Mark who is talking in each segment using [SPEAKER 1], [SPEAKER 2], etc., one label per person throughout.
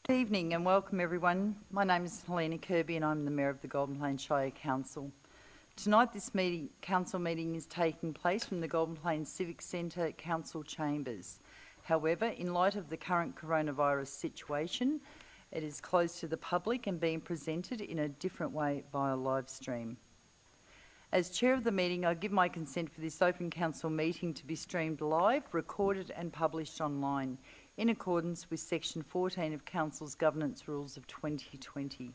[SPEAKER 1] Good evening and welcome everyone. My name is Helena Kirby and I'm the Mayor of the Golden Plains Shire Council. Tonight this council meeting is taking place from the Golden Plains Civic Centre Council Chambers. However, in light of the current coronavirus situation, it is closed to the public and being presented in a different way via live stream. As Chair of the meeting, I give my consent for this open council meeting to be streamed live, recorded and published online in accordance with Section 14 of Council's Governance Rules of 2020.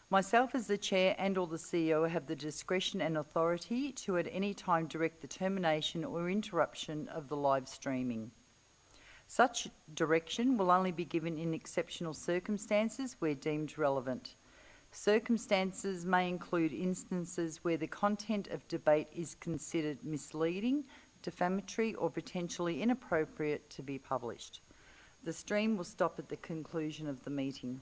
[SPEAKER 1] Myself as the Chair and or the CEO have the discretion and authority to at any time direct the termination or interruption of the live streaming. Such direction will only be given in exceptional circumstances where deemed relevant. Circumstances may include instances where the content of debate is considered misleading, defamatory or potentially inappropriate to be published. The stream will stop at the conclusion of the meeting.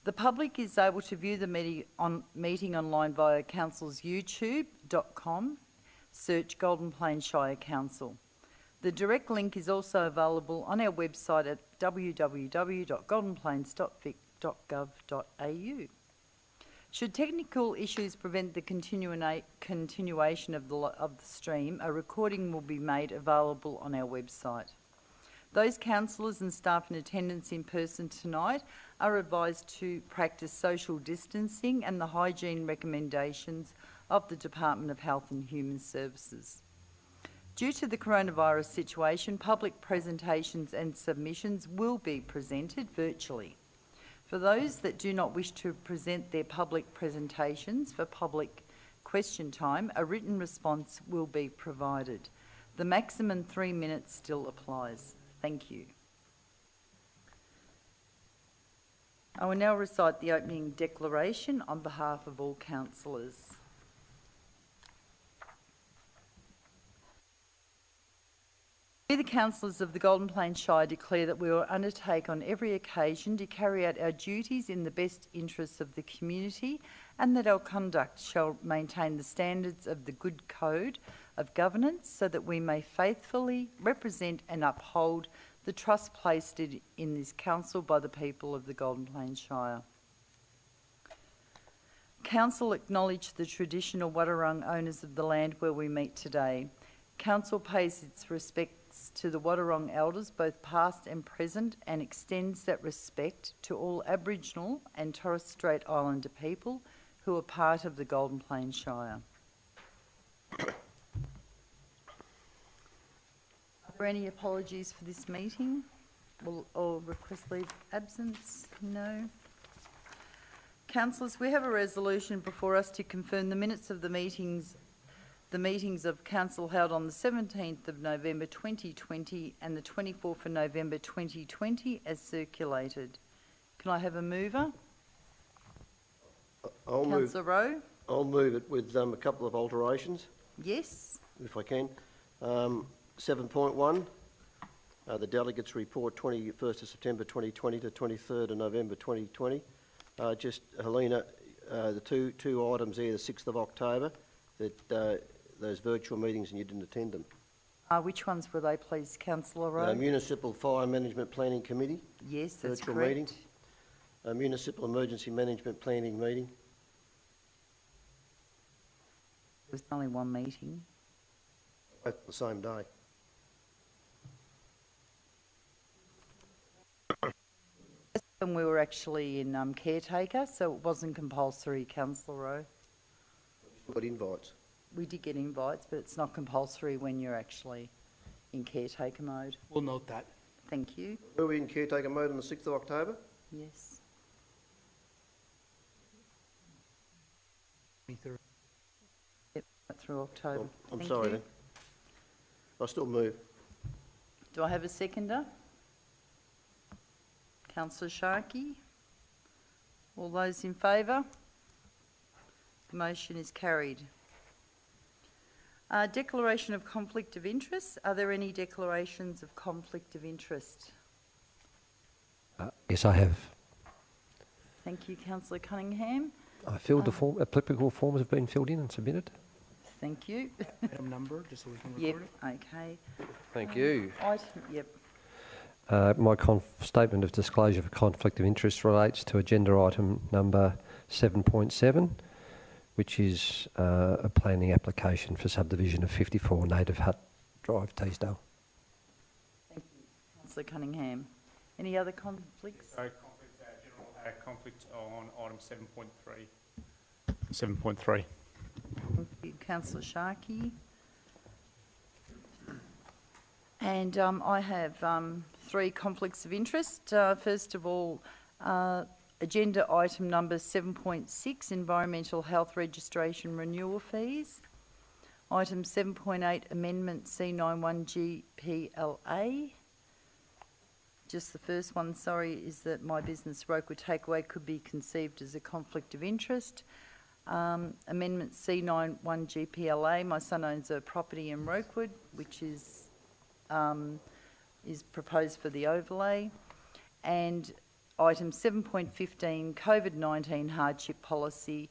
[SPEAKER 1] The public is able to view the meeting online via Council's youtube.com, search Golden Plains Shire Council. The direct link is also available on our website at www.goldenplains.vic.gov.au. Should technical issues prevent the continuation of the stream, a recording will be made available on our website. Those councillors and staff in attendance in person tonight are advised to practice social distancing and the hygiene recommendations of the Department of Health and Human Services. Due to the coronavirus situation, public presentations and submissions will be presented virtually. For those that do not wish to present their public presentations for public question time, a written response will be provided. The maximum 3 minutes still applies. Thank you. I will now recite the opening declaration on behalf of all councillors. We, the councillors of the Golden Plains Shire, declare that we will undertake on every occasion to carry out our duties in the best interests of the community and that our conduct shall maintain the standards of the good code of governance so that we may faithfully represent and uphold the trust placed in this council by the people of the Golden Plains Shire. Council acknowledge the traditional Wadawurrung owners of the land where we meet today. Council pays its respects to the Wadawurrung elders, both past and present, and extends that respect to all Aboriginal and Torres Strait Islander people who are part of the Golden Plains Shire. Are there any apologies for this meeting or request leave absence? No. Councillors, we have a resolution before us to confirm the minutes of the meetings of Council held on the 17th of November 2020 and the 24th of November 2020 as circulated. Can I have a mover? Councillor Rowe?
[SPEAKER 2] I'll move it with a couple of alterations.
[SPEAKER 1] Yes.
[SPEAKER 2] If I can. 7.1, the Delegates Report 21st of September 2020 to 23rd of November 2020. Just, Helena, the two items there, the 6th of October, that those virtual meetings and you didn't attend them.
[SPEAKER 1] Which ones were they, please, Councillor Rowe?
[SPEAKER 2] Municipal Fire Management Planning Committee.
[SPEAKER 1] Yes, that's
[SPEAKER 2] virtual
[SPEAKER 1] correct.
[SPEAKER 2] Meeting. Municipal Emergency Management Planning Meeting.
[SPEAKER 1] There was only one meeting.
[SPEAKER 2] Both the same day.
[SPEAKER 1] And we were actually in caretaker, so it wasn't compulsory, Councillor Rowe.
[SPEAKER 2] We got invites.
[SPEAKER 1] We did get invites, but it's not compulsory when you're actually in caretaker mode.
[SPEAKER 3] We'll note that.
[SPEAKER 1] Thank you.
[SPEAKER 2] Were we in caretaker mode on the 6th of October?
[SPEAKER 1] Yes.
[SPEAKER 3] 23rd.
[SPEAKER 1] Yep, through October.
[SPEAKER 2] I'm
[SPEAKER 1] Thank
[SPEAKER 2] sorry
[SPEAKER 1] you.
[SPEAKER 2] then. I still move.
[SPEAKER 1] Do I have a seconder? Councillor Sharkey? All those in favour? The motion is carried. Declaration of conflict of interest. Are there any declarations of conflict of interest?
[SPEAKER 4] Yes, I have.
[SPEAKER 1] Thank you, Councillor Cunningham.
[SPEAKER 4] I filled the form. Applicable forms have been filled in and submitted.
[SPEAKER 1] Thank you.
[SPEAKER 3] Item number, just so we can record
[SPEAKER 1] Yep, okay.
[SPEAKER 4] Thank you.
[SPEAKER 1] Item, yep.
[SPEAKER 4] My statement of disclosure for conflict of interest relates to agenda item number 7.7, which is a planning application for subdivision of 54 Native Hut Drive, Teesdale.
[SPEAKER 1] Thank you. Councillor Cunningham. Any other conflicts?
[SPEAKER 3] General conflict on item 7.3. 7.3.
[SPEAKER 1] Thank you. Councillor Sharkey. And I have 3 conflicts of interest. First of all, agenda item number 7.6, environmental health registration renewal fees. Item 7.8, amendment C91 GPLA. Just the first one, sorry, is that my business Rokewood Takeaway could be conceived as a conflict of interest. Amendment C91 GPLA, my son owns a property in Rokewood, which is proposed for the overlay. And item 7.15, COVID-19 hardship policy,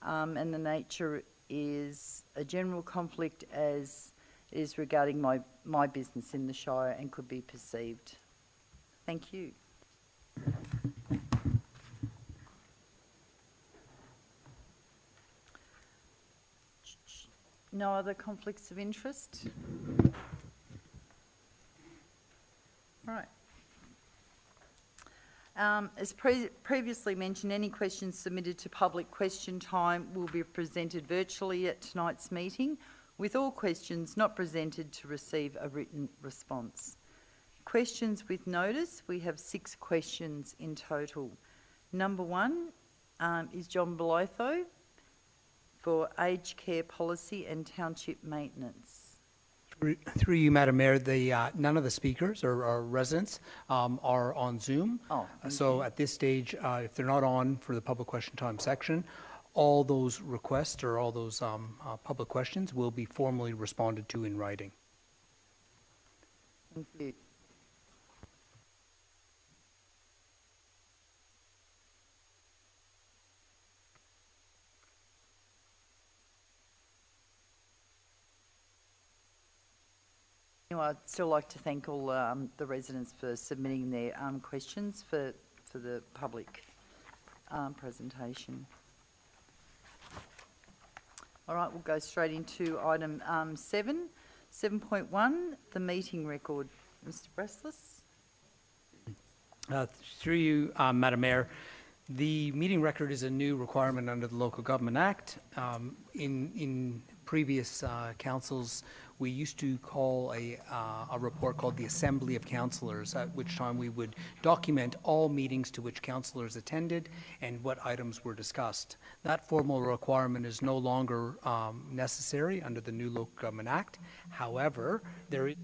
[SPEAKER 1] and the nature is a general conflict as is regarding my business in the Shire and could be perceived. Thank you. No other conflicts of interest? All right. As previously mentioned, any questions submitted to public question time will be presented virtually at tonight's meeting, with all questions not presented to receive a written response. Questions with notice, we have 6 questions in total. Number 1 is John Belotho for aged care policy and township maintenance.
[SPEAKER 5] Through you, Madam Mayor, none of the speakers or residents are on Zoom. So at this stage, if they're not on for the public question time section, all those requests or all those public questions will be formally responded to in writing.
[SPEAKER 1] Thank you. I'd still like to thank all the residents for submitting their questions for the public presentation. All right, we'll go straight into item 7.1, the meeting record. Mr. Breathless.
[SPEAKER 5] Through you, Madam Mayor, the meeting record is a new requirement under the Local Government Act. In previous councils, we used to call a report called the Assembly of Councillors, at which time we would document all meetings to which councillors attended and what items were discussed. That formal requirement is no longer necessary under the new Local Government Act. However, there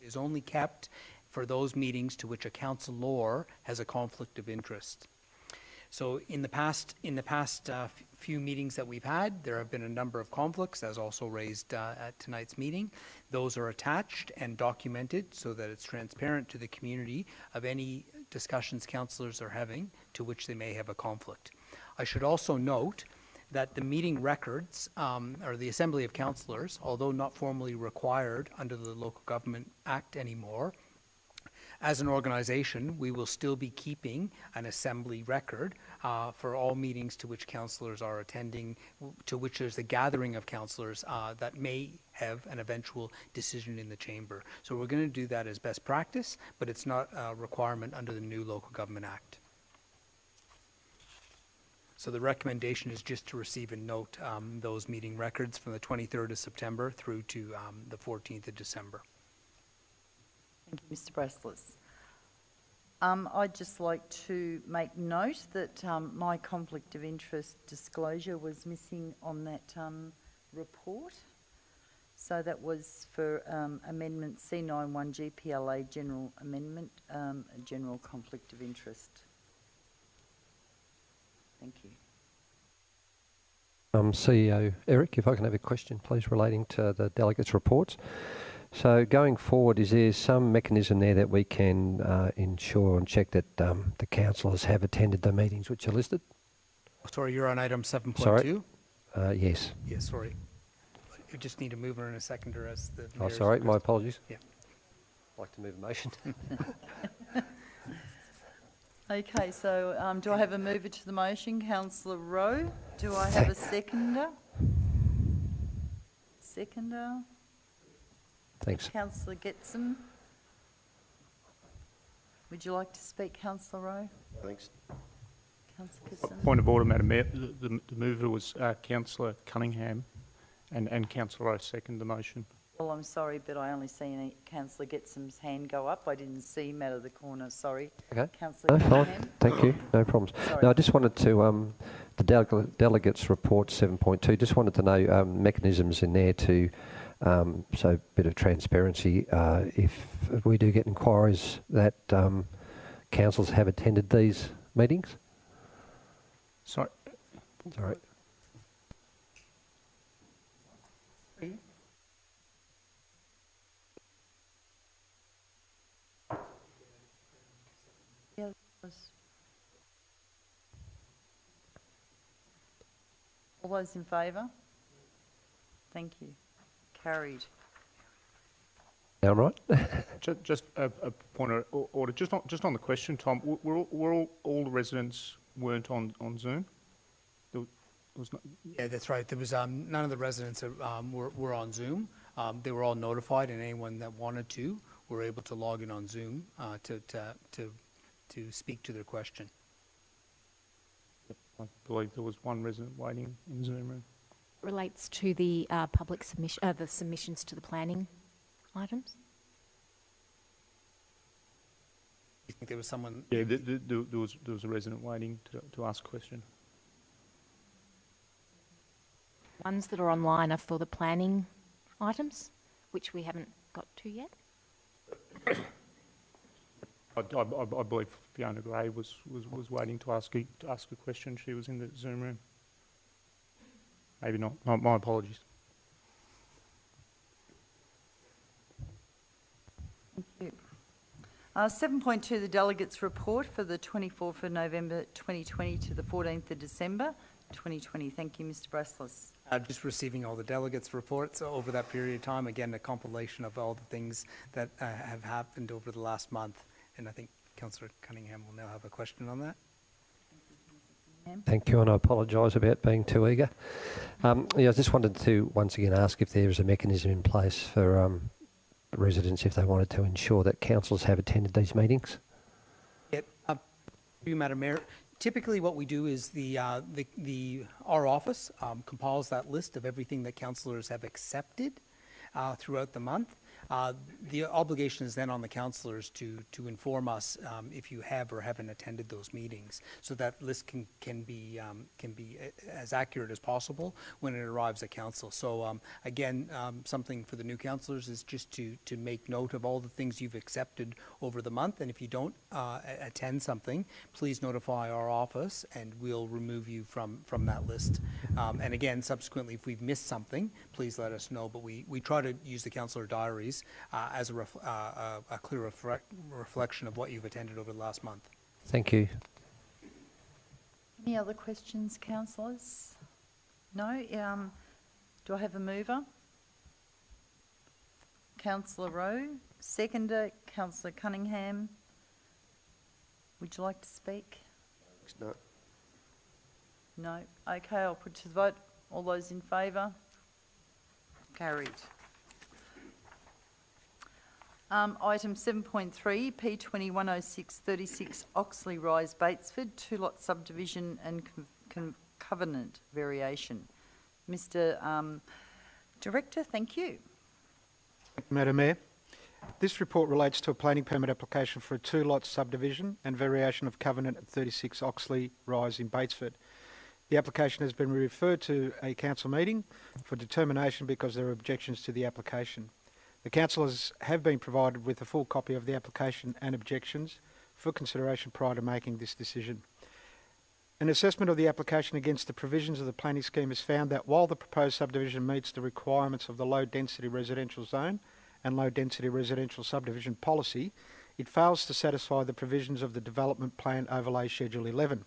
[SPEAKER 5] is only kept for those meetings to which a councillor has a conflict of interest. So in the past few meetings that we've had, there have been a number of conflicts, as also raised at tonight's meeting. Those are attached and documented so that it's transparent to the community of any discussions councillors are having to which they may have a conflict. I should also note that the meeting records, or the Assembly of Councillors, although not formally required under the Local Government Act anymore, as an organization, we will still be keeping an assembly record for all meetings to which councillors are attending, to which there's a gathering of councillors that may have an eventual decision in the chamber. So we're going to do that as best practice, but it's not a requirement under the new Local Government Act. So the recommendation is just to receive and note those meeting records from the 23rd of September through to the 14th of December.
[SPEAKER 1] Thank you, Mr. Breathless. I'd just like to make note that my conflict of interest disclosure was missing on that report. So that was for Amendment C91 GPLA General Amendment, a general conflict of interest. Thank you.
[SPEAKER 4] CEO Eric, if I can have a question, please, relating to the delegates' reports. So going forward, is there some mechanism there that we can ensure and check that the councillors have attended the meetings which are listed?
[SPEAKER 5] Sorry, you're on item 7.2?
[SPEAKER 4] Sorry? Yes.
[SPEAKER 5] Yes, sorry. You just need a mover and a seconder as the
[SPEAKER 4] Oh,
[SPEAKER 5] mayor's
[SPEAKER 4] sorry, my
[SPEAKER 5] request.
[SPEAKER 4] apologies.
[SPEAKER 5] Yeah.
[SPEAKER 4] I'd like to move a motion.
[SPEAKER 1] Okay, so do I have a mover to the motion? Councillor Rowe. Do I have a seconder? Seconder.
[SPEAKER 4] Thanks.
[SPEAKER 1] Councillor Getson. Would you like to speak, Councillor Rowe?
[SPEAKER 2] Thanks.
[SPEAKER 1] Councillor Getson.
[SPEAKER 3] Point of order, Madam Mayor. The mover was Councillor Cunningham, and Councillor Rowe seconded the motion.
[SPEAKER 1] Well, I'm sorry, but I only seen Councillor Getson's hand go up. I didn't see him out of the corner, sorry.
[SPEAKER 4] Okay.
[SPEAKER 1] Councillor
[SPEAKER 4] No,
[SPEAKER 1] Cunningham.
[SPEAKER 4] fine. Thank you. No problems.
[SPEAKER 1] Sorry.
[SPEAKER 4] No, I just wanted to, the delegates report 7.2, just wanted to know mechanisms in there to, so a bit of transparency, if we do get inquiries that councils have attended these meetings.
[SPEAKER 3] Sorry.
[SPEAKER 4] Sorry.
[SPEAKER 1] Yeah, that was- All those in favour? Thank you. Carried.
[SPEAKER 4] Now, right?
[SPEAKER 3] Just a point of order. Just on the question, Tom. Were all the residents weren't on Zoom? There was no,
[SPEAKER 5] Yeah, that's right. There was none of the residents that, were on Zoom. They were all notified, and anyone that wanted to were able to log in on Zoom to speak to their question.
[SPEAKER 3] I believe there was one resident waiting in the Zoom room.
[SPEAKER 6] Relates to the public submission, the submissions to the planning items.
[SPEAKER 5] You think there was someone?
[SPEAKER 3] Yeah, there was a resident waiting to ask a question.
[SPEAKER 6] Ones that are online are for the planning items, which we haven't got to yet.
[SPEAKER 3] I believe Fiona Gray was waiting to ask a question. She was in the Zoom room. Maybe not. My apologies.
[SPEAKER 1] Thank you. 7.2, the delegates report for the 24th of November 2020 to the 14th of December 2020. Thank you, Mr. Breathless.
[SPEAKER 5] Just receiving all the delegates' reports over that period of time. Again, a compilation of all the things that have happened over the last month. And I think Councillor Cunningham will now have a question on that.
[SPEAKER 4] Thank you, and I apologise about being too eager. Yeah, I just wanted to once again ask if there is a mechanism in place for residents if they wanted to ensure that councils have attended these meetings.
[SPEAKER 5] Yeah, you, Madam Mayor. Typically, what we do is our office compiles that list of everything that councillors have accepted throughout the month. The obligation is then on the councillors to inform us if you have or haven't attended those meetings, so that list can be as accurate as possible when it arrives at council. So again, something for the new councillors is just to make note of all the things you've accepted over the month, and if you don't attend something, please notify our office and we'll remove you from that list. And again, subsequently, if we've missed something, please let us know, but we try to use the councillor diaries as a clear reflection of what you've attended over the last month.
[SPEAKER 4] Thank you.
[SPEAKER 1] Any other questions, councillors? No? Do I have a mover? Councillor Rowe. Seconder, Councillor Cunningham. Would you like to speak?
[SPEAKER 2] No.
[SPEAKER 1] No? Okay, I'll put to the vote. All those in favour? Carried. Item 7.3, P210636 Oxley Rise, Batesford, two-lot subdivision and covenant variation. Mr. Director, thank you.
[SPEAKER 7] Madam Mayor, this report relates to a planning permit application for a two-lot subdivision and variation of covenant at 36 Oxley Rise in Batesford. The application has been referred to a council meeting for determination because there are objections to the application. The councillors have been provided with a full copy of the application and objections for consideration prior to making this decision. An assessment of the application against the provisions of the planning scheme has found that while the proposed subdivision meets the requirements of the low-density residential zone and low-density residential subdivision policy, it fails to satisfy the provisions of the Development Plan Overlay Schedule 11,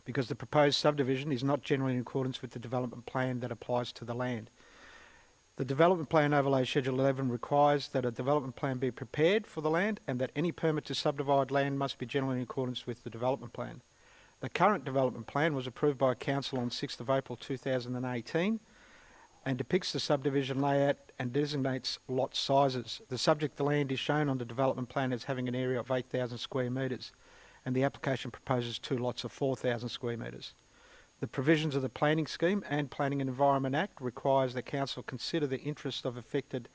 [SPEAKER 7] because the proposed subdivision is not generally in accordance with the development plan that applies to the land. The Development Plan Overlay Schedule 11 requires that a development plan be prepared for the land and that any permit to subdivide land must be generally in accordance with the development plan. The current development plan was approved by Council on 6th of April 2018 and depicts the subdivision layout and designates lot sizes. The subject land is shown on the development plan as having an area of 8,000 square metres, and the application proposes 2 lots of 4,000 square metres. The provisions of the Planning Scheme and Planning and Environment Act requires that Council consider the interest of affected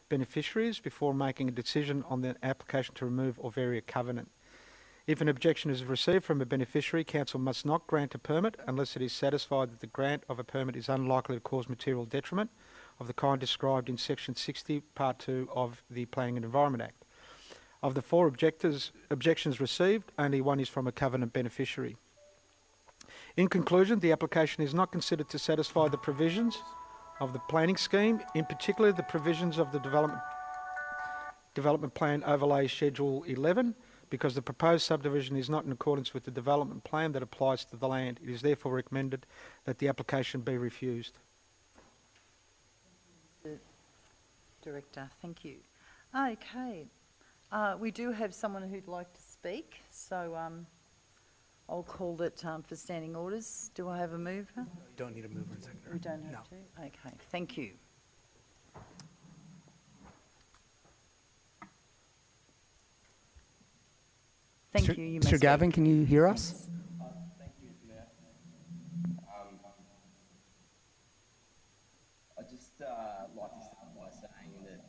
[SPEAKER 7] beneficiaries before making a decision on the application to remove or vary a covenant. If an objection is received from a beneficiary, Council must not grant a permit unless it is satisfied that the grant of a permit is unlikely to cause material detriment of the kind described in Section 60, Part 2 of the Planning and Environment Act. Of the 4 objections received, only one is from a covenant beneficiary. In conclusion, the application is not considered to satisfy the provisions of the planning scheme, in particular the provisions of the Development Plan Overlay Schedule 11, because the proposed subdivision is not in accordance with the development plan that applies to the land. It is therefore recommended that the application be refused.
[SPEAKER 1] Director, thank you. Okay, we do have someone who'd like to speak, so I'll call it for standing orders. Do I have a mover?
[SPEAKER 5] You don't need a mover and seconder.
[SPEAKER 1] We don't have to? Okay, thank you. Thank you. You may
[SPEAKER 5] Mr. Gavin, can you hear us?
[SPEAKER 1] Yes.
[SPEAKER 8] Thank you, Mayor. I'd just like to start by saying that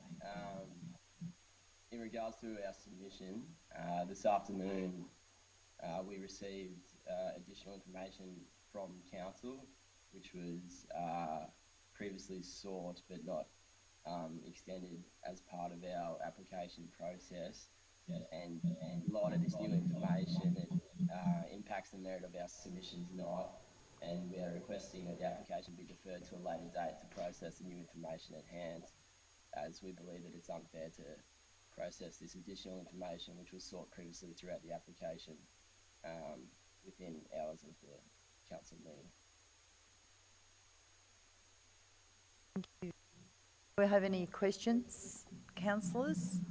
[SPEAKER 8] in regards to our submission, this afternoon we received additional information from Council, which was previously sought but not extended as part of our application process. And in light of this new information, it impacts the merit of our submission tonight, and we are requesting that the application be deferred to a later date to process the new information at hand, as we believe that it's unfair to process this additional information which was sought previously throughout the application within hours of the council meeting.
[SPEAKER 1] Thank you. Do we have any questions, councillors?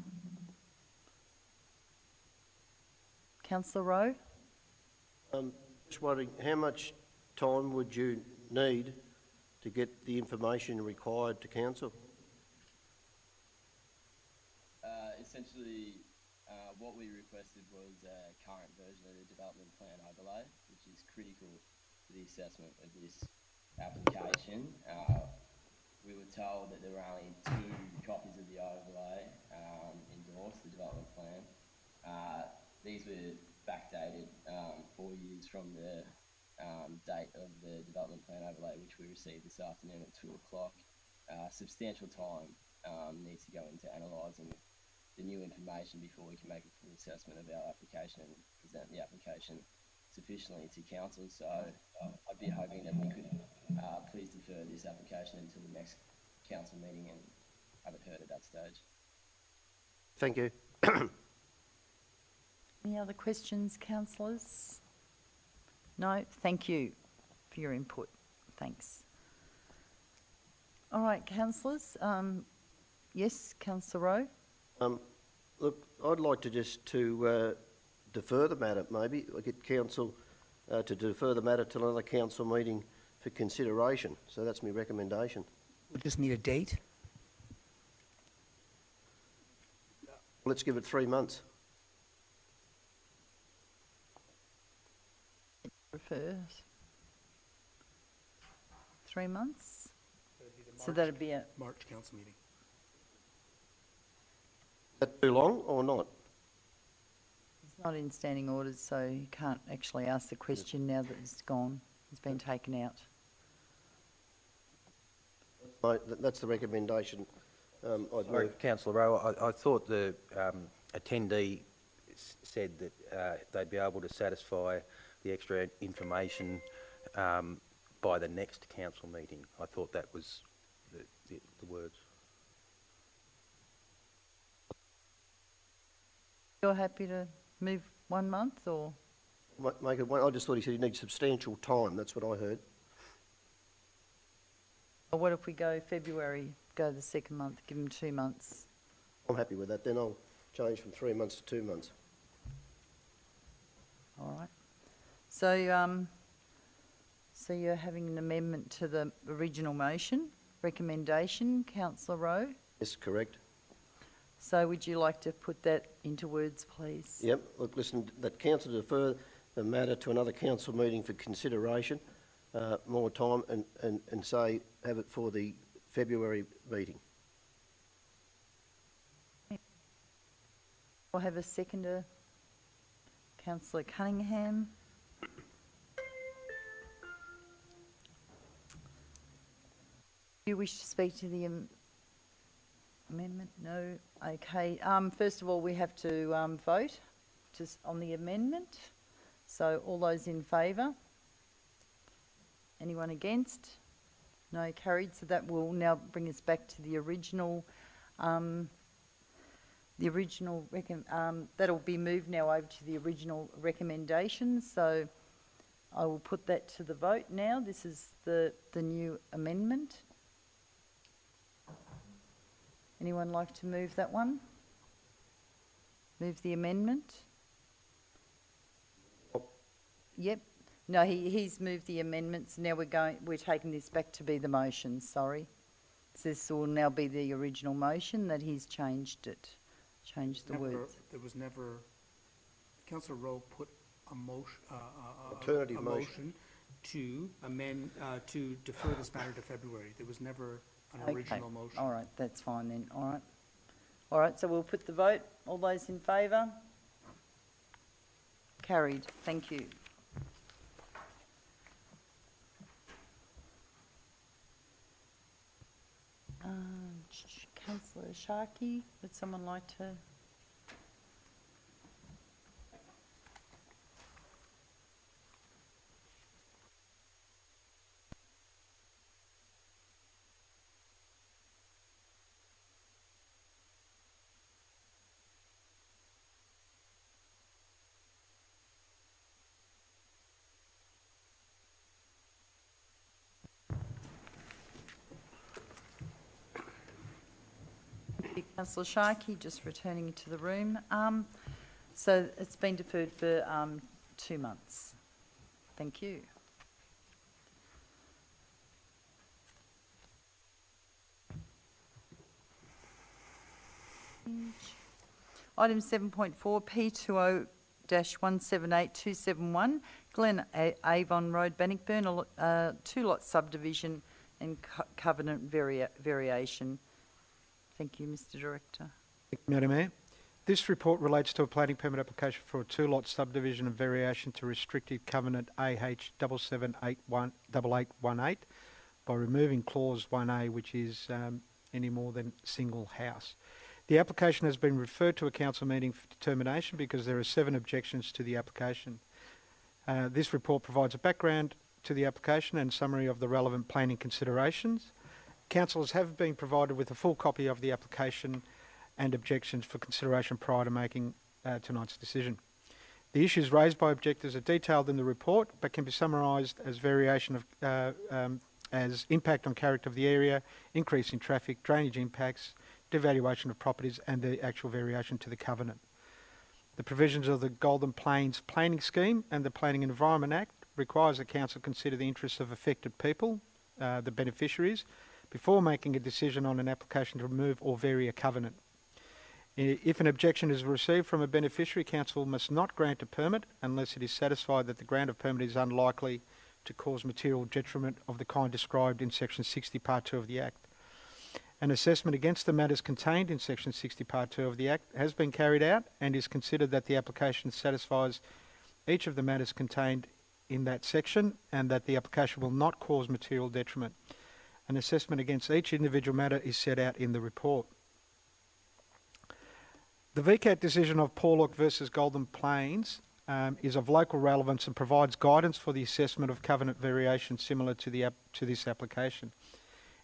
[SPEAKER 1] Councillor Rowe?
[SPEAKER 2] Just wondering, how much time would you need to get the information required to council?
[SPEAKER 8] Essentially, what we requested was a current version of the development plan overlay, which is critical to the assessment of this application. We were told that there were only 2 copies of the overlay endorsed, the development plan. These were backdated 4 years from the date of the development plan overlay, which we received this afternoon at 2 o'clock. Substantial time needs to go into analysing the new information before we can make a full assessment of our application and present the application sufficiently to council. So I'd be hoping that we could please defer this application until the next council meeting and have it heard at that stage.
[SPEAKER 2] Thank you.
[SPEAKER 1] Any other questions, councillors? No? Thank you for your input. Thanks. All right, councillors. Yes, Councillor Rowe?
[SPEAKER 2] Look, I'd like to just defer the matter, maybe. I get council to defer the matter till another council meeting for consideration. So that's my recommendation.
[SPEAKER 5] We just need a date.
[SPEAKER 2] Let's give it 3 months.
[SPEAKER 1] Refers. 3 months? So that'd be a...
[SPEAKER 5] March council meeting.
[SPEAKER 2] Is that too long or not?
[SPEAKER 1] It's not in standing orders, so you can't actually ask the question now that it's gone. It's been taken out.
[SPEAKER 2] That's the recommendation I'd move.
[SPEAKER 9] Councillor Rowe, I thought the attendee said that they'd be able to satisfy the extra information by the next council meeting. I thought that was the words.
[SPEAKER 1] You're happy to move 1 month, or...?
[SPEAKER 2] Make it one. I just thought he said he needs substantial time. That's what I heard.
[SPEAKER 1] Or what if we go February go the second month, give them 2 months.
[SPEAKER 2] I'm happy with that. Then I'll change from 3 months to 2 months.
[SPEAKER 1] All right. So, so you're having an amendment to the original motion, recommendation, Councillor Rowe?
[SPEAKER 2] Yes, correct.
[SPEAKER 1] So would you like to put that into words, please?
[SPEAKER 2] Yep. Look, listen, that council defer the matter to another council meeting for consideration, more time, and say have it for the February meeting.
[SPEAKER 1] I'll have a seconder, Councillor Cunningham. Do you wish to speak to the amendment? No. Okay. First of all, we have to vote just on the amendment. So all those in favour? Anyone against? No, carried. So that will now bring us back to the original. That'll be moved now over to the original recommendation. So I will put that to the vote now. This is the new amendment. Anyone like to move that one? Move the amendment? Yep. No, he's moved the amendments. Now we're taking this back to be the motion, sorry. So this will now be the original motion that he's changed it, changed the words.
[SPEAKER 5] There was never, Councillor Rowe put a motion,
[SPEAKER 2] Alternative motion
[SPEAKER 5] to amend, to defer this matter to February. There was never an original motion.
[SPEAKER 1] All right, that's fine then, all right. All right, so we'll put the vote. All those in favour? Carried, thank you. Councillor Sharkey, would someone like to? Councillor Sharkey, just returning into the room. So it's been deferred for 2 months. Thank you. Item 7.4, P20-178271, Glen Avon Road, Bannockburn, 2-lot subdivision and covenant variation. Thank you, Mr. Director.
[SPEAKER 7] Thank you, Madam Mayor. This report relates to a planning permit application for a 2-lot subdivision and variation to restrictive covenant AH778818 by removing clause 1A, which is any more than single house. The application has been referred to a council meeting for determination because there are 7 objections to the application. This report provides a background to the application and summary of the relevant planning considerations. Councillors have been provided with a full copy of the application and objections for consideration prior to making tonight's decision. The issues raised by objectors are detailed in the report but can be summarised as variation of as impact on character of the area, increase in traffic, drainage impacts, devaluation of properties and the actual variation to the covenant. The provisions of the Golden Plains Planning Scheme and the Planning and Environment Act requires the council consider the interests of affected people, the beneficiaries, before making a decision on an application to remove or vary a covenant. If an objection is received from a beneficiary, council must not grant a permit unless it is satisfied that the grant of permit is unlikely to cause material detriment of the kind described in Section 60 Part 2 of the Act. An assessment against the matters contained in Section 60 Part 2 of the Act has been carried out and is considered that the application satisfies each of the matters contained in that section and that the application will not cause material detriment. An assessment against each individual matter is set out in the report. The VCAT decision of Porlock versus Golden Plains is of local relevance and provides guidance for the assessment of covenant variation similar to this application.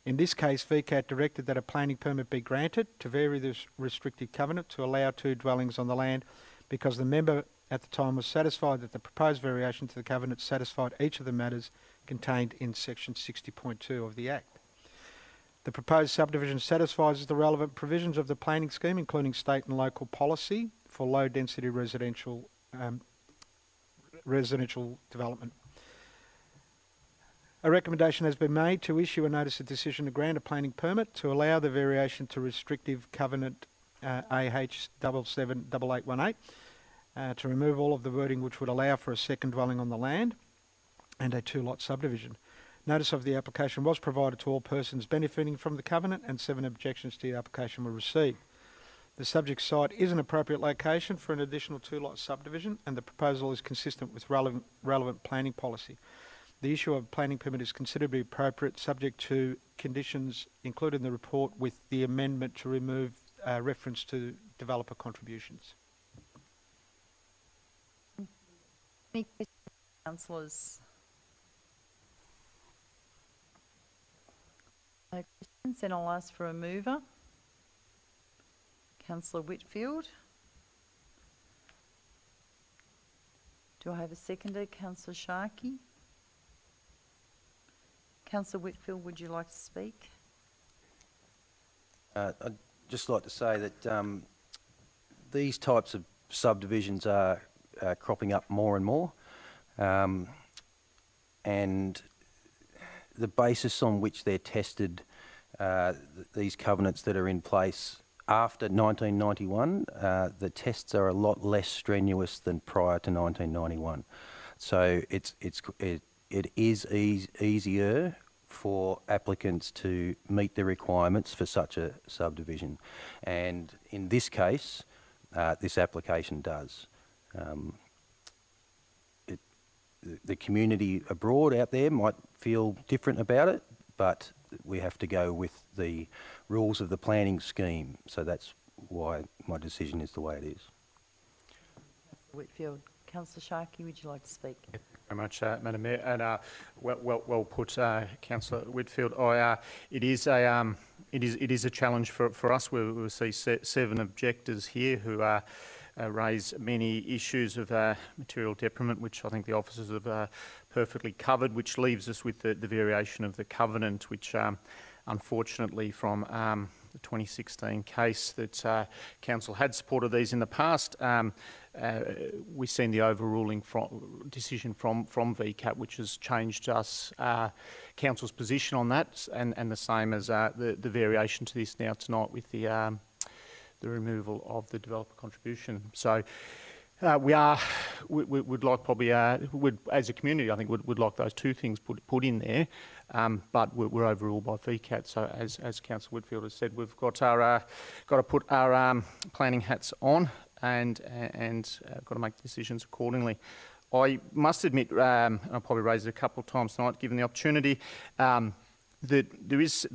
[SPEAKER 7] In this case, VCAT directed that a planning permit be granted to vary the restricted covenant to allow 2 dwellings on the land because the member at the time was satisfied that the proposed variation to the covenant satisfied each of the matters contained in Section 60.2 of the Act. The proposed subdivision satisfies the relevant provisions of the planning scheme, including state and local policy for low-density residential development. A recommendation has been made to issue a notice of decision to grant a planning permit to allow the variation to restrictive covenant AH 778818 to remove all of the wording which would allow for a second dwelling on the land and a two-lot subdivision. Notice of the application was provided to all persons benefiting from the covenant, and 7 objections to the application were received. The subject site is an appropriate location for an additional two-lot subdivision, and the proposal is consistent with relevant planning policy. The issue of a planning permit is considered to be appropriate, subject to conditions included in the report, with the amendment to remove reference to developer contributions.
[SPEAKER 1] Any questions, councillors? No questions, then I'll ask for a mover. Councillor Whitfield. Do I have a seconder? Councillor Sharkey. Councillor Whitfield, would you like to speak?
[SPEAKER 9] I'd just like to say that these types of subdivisions are cropping up more and more, and the basis on which they're tested, these covenants that are in place after 1991, the tests are a lot less strenuous than prior to 1991. So it is easier for applicants to meet the requirements for such a subdivision, and in this case, this application does. The community abroad out there might feel different about it, but we have to go with the rules of the planning scheme. So that's why my decision is the way it is.
[SPEAKER 1] Whitfield. Councillor Sharkey, would you like to speak?
[SPEAKER 3] Thank you very much, Madam Mayor, and well put, Councillor Whitfield. It is a challenge for us. We see 7 objectors here who raise many issues of material detriment, which I think the officers have perfectly covered, which leaves us with the variation of the covenant, which unfortunately from the 2016 case that Council had supported these in the past, we've seen the overruling decision from VCAT, which has changed us Council's position on that, and the same as the variation to this now tonight with the removal of the developer contribution. So we'd like probably, as a community, I think would like those 2 things put in there, but we're overruled by VCAT. So as Councillor Whitfield has said, we've got to put our planning hats on and got to make decisions accordingly. I must admit, and I'll probably raise it a couple of times tonight, given the opportunity, that there is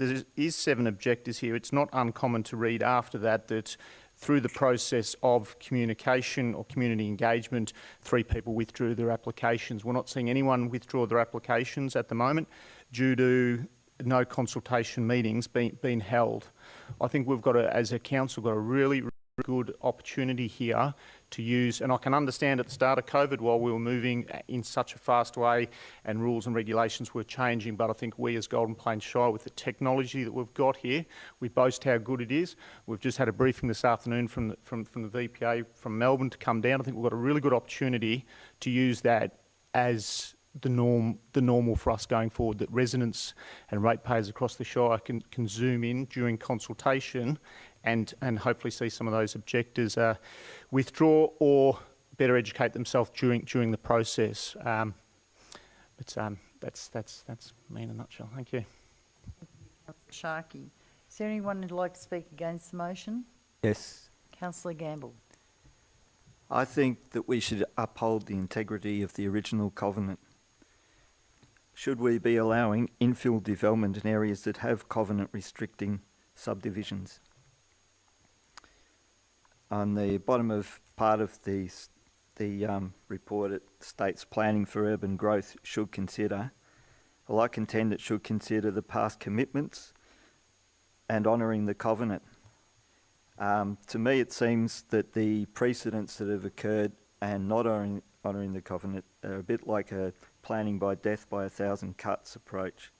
[SPEAKER 3] 7 objectors here. It's not uncommon to read after that through the process of communication or community engagement, 3 people withdrew their applications. We're not seeing anyone withdraw their applications at the moment due to no consultation meetings being held. I think we've got, as a council, got a really good opportunity here to use, and I can understand at the start of COVID while we were moving in such a fast way and rules and regulations were changing, but I think we as Golden Plains Shire, with the technology that we've got here, we boast how good it is. We've just had a briefing this afternoon from the VPA from Melbourne to come down. I think we've got a really good opportunity to use that as the normal for us going forward, that residents and ratepayers across the Shire can zoom in during consultation and hopefully see some of those objectors withdraw or better educate themselves during the process. But that's me in a nutshell. Thank you.
[SPEAKER 1] Sharkey. Is there anyone who'd like to speak against the motion?
[SPEAKER 10] Yes.
[SPEAKER 1] Councillor Gamble.
[SPEAKER 10] I think that we should uphold the integrity of the original covenant. Should we be allowing infill development in areas that have covenant restricting subdivisions? On the bottom of part of the report, it states planning for urban growth should consider. Well, I contend it should consider the past commitments and honouring the covenant. To me, it seems that the precedents that have occurred and not honouring the covenant are a bit like a planning by death by 1,000 cuts approach.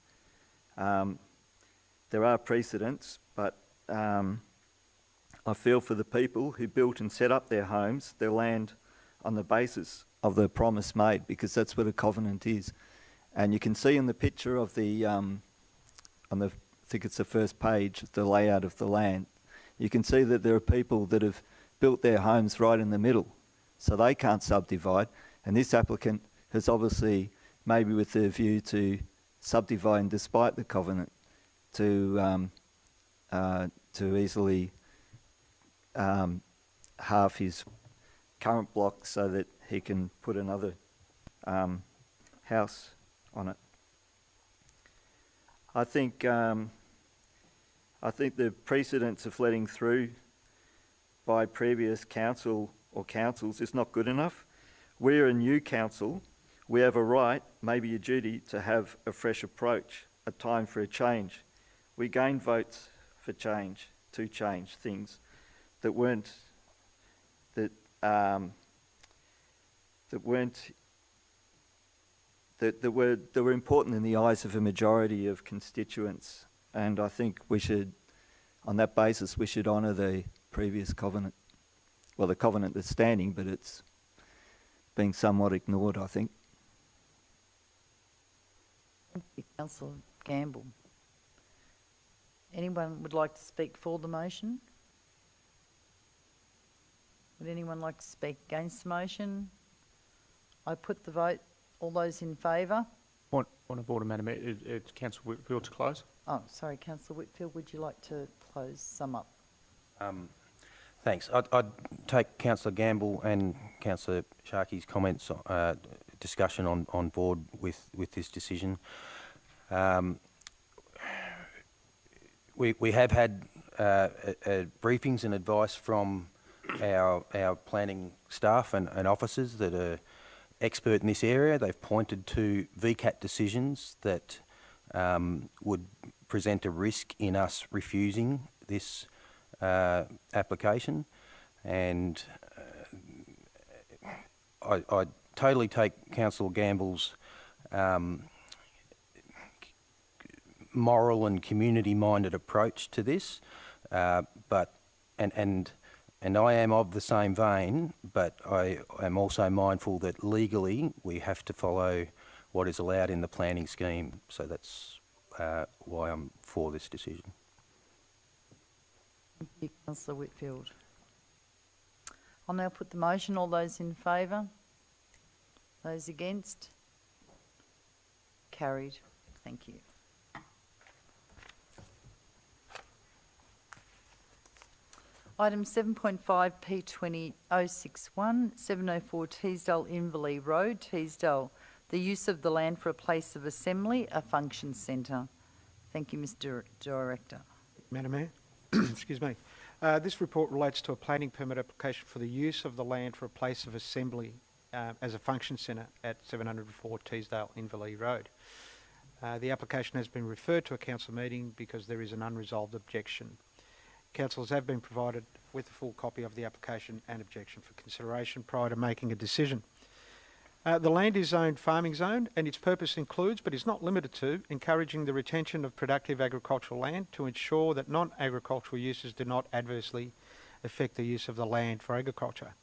[SPEAKER 10] there are precedents, but I feel for the people who built and set up their homes, their land, on the basis of the promise made, because that's what a covenant is. And you can see in the picture of the, I think it's the first page, the layout of the land, you can see that there are people that have built their homes right in the middle, so they can't subdivide. And this applicant has obviously, maybe with the view to subdividing despite the covenant, to easily halve his current block so that he can put another house on it. I think the precedents of letting through by previous council or councils is not good enough. We're a new council. We have a right, maybe a duty, to have a fresh approach, a time for a change. We gained votes for change, to change things that were important in the eyes of a majority of constituents, and I think we should, on that basis, we should honour the previous covenant. Well, the covenant that's standing, but it's being somewhat ignored, I think.
[SPEAKER 1] Thank you, Councillor Gamble. Anyone would like to speak for the motion? Would anyone like to speak against the motion? I put the vote. All those in favour?
[SPEAKER 3] Point of order, Madam Mayor. It's Councillor Whitfield to close.
[SPEAKER 1] Oh, sorry, Councillor Whitfield, would you like to sum up?
[SPEAKER 9] Thanks. I'd take Councillor Gamble and Councillor Sharkey's comments, discussion on board with this decision. We have had briefings and advice from our planning staff and officers that are expert in this area. They've pointed to VCAT decisions that would present a risk in us refusing this application, and I totally take Councillor Gamble's moral and community-minded approach to this, but I am of the same vein, but I am also mindful that legally we have to follow what is allowed in the planning scheme. So that's why I'm for this decision.
[SPEAKER 1] Thank you, Councillor Whitfield. I'll now put the motion. All those in favour? Those against? Carried. Thank you. Item 7.5 P20061, 704 Teesdale Inverleigh Road, Teesdale. The use of the land for a place of assembly, a function centre. Thank you, Mr. Director.
[SPEAKER 7] Madam Mayor, excuse me. This report relates to a planning permit application for the use of the land for a place of assembly as a function centre at 704 Teesdale Inverleigh Road. The application has been referred to a council meeting because there is an unresolved objection. Councillors have been provided with a full copy of the application and objection for consideration prior to making a decision. The land is zoned farming zone, and its purpose includes, but is not limited to, encouraging the retention of productive agricultural land to ensure that non-agricultural uses do not adversely affect the use of the land for agriculture.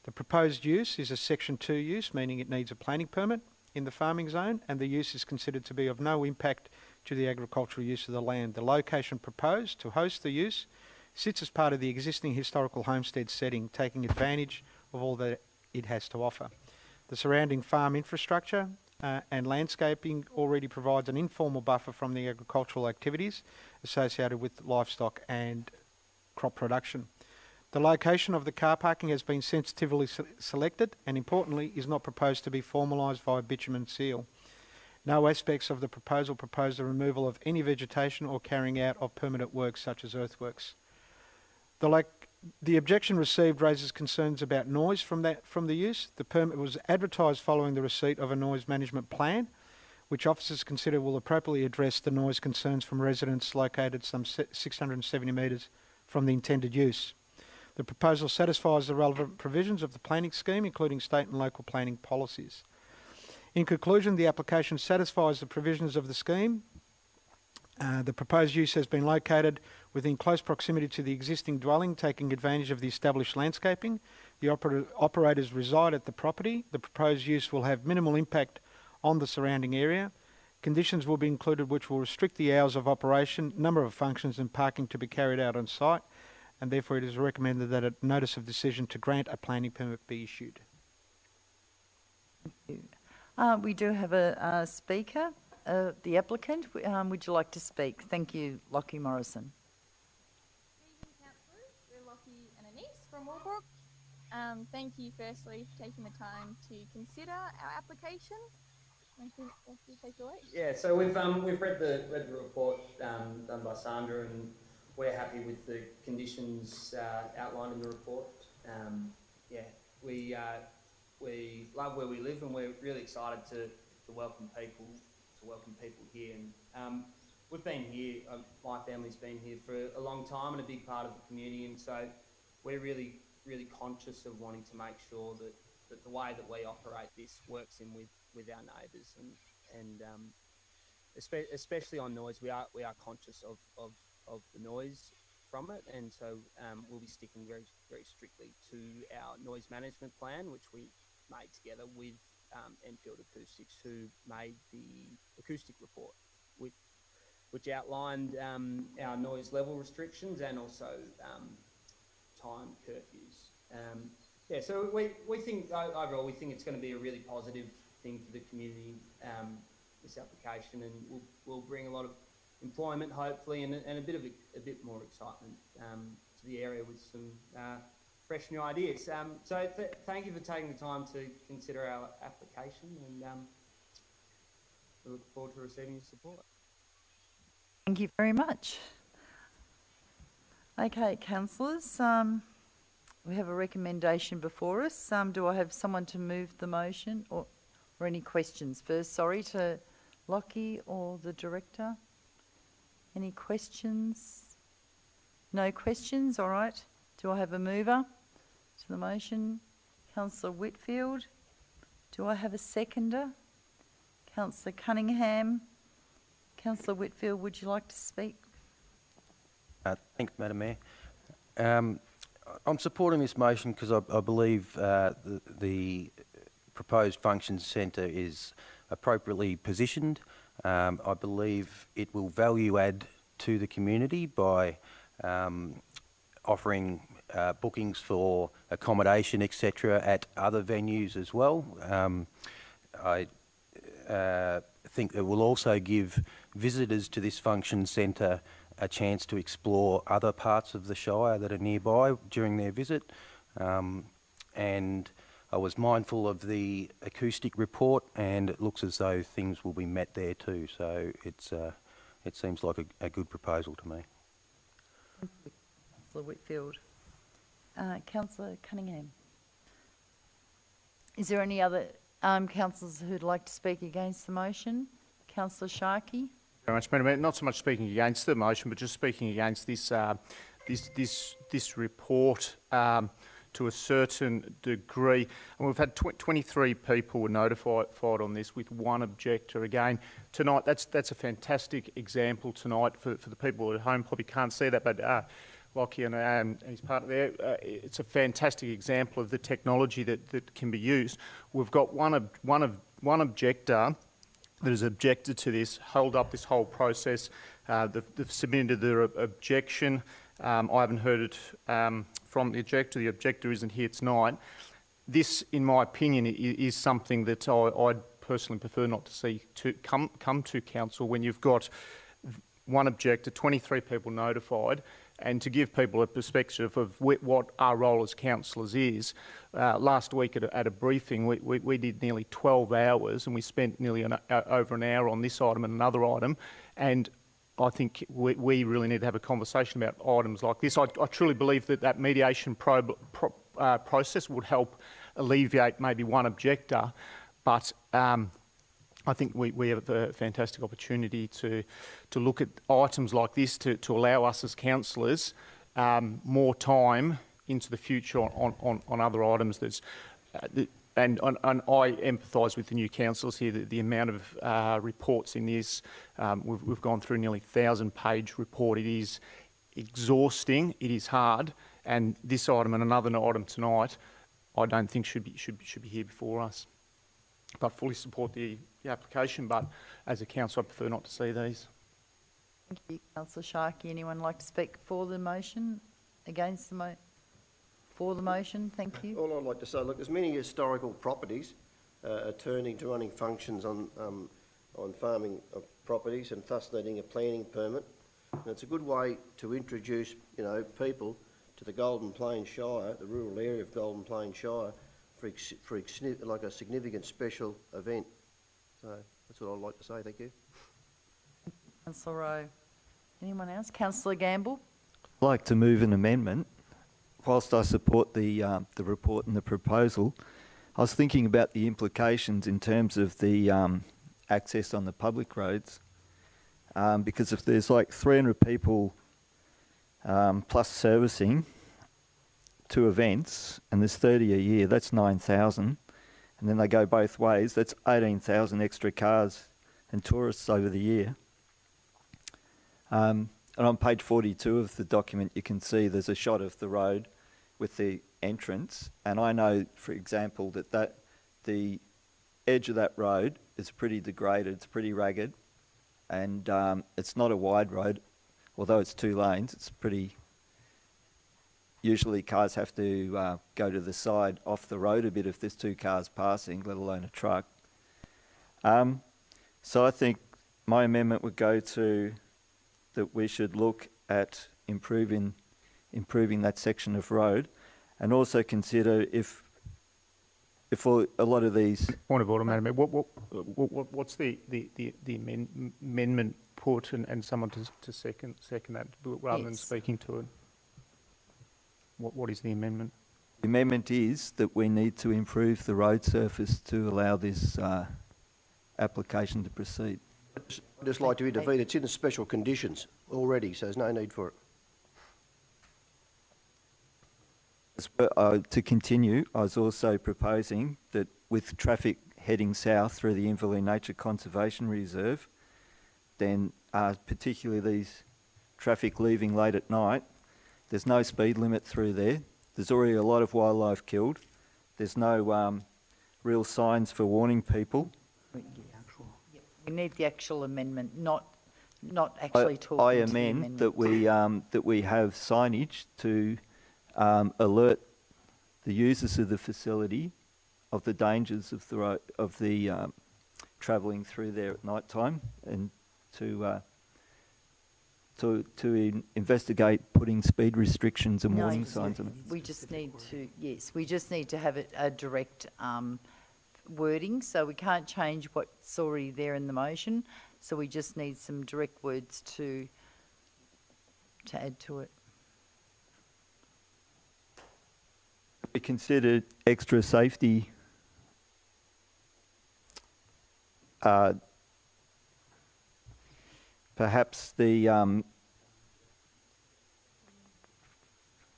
[SPEAKER 7] The proposed use is a Section 2 use, meaning it needs a planning permit in the farming zone, and the use is considered to be of no impact to the agricultural use of the land. The location proposed to host the use sits as part of the existing historical homestead setting, taking advantage of all that it has to offer. The surrounding farm infrastructure and landscaping already provides an informal buffer from the agricultural activities associated with livestock and crop production. The location of the car parking has been sensitively selected and, importantly, is not proposed to be formalised via bitumen seal. No aspects of the proposal propose the removal of any vegetation or carrying out of permanent works such as earthworks. The objection received raises concerns about noise from the use. The permit was advertised following the receipt of a noise management plan, which officers consider will appropriately address the noise concerns from residents located some 670 metres from the intended use. The proposal satisfies the relevant provisions of the planning scheme, including state and local planning policies. In conclusion, the application satisfies the provisions of the scheme The proposed use has been located within close proximity to the existing dwelling, taking advantage of the established landscaping. The operators reside at the property. The proposed use will have minimal impact on the surrounding area. Conditions will be included which will restrict the hours of operation, number of functions and parking to be carried out on site, and therefore it is recommended that a notice of decision to grant a planning permit be issued.
[SPEAKER 1] We do have a speaker, the applicant. Would you like to speak? Thank you, Lockie Morrison.
[SPEAKER 11] Good evening, councillors. We're Lockie and Anise from Walbrook. Thank you firstly for taking the time to consider our application. Take it away.
[SPEAKER 12] Yeah, so we've read the report done by Sandra, and we're happy with the conditions outlined in the report. We love where we live, and we're really excited to welcome people here. And we've been here. My family's been here for a long time and a big part of the community, and so we're really conscious of wanting to make sure that the way that we operate this works in with our neighbours, and especially on noise, we are conscious of the noise from it, and so we'll be sticking very strictly to our noise management plan, which we made together with Enfield Acoustics, who made the acoustic report, which outlined our noise level restrictions and also time curfews. So we think overall it's going to be a really positive thing for the community, this application, and will bring a lot of employment hopefully, and a bit more excitement to the area with some fresh new ideas. So thank you for taking the time to consider our application, and we look forward to receiving your support.
[SPEAKER 1] Thank you very much. Okay, councillors, we have a recommendation before us. Do I have someone to move the motion, or any questions? First, sorry, to Lockie or the director. Any questions? No questions, all right. Do I have a mover to the motion? Councillor Whitfield. Do I have a seconder? Councillor Cunningham. Councillor Whitfield, would you like to speak?
[SPEAKER 9] Thanks, Madam Mayor. I'm supporting this motion because I believe the proposed function centre is appropriately positioned. I believe it will value add to the community by offering bookings for accommodation, etc., at other venues as well. I think it will also give visitors to this function centre a chance to explore other parts of the Shire that are nearby during their visit. And I was mindful of the acoustic report, and it looks as though things will be met there too. So it seems like a good proposal to me.
[SPEAKER 1] Councillor Whitfield. Councillor Cunningham. Is there any other councillors who'd like to speak against the motion? Councillor Sharkey.
[SPEAKER 3] Very much, Madam Mayor. Not so much speaking against the motion, but just speaking against this this report to a certain degree. And we've had 23 people were notified on this, with one objector. Again, tonight, that's a fantastic example tonight for the people at home. Probably can't see that, but Lockie and his partner there, it's a fantastic example of the technology that can be used. We've got one objector that has objected to this, held up this whole process. They've submitted their objection. I haven't heard it from the objector. The objector isn't here tonight. This, in my opinion, is something that I'd personally prefer not to see to come to council when you've got one objector, 23 people notified, and to give people a perspective of what our role as councillors is. Last week at a briefing, we did nearly 12 hours, and we spent nearly over an hour on this item and another item, and I think we really need to have a conversation about items like this. I truly believe that mediation process would help alleviate maybe one objector, but I think we have a fantastic opportunity to look at items like this to allow us as councillors more time into the future on other items. and I empathise with the new councillors here, the amount of reports in this. We've gone through nearly 1,000-page report. It is exhausting, it is hard, and this item and another item tonight I don't think should be here before us. But fully support the application, but as a council I prefer not to see these.
[SPEAKER 1] Thank you, Councillor Sharkey. Anyone like to speak for the motion? Against the for the motion? Thank you.
[SPEAKER 2] All I'd like to say, look, there's many historical properties are turning to running functions on farming properties and thus needing a planning permit. And it's a good way to introduce, you know, people to the Golden Plains Shire, the rural area of Golden Plains Shire, for like a significant special event. So that's what I'd like to say. Thank you.
[SPEAKER 1] Councillor Rowe. Anyone else? Councillor Gamble.
[SPEAKER 10] I'd like to move an amendment. Whilst I support the report and the proposal, I was thinking about the implications in terms of the access on the public roads, because if there's like 300 people plus servicing 2 events, and there's 30 a year, that's 9,000, and then they go both ways, that's 18,000 extra cars and tourists over the year. And on page 42 of the document, you can see there's a shot of the road with the entrance. And I know, for example, that the edge of that road is pretty degraded, it's pretty ragged, and it's not a wide road, although it's 2 lanes, it's pretty... Usually cars have to go to the side off the road a bit if there's 2 cars passing, let alone a truck. So I think my amendment would go to that we should look at improving that section of road, and also consider if a lot of these...
[SPEAKER 3] Point of order, Madam Mayor. What's the amendment put, and someone to second that rather than speaking to it? What is the amendment?
[SPEAKER 10] The amendment is that we need to improve the road surface to allow this application to proceed.
[SPEAKER 2] I'd just like to intervene. It's in the special conditions already, so there's no need for it.
[SPEAKER 10] To continue, I was also proposing that with traffic heading south through the Inverleigh Nature Conservation Reserve, then particularly these traffic leaving late at night, there's no speed limit through there. There's already a lot of wildlife killed. There's no real signs for warning people.
[SPEAKER 1] We need the actual amendment, not actually talking
[SPEAKER 10] I
[SPEAKER 1] to the
[SPEAKER 10] amend
[SPEAKER 1] amendment.
[SPEAKER 10] that we have signage to alert the users of the facility of the dangers of the travelling through there at night time, and to investigate putting speed restrictions and warning signs on it.
[SPEAKER 1] We just need to have a direct wording, so we can't change what's already there in the motion, so we just need some direct words to add to it.
[SPEAKER 10] We considered extra safety perhaps the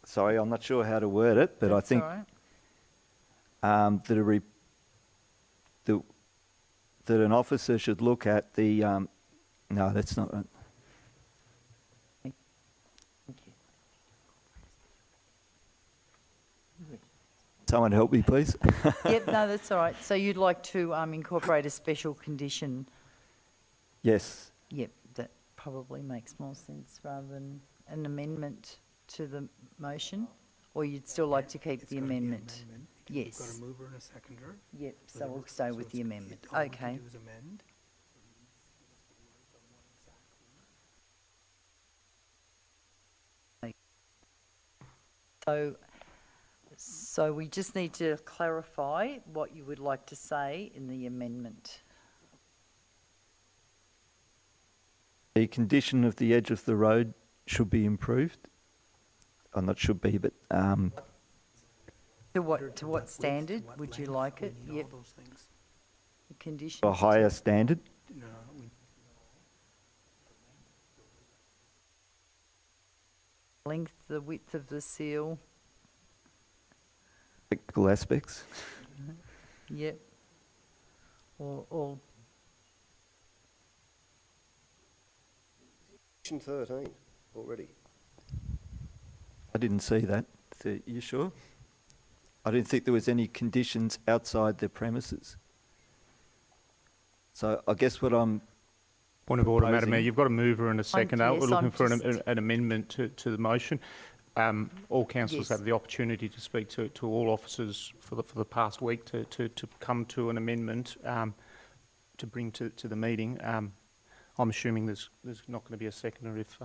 [SPEAKER 10] sorry, I'm not sure how to word it, but
[SPEAKER 1] That's
[SPEAKER 10] I think that an officer should look at the no, that's not right.
[SPEAKER 1] Thank you.
[SPEAKER 10] Someone help me, please.
[SPEAKER 1] Yep, no, that's all right. So you'd like to incorporate a special condition?
[SPEAKER 10] Yes.
[SPEAKER 1] Yep, that probably makes more sense rather than an amendment to the motion, or you'd still like to keep the amendment? Yes.
[SPEAKER 5] We've got a mover and a seconder.
[SPEAKER 1] Yep, so we'll stay with the amendment. Okay. So we just need to clarify what you would like to say in the amendment.
[SPEAKER 10] The condition of the edge of the road should be improved. Oh, not should be, but
[SPEAKER 1] To what standard would you like it? Yep. The condition.
[SPEAKER 10] a higher standard.
[SPEAKER 1] Length, the width of the seal.
[SPEAKER 10] Technical aspects.
[SPEAKER 1] Yep. Or
[SPEAKER 2] Condition 13 already.
[SPEAKER 10] I didn't see that. So you sure? I didn't think there was any conditions outside the premises. So I guess what I'm
[SPEAKER 3] Point of order, Madam
[SPEAKER 10] proposing-
[SPEAKER 3] Mayor. You've got a mover and a seconder.
[SPEAKER 1] yes,
[SPEAKER 3] We're looking
[SPEAKER 1] I'm
[SPEAKER 3] for
[SPEAKER 1] just-
[SPEAKER 3] an amendment to the motion. All councillors
[SPEAKER 1] Yes.
[SPEAKER 3] have the opportunity to speak to all officers for the past week to come to an amendment to bring to the meeting. I'm assuming there's not going to be a seconder if.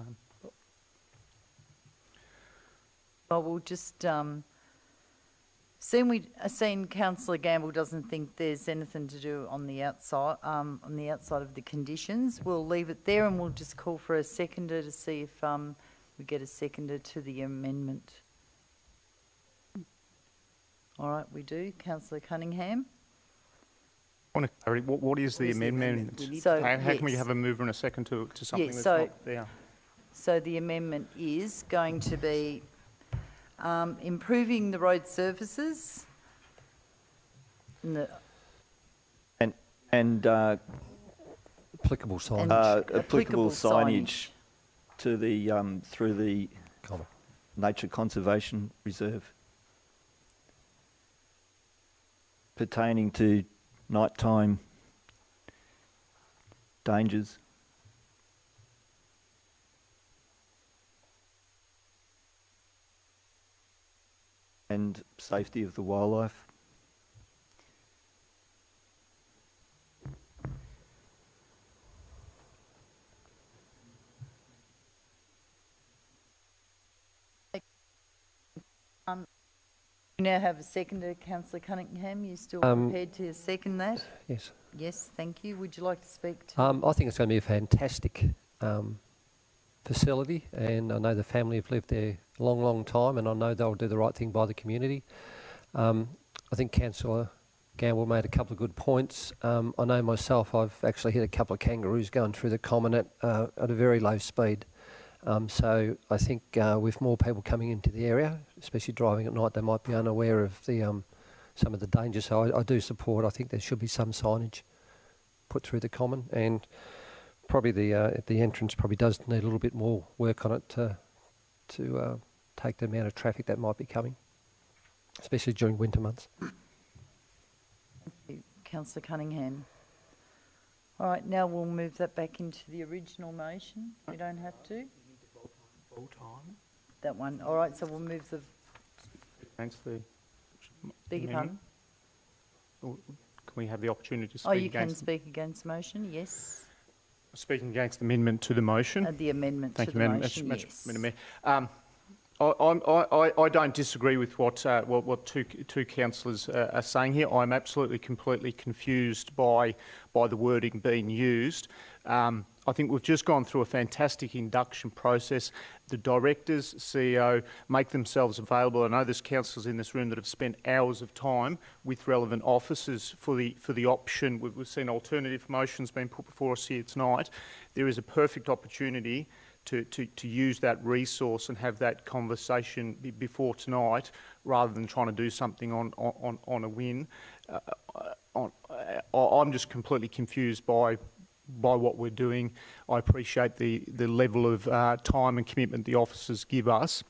[SPEAKER 1] well, we'll just seeing Councillor Gamble doesn't think there's anything to do on the outside of the conditions. We'll leave it there and we'll just call for a seconder to see if we get a seconder to the amendment. All right, we do. Councillor Cunningham.
[SPEAKER 3] What is the amendment?
[SPEAKER 1] So,
[SPEAKER 3] How can we
[SPEAKER 1] yes.
[SPEAKER 3] have a mover and a second to something that's
[SPEAKER 1] so-
[SPEAKER 3] not there?
[SPEAKER 1] So the amendment is going to be improving the road surfaces and the
[SPEAKER 4] And applicable signage.
[SPEAKER 10] applicable signage to the through the
[SPEAKER 4] Comment.
[SPEAKER 10] Nature Conservation Reserve pertaining to nighttime dangers. And safety of the wildlife.
[SPEAKER 1] We now have a seconder, Councillor Cunningham. You still prepared to second that?
[SPEAKER 4] Yes.
[SPEAKER 1] Yes, thank you. Would you like to speak to?
[SPEAKER 4] I think it's going to be a fantastic facility, and I know the family have lived there a long, long time, and I know they'll do the right thing by the community. I think Councillor Gamble made a couple of good points. I know myself, I've actually hit a couple of kangaroos going through the common at a very low speed. So I think with more people coming into the area, especially driving at night, they might be unaware of the some of the dangers. So I do support. I think there should be some signage put through the common, and probably the entrance probably does need a little bit more work on it to take the amount of traffic that might be coming, especially during winter months.
[SPEAKER 1] Thank you, Councillor Cunningham. All right, now we'll move that back into the original motion. We don't have to. That one. All right, so we'll move the.
[SPEAKER 3] Against the.
[SPEAKER 1] Beg your pardon?
[SPEAKER 3] Can we have the opportunity to speak
[SPEAKER 1] Oh, you
[SPEAKER 3] against?
[SPEAKER 1] can speak against the motion. Yes.
[SPEAKER 3] Speaking against the amendment to the motion.
[SPEAKER 1] The amendment
[SPEAKER 3] Thank
[SPEAKER 1] to
[SPEAKER 3] you,
[SPEAKER 1] the
[SPEAKER 3] Madam
[SPEAKER 1] motion. Yes.
[SPEAKER 3] Madam Mayor. I don't disagree with what two councillors are saying here. I'm absolutely completely confused by the wording being used. I think we've just gone through a fantastic induction process. The directors, CEO, make themselves available. I know there's councillors in this room that have spent hours of time with relevant officers for the option. We've seen alternative motions being put before us here tonight. There is a perfect opportunity to use that resource and have that conversation before tonight, rather than trying to do something on a whim. I'm just completely confused by what we're doing. I appreciate the level of time and commitment the officers give us.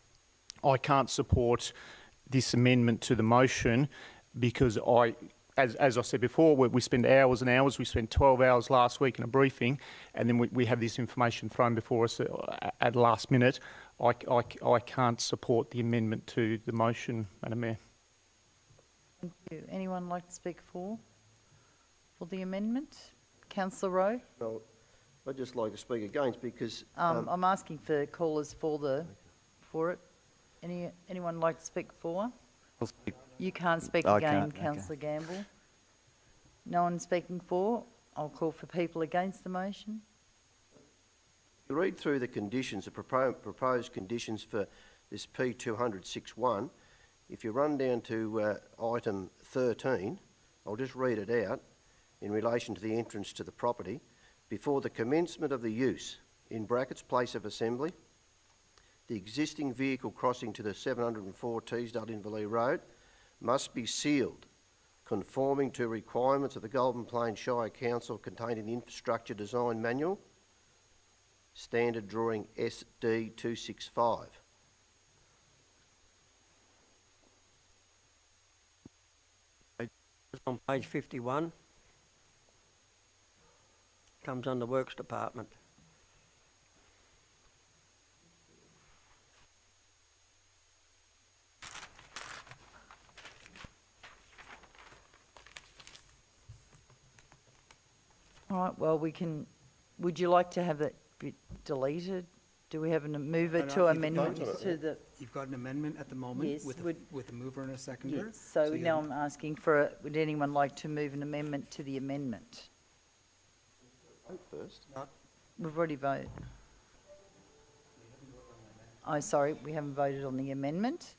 [SPEAKER 3] I can't support this amendment to the motion because as I said before, we spend hours and hours. We spent 12 hours last week in a briefing, and then we have this information thrown before us at last minute. I can't support the amendment to the motion, Madam Mayor.
[SPEAKER 1] Thank you. Anyone like to speak for the amendment? Councillor Rowe?
[SPEAKER 2] Well, I'd just like to speak against because...
[SPEAKER 1] I'm asking for callers for it. Anyone like to speak for?
[SPEAKER 10] I'll speak.
[SPEAKER 1] You can't speak
[SPEAKER 10] I
[SPEAKER 1] again,
[SPEAKER 10] can't,
[SPEAKER 1] Councillor Gamble. No one speaking for? I'll call for people against the motion.
[SPEAKER 2] You read through the conditions, the proposed conditions for this P200.6.1. If you run down to item 13, I'll just read it out in relation to the entrance to the property. Before the commencement of the use, in brackets, place of assembly, the existing vehicle crossing to the 704 Teesdale Inverleigh Road must be sealed conforming to requirements of the Golden Plains Shire Council contained in the Infrastructure Design Manual, Standard Drawing SD 265.
[SPEAKER 13] It's on page 51. Comes under Works Department.
[SPEAKER 1] All right, well, we can, would you like to have that bit deleted? Do we have a mover to amendment to the?
[SPEAKER 5] You've got an amendment at the moment
[SPEAKER 1] Yes,
[SPEAKER 5] with a mover and a seconder.
[SPEAKER 1] Yes, so
[SPEAKER 5] you
[SPEAKER 1] now I'm asking for, would anyone like to move an amendment to the amendment?
[SPEAKER 2] Vote first.
[SPEAKER 1] We've already voted. Oh, sorry, we haven't voted on the amendment.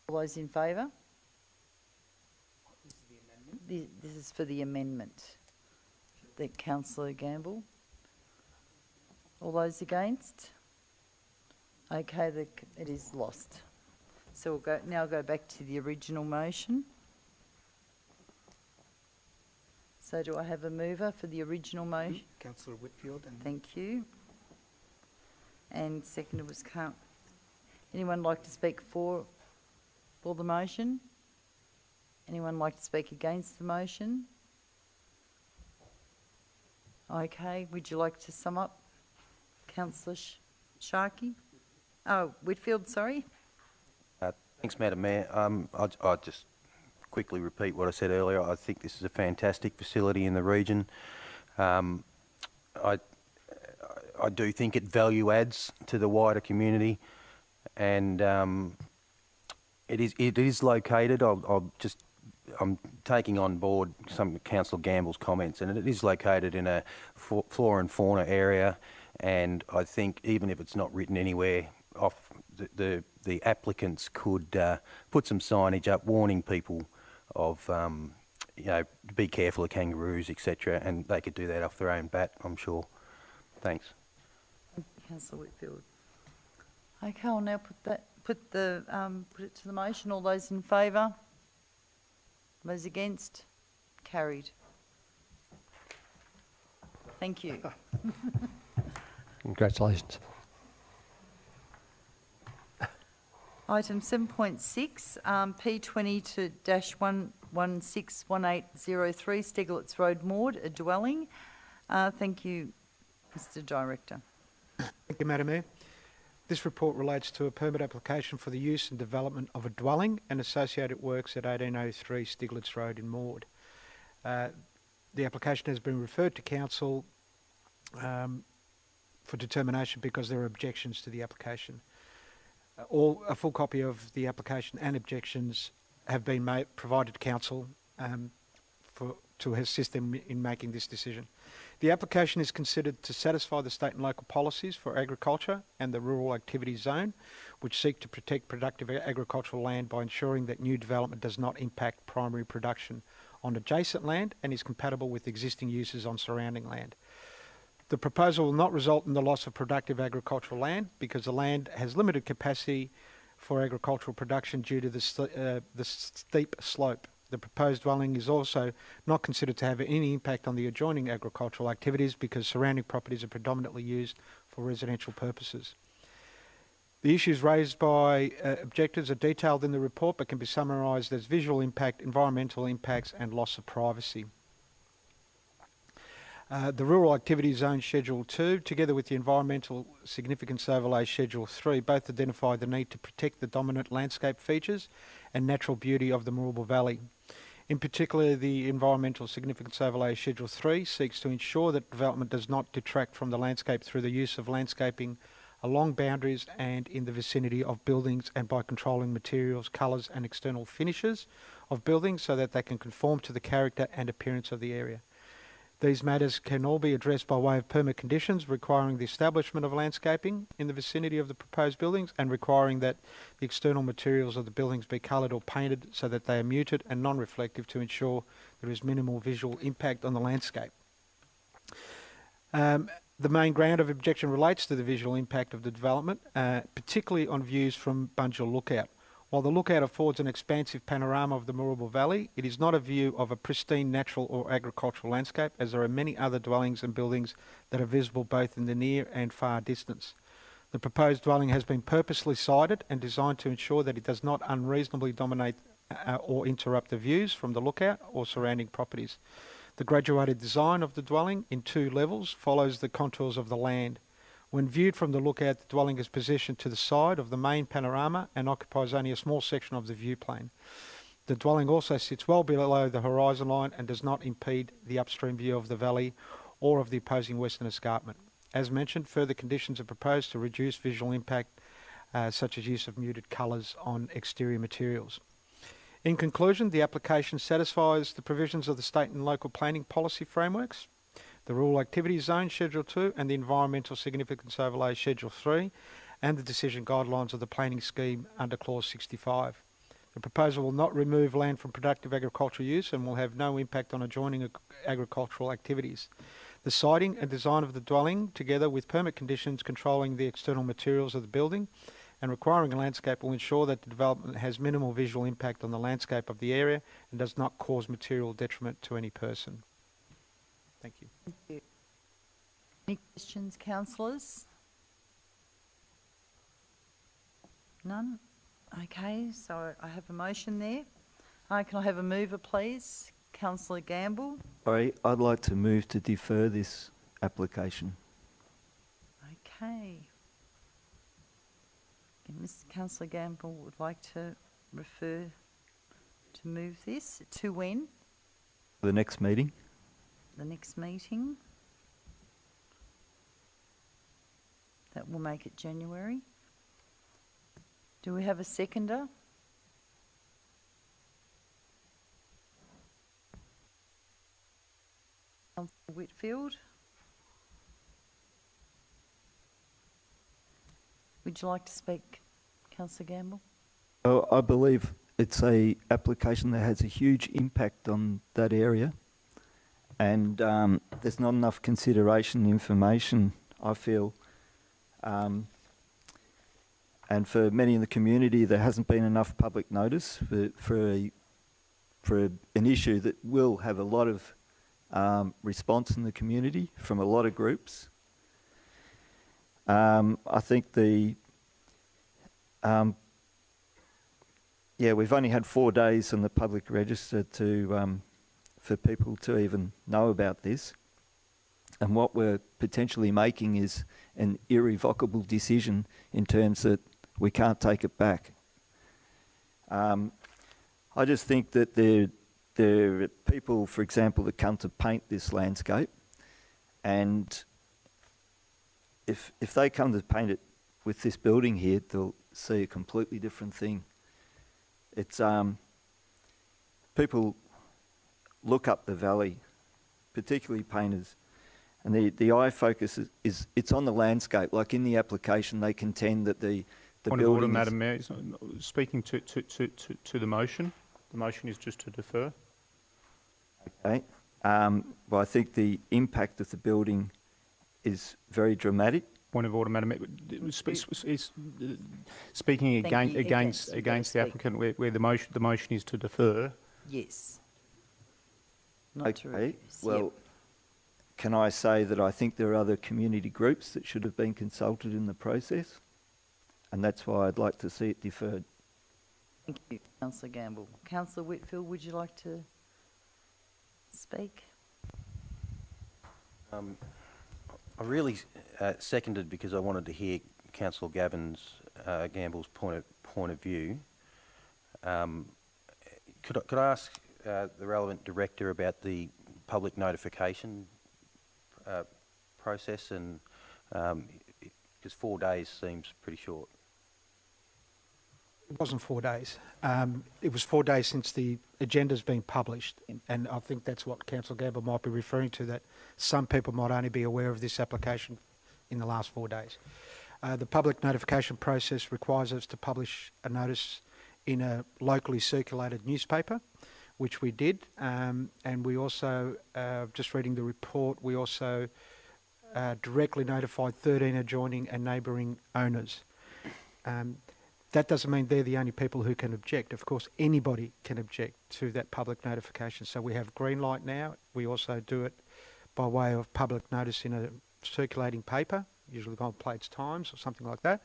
[SPEAKER 1] All those in favour? This is for the amendment. The Councillor Gamble. All those against? Okay, it is lost. So we'll now go back to the original motion. So do I have a mover for the original motion?
[SPEAKER 5] Councillor Whitfield. And
[SPEAKER 1] Thank you. And seconder was anyone like to speak for the motion? Anyone like to speak against the motion? Okay, would you like to sum up? Councillor Sharkey? Oh, Whitfield, sorry.
[SPEAKER 9] Thanks, Madam Mayor. I'll just quickly repeat what I said earlier. I think this is a fantastic facility in the region. I do think it value adds to the wider community, and it is located. I'm taking on board some of Councillor Gamble's comments, and it is located in a flora and fauna area, and I think even if it's not written anywhere off, the applicants could put some signage up warning people of, be careful of kangaroos, etc., and they could do that off their own bat, I'm sure. Thanks.
[SPEAKER 1] Councillor Whitfield. Okay, I'll now put it to the motion. All those in favour? Those against? Carried. Thank you.
[SPEAKER 4] Congratulations.
[SPEAKER 1] Item 7.6, P20-1161803 Steglitz Road, Maud, a dwelling. Thank you, Mr. Director.
[SPEAKER 7] Thank you, Madam Mayor. This report relates to a permit application for the use and development of a dwelling and associated works at 1803 Steglitz Road in Maud. The application has been referred to Council for determination because there are objections to the application. A full copy of the application and objections have been provided to Council to assist them in making this decision. The application is considered to satisfy the state and local policies for agriculture and the rural activity zone, which seek to protect productive agricultural land by ensuring that new development does not impact primary production on adjacent land and is compatible with existing uses on surrounding land. The proposal will not result in the loss of productive agricultural land because the land has limited capacity for agricultural production due to the steep slope. The proposed dwelling is also not considered to have any impact on the adjoining agricultural activities because surrounding properties are predominantly used for residential purposes. The issues raised by objectors are detailed in the report but can be summarised as visual impact, environmental impacts and loss of privacy. The Rural Activity Zone Schedule 2, together with the Environmental Significance Overlay Schedule 3, both identify the need to protect the dominant landscape features and natural beauty of the Moorabool Valley. In particular, the Environmental Significance Overlay Schedule 3 seeks to ensure that development does not detract from the landscape through the use of landscaping along boundaries and in the vicinity of buildings and by controlling materials, colours and external finishes of buildings so that they can conform to the character and appearance of the area. These matters can all be addressed by way of permit conditions requiring the establishment of landscaping in the vicinity of the proposed buildings and requiring that the external materials of the buildings be coloured or painted so that they are muted and non-reflective to ensure there is minimal visual impact on the landscape. The main ground of objection relates to the visual impact of the development, particularly on views from Bunjil Lookout. While the lookout affords an expansive panorama of the Moorabool Valley, it is not a view of a pristine natural or agricultural landscape, as there are many other dwellings and buildings that are visible both in the near and far distance. The proposed dwelling has been purposely sited and designed to ensure that it does not unreasonably dominate or interrupt the views from the lookout or surrounding properties. The graduated design of the dwelling in 2 levels follows the contours of the land. When viewed from the lookout, the dwelling is positioned to the side of the main panorama and occupies only a small section of the view plane. The dwelling also sits well below the horizon line and does not impede the upstream view of the valley or of the opposing western escarpment. As mentioned, further conditions are proposed to reduce visual impact, such as use of muted colours on exterior materials. In conclusion, the application satisfies the provisions of the state and local planning policy frameworks, the Rural Activity Zone Schedule 2 and the Environmental Significance Overlay Schedule 3, and the decision guidelines of the planning scheme under Clause 65. The proposal will not remove land from productive agricultural use and will have no impact on adjoining agricultural activities. The siting and design of the dwelling, together with permit conditions controlling the external materials of the building and requiring a landscape, will ensure that the development has minimal visual impact on the landscape of the area and does not cause material detriment to any person. Thank you.
[SPEAKER 1] Thank you. Any questions, councillors? None? Okay, so I have a motion there. Can I have a mover, please? Councillor Gamble.
[SPEAKER 10] Sorry, I'd like to move to defer this application.
[SPEAKER 1] Okay. Mr. Councillor Gamble would like to refer to move this to when?
[SPEAKER 10] The next meeting.
[SPEAKER 1] The next meeting. That will make it January. Do we have a seconder? Councillor Whitfield. Would you like to speak, Councillor Gamble?
[SPEAKER 10] Oh, I believe it's a application that has a huge impact on that area, and there's not enough consideration and information, I feel. And for many in the community, there hasn't been enough public notice for an issue that will have a lot of response in the community from a lot of groups. I think we've only had 4 days on the public register for people to even know about this. And what we're potentially making is an irrevocable decision in terms that we can't take it back. I just think that there are people, for example, that come to paint this landscape, and if they come to paint it with this building here, they'll see a completely different thing. It's people look up the valley, particularly painters, and the eye focus is it's on the landscape. Like in the application, they contend that the
[SPEAKER 3] Point of order,
[SPEAKER 10] building
[SPEAKER 3] Madam Mayor. Speaking to the motion. The motion is just to defer.
[SPEAKER 10] Okay. Well, I think the impact of the building is very dramatic.
[SPEAKER 3] Point of order, Madam Mayor. Speaking against the applicant, where the motion is to defer.
[SPEAKER 1] Yes. Not to
[SPEAKER 10] Okay.
[SPEAKER 1] refuse.
[SPEAKER 10] Well,
[SPEAKER 1] Yep.
[SPEAKER 10] can I say that I think there are other community groups that should have been consulted in the process, and that's why I'd like to see it deferred.
[SPEAKER 1] Thank you, Councillor Gamble. Councillor Whitfield, would you like to speak?
[SPEAKER 9] I really seconded because I wanted to hear Councillor Gamble's point of view. Could I ask the relevant director about the public notification process, and because 4 days seems pretty short.
[SPEAKER 7] It wasn't 4 days. It was 4 days since the agenda's been published, and I think that's what Councillor Gamble might be referring to, that some people might only be aware of this application in the last 4 days. The public notification process requires us to publish a notice in a locally circulated newspaper, which we did, and we also, just reading the report, we also directly notified 13 adjoining and neighbouring owners. That doesn't mean they're the only people who can object. Of course, anybody can object to that public notification. So we have green light now. We also do it by way of public notice in a circulating paper, usually Gold Plates Times or something like that.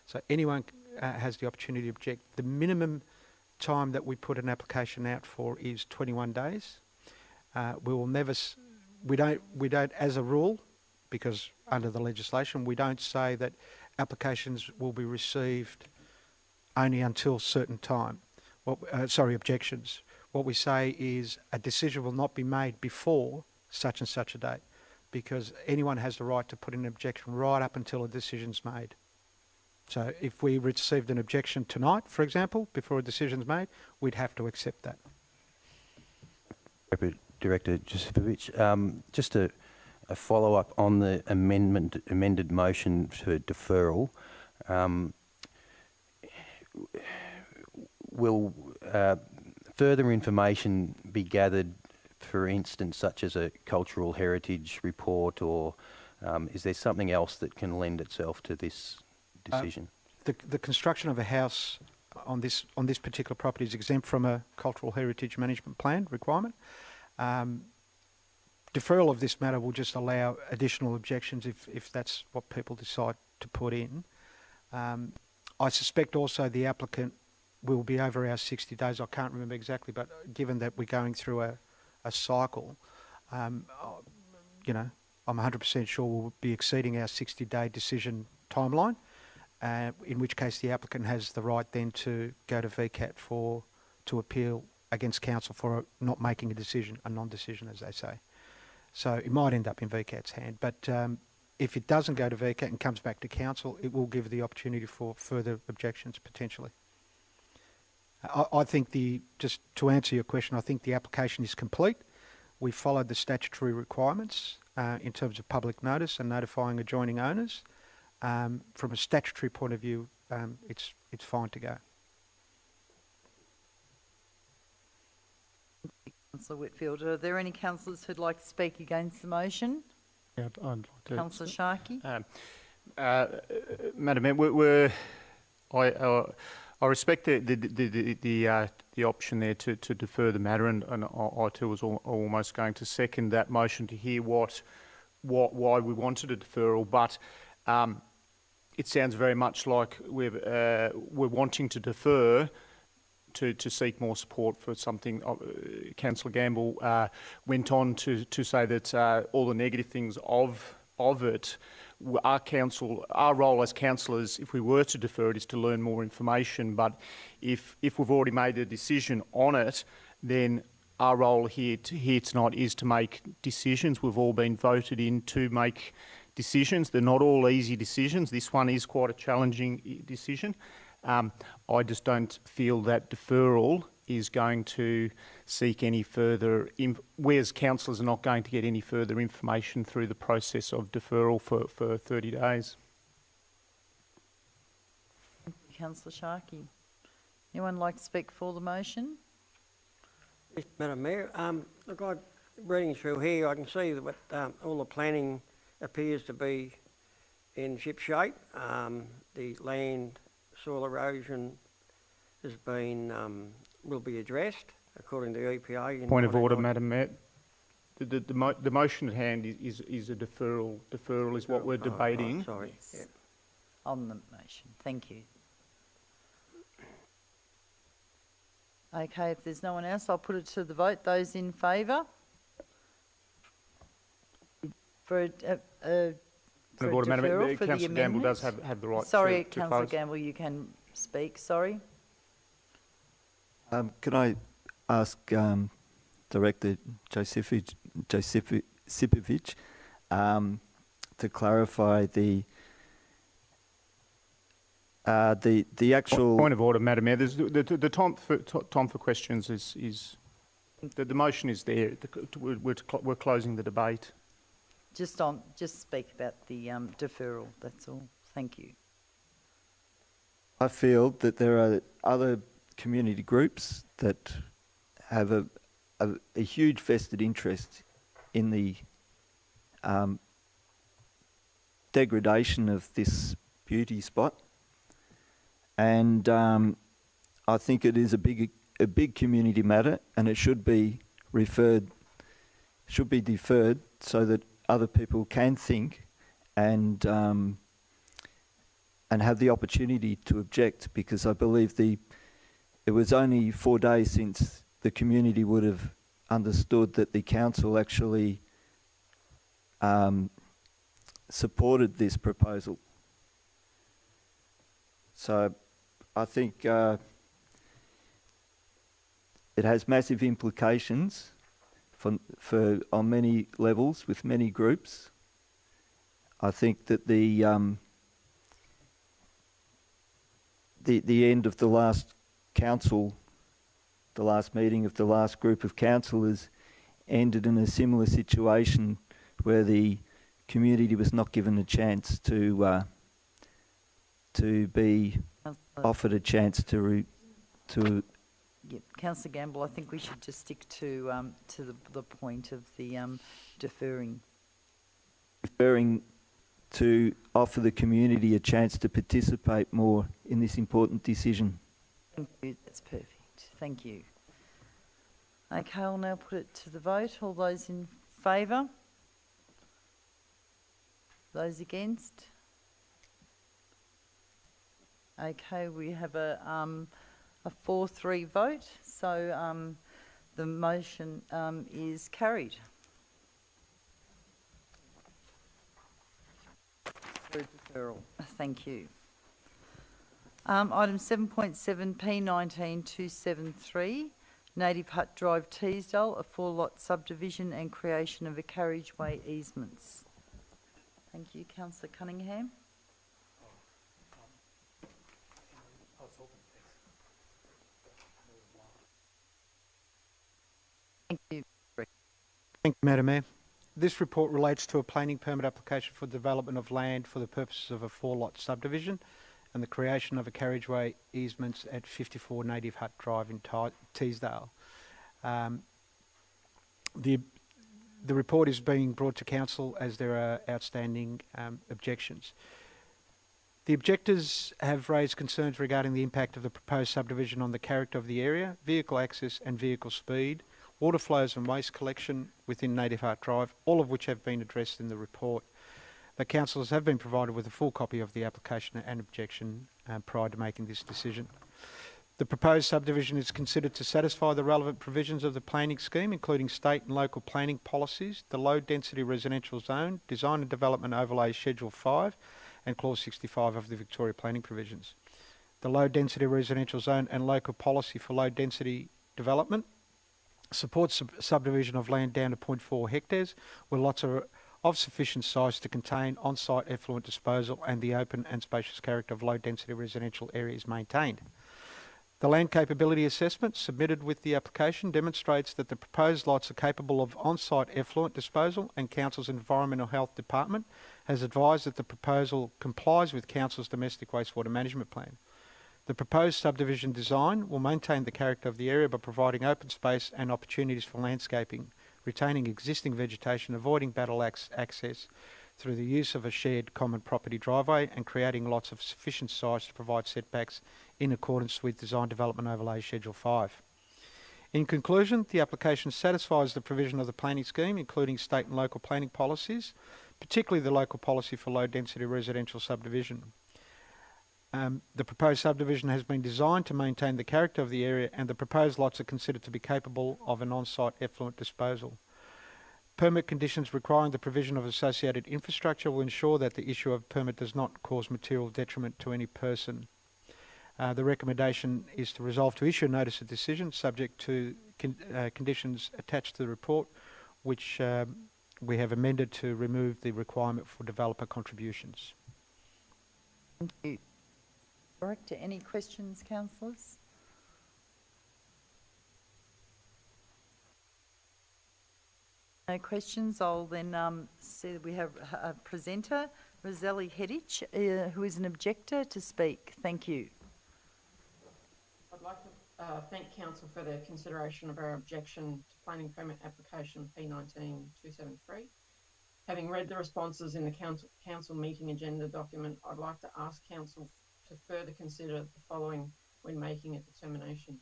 [SPEAKER 7] So anyone has the opportunity to object. The minimum time that we put an application out for is 21 days. We will never, we don't, as a rule, because under the legislation, we don't say that applications will be received only until certain time. Objections. What we say is a decision will not be made before such and such a date, because anyone has the right to put in an objection right up until a decision's made. So if we received an objection tonight, for example, before a decision's made, we'd have to accept that.
[SPEAKER 9] Director Josipovic, just a follow-up on the amended motion for deferral. Will further information be gathered, for instance, such as a cultural heritage report, or is there something else that can lend itself to this decision?
[SPEAKER 7] The construction of a house on this particular property is exempt from a cultural heritage management plan requirement. Deferral of this matter will just allow additional objections if that's what people decide to put in. I suspect also the applicant will be over our 60 days. I can't remember exactly, but given that we're going through a cycle, I'm 100% sure we'll be exceeding our 60-day decision timeline, in which case the applicant has the right then to go to VCAT to appeal against council for not making a decision, a non-decision, as they say. So it might end up in VCAT's hand, but if it doesn't go to VCAT and comes back to council, it will give the opportunity for further objections potentially. I think just to answer your question, I think the application is complete. We followed the statutory requirements in terms of public notice and notifying adjoining owners. From a statutory point of view, it's fine to go.
[SPEAKER 1] Councillor Whitfield, are there any councillors who'd like to speak against the motion?
[SPEAKER 3] Yeah, I'd like to.
[SPEAKER 1] Councillor Sharkey.
[SPEAKER 3] Madam Mayor, I respect the option there to defer the matter, and I too was almost going to second that motion to hear why we wanted a deferral, but it sounds very much like we're wanting to defer to seek more support for something. Councillor Gamble went on to say that all the negative things of it, our role as councillors, if we were to defer it, is to learn more information. But if we've already made a decision on it, then our role here tonight is to make decisions. We've all been voted in to make decisions. They're not all easy decisions. This one is quite a challenging decision. I just don't feel that deferral is going to seek any further, we as councillors are not going to get any further information through the process of deferral for 30 days.
[SPEAKER 1] Councillor Sharkey. Anyone like to speak for the motion?
[SPEAKER 13] Yes, Madam Mayor. Look, like reading through here, I can see that all the planning appears to be in ship shape. The land soil erosion has been will be addressed according to EPA.
[SPEAKER 3] Point of order, Madam Mayor. The motion at hand is a deferral. Deferral is what we're debating.
[SPEAKER 13] Sorry.
[SPEAKER 1] Yes.
[SPEAKER 13] Yep.
[SPEAKER 1] On the motion. Thank you. Okay, if there's no one else, I'll put it to the vote. Those in favour? For a
[SPEAKER 3] Point of order, Madam Mayor.
[SPEAKER 1] for
[SPEAKER 3] Councillor Gamble does have the right
[SPEAKER 1] Sorry,
[SPEAKER 3] to
[SPEAKER 1] Councillor
[SPEAKER 3] close.
[SPEAKER 1] Gamble, you can speak. Sorry.
[SPEAKER 10] Can I ask Director Josipovic to clarify the actual...
[SPEAKER 3] Point of order, Madam Mayor. There's the time for questions is the motion is there. We're closing the debate.
[SPEAKER 1] Just speak about the deferral, that's all. Thank you.
[SPEAKER 10] I feel that there are other community groups that have a huge vested interest in the degradation of this beauty spot, and I think it is a big community matter, and it should be deferred so that other people can think and have the opportunity to object, because I believe it was only 4 days since the community would have understood that the council actually supported this proposal. So I think it has massive implications for on many levels with many groups. I think that the end of the last council, the last meeting of the last group of councillors, ended in a similar situation where the community was not given a chance to be offered a chance to.
[SPEAKER 1] Yep, Councillor Gamble, I think we should just stick to the point of the deferring.
[SPEAKER 10] Deferring to offer the community a chance to participate more in this important decision.
[SPEAKER 1] Thank you, that's perfect. Thank you. Okay, I'll now put it to the vote. All those in favour? Those against? Okay, we have a 4-3 vote, so the motion is carried. For deferral. Thank you. Item 7.7 P19-273, Native Hut Drive, Teesdale, a 4-lot subdivision and creation of a carriageway easements. Thank you, Councillor Cunningham. Thank you.
[SPEAKER 7] Thank you, Madam Mayor. This report relates to a planning permit application for development of land for the purposes of a 4-lot subdivision and the creation of a carriageway easements at 54 Native Hut Drive in Teesdale. The report is being brought to Council as there are outstanding objections. The objectors have raised concerns regarding the impact of the proposed subdivision on the character of the area, vehicle access and vehicle speed, water flows and waste collection within Native Hut Drive, all of which have been addressed in the report. The councillors have been provided with a full copy of the application and objection prior to making this decision. The proposed subdivision is considered to satisfy the relevant provisions of the planning scheme, including state and local planning policies, the low density residential zone, design and development overlay schedule 5 and clause 65 of the Victoria planning provisions. The low density residential zone and local policy for low density development supports subdivision of land down to 0.4 hectares where lots are of sufficient size to contain on-site effluent disposal and the open and spacious character of low density residential areas maintained. The land capability assessment submitted with the application demonstrates that the proposed lots are capable of on-site effluent disposal, and Council's Environmental Health Department has advised that the proposal complies with Council's Domestic Wastewater Management Plan. The proposed subdivision design will maintain the character of the area by providing open space and opportunities for landscaping, retaining existing vegetation, avoiding battle access through the use of a shared common property driveway, and creating lots of sufficient size to provide setbacks in accordance with Design Development Overlay Schedule 5. In conclusion, the application satisfies the provision of the planning scheme, including state and local planning policies, particularly the local policy for low density residential subdivision. The proposed subdivision has been designed to maintain the character of the area, and the proposed lots are considered to be capable of an on-site effluent disposal. Permit conditions requiring the provision of associated infrastructure will ensure that the issue of permit does not cause material detriment to any person. The recommendation is to resolve to issue a notice of decision subject to conditions attached to the report, which we have amended to remove the requirement for developer contributions.
[SPEAKER 1] Thank you. Director, any questions, councillors? No questions. I'll then see that we have a presenter, Roselli Hedich, who is an objector, to speak. Thank you.
[SPEAKER 14] I'd like to thank Council for their consideration of our objection to planning permit application P19-273 Having read the responses in the council meeting agenda document, I'd like to ask council to further consider the following when making a determination.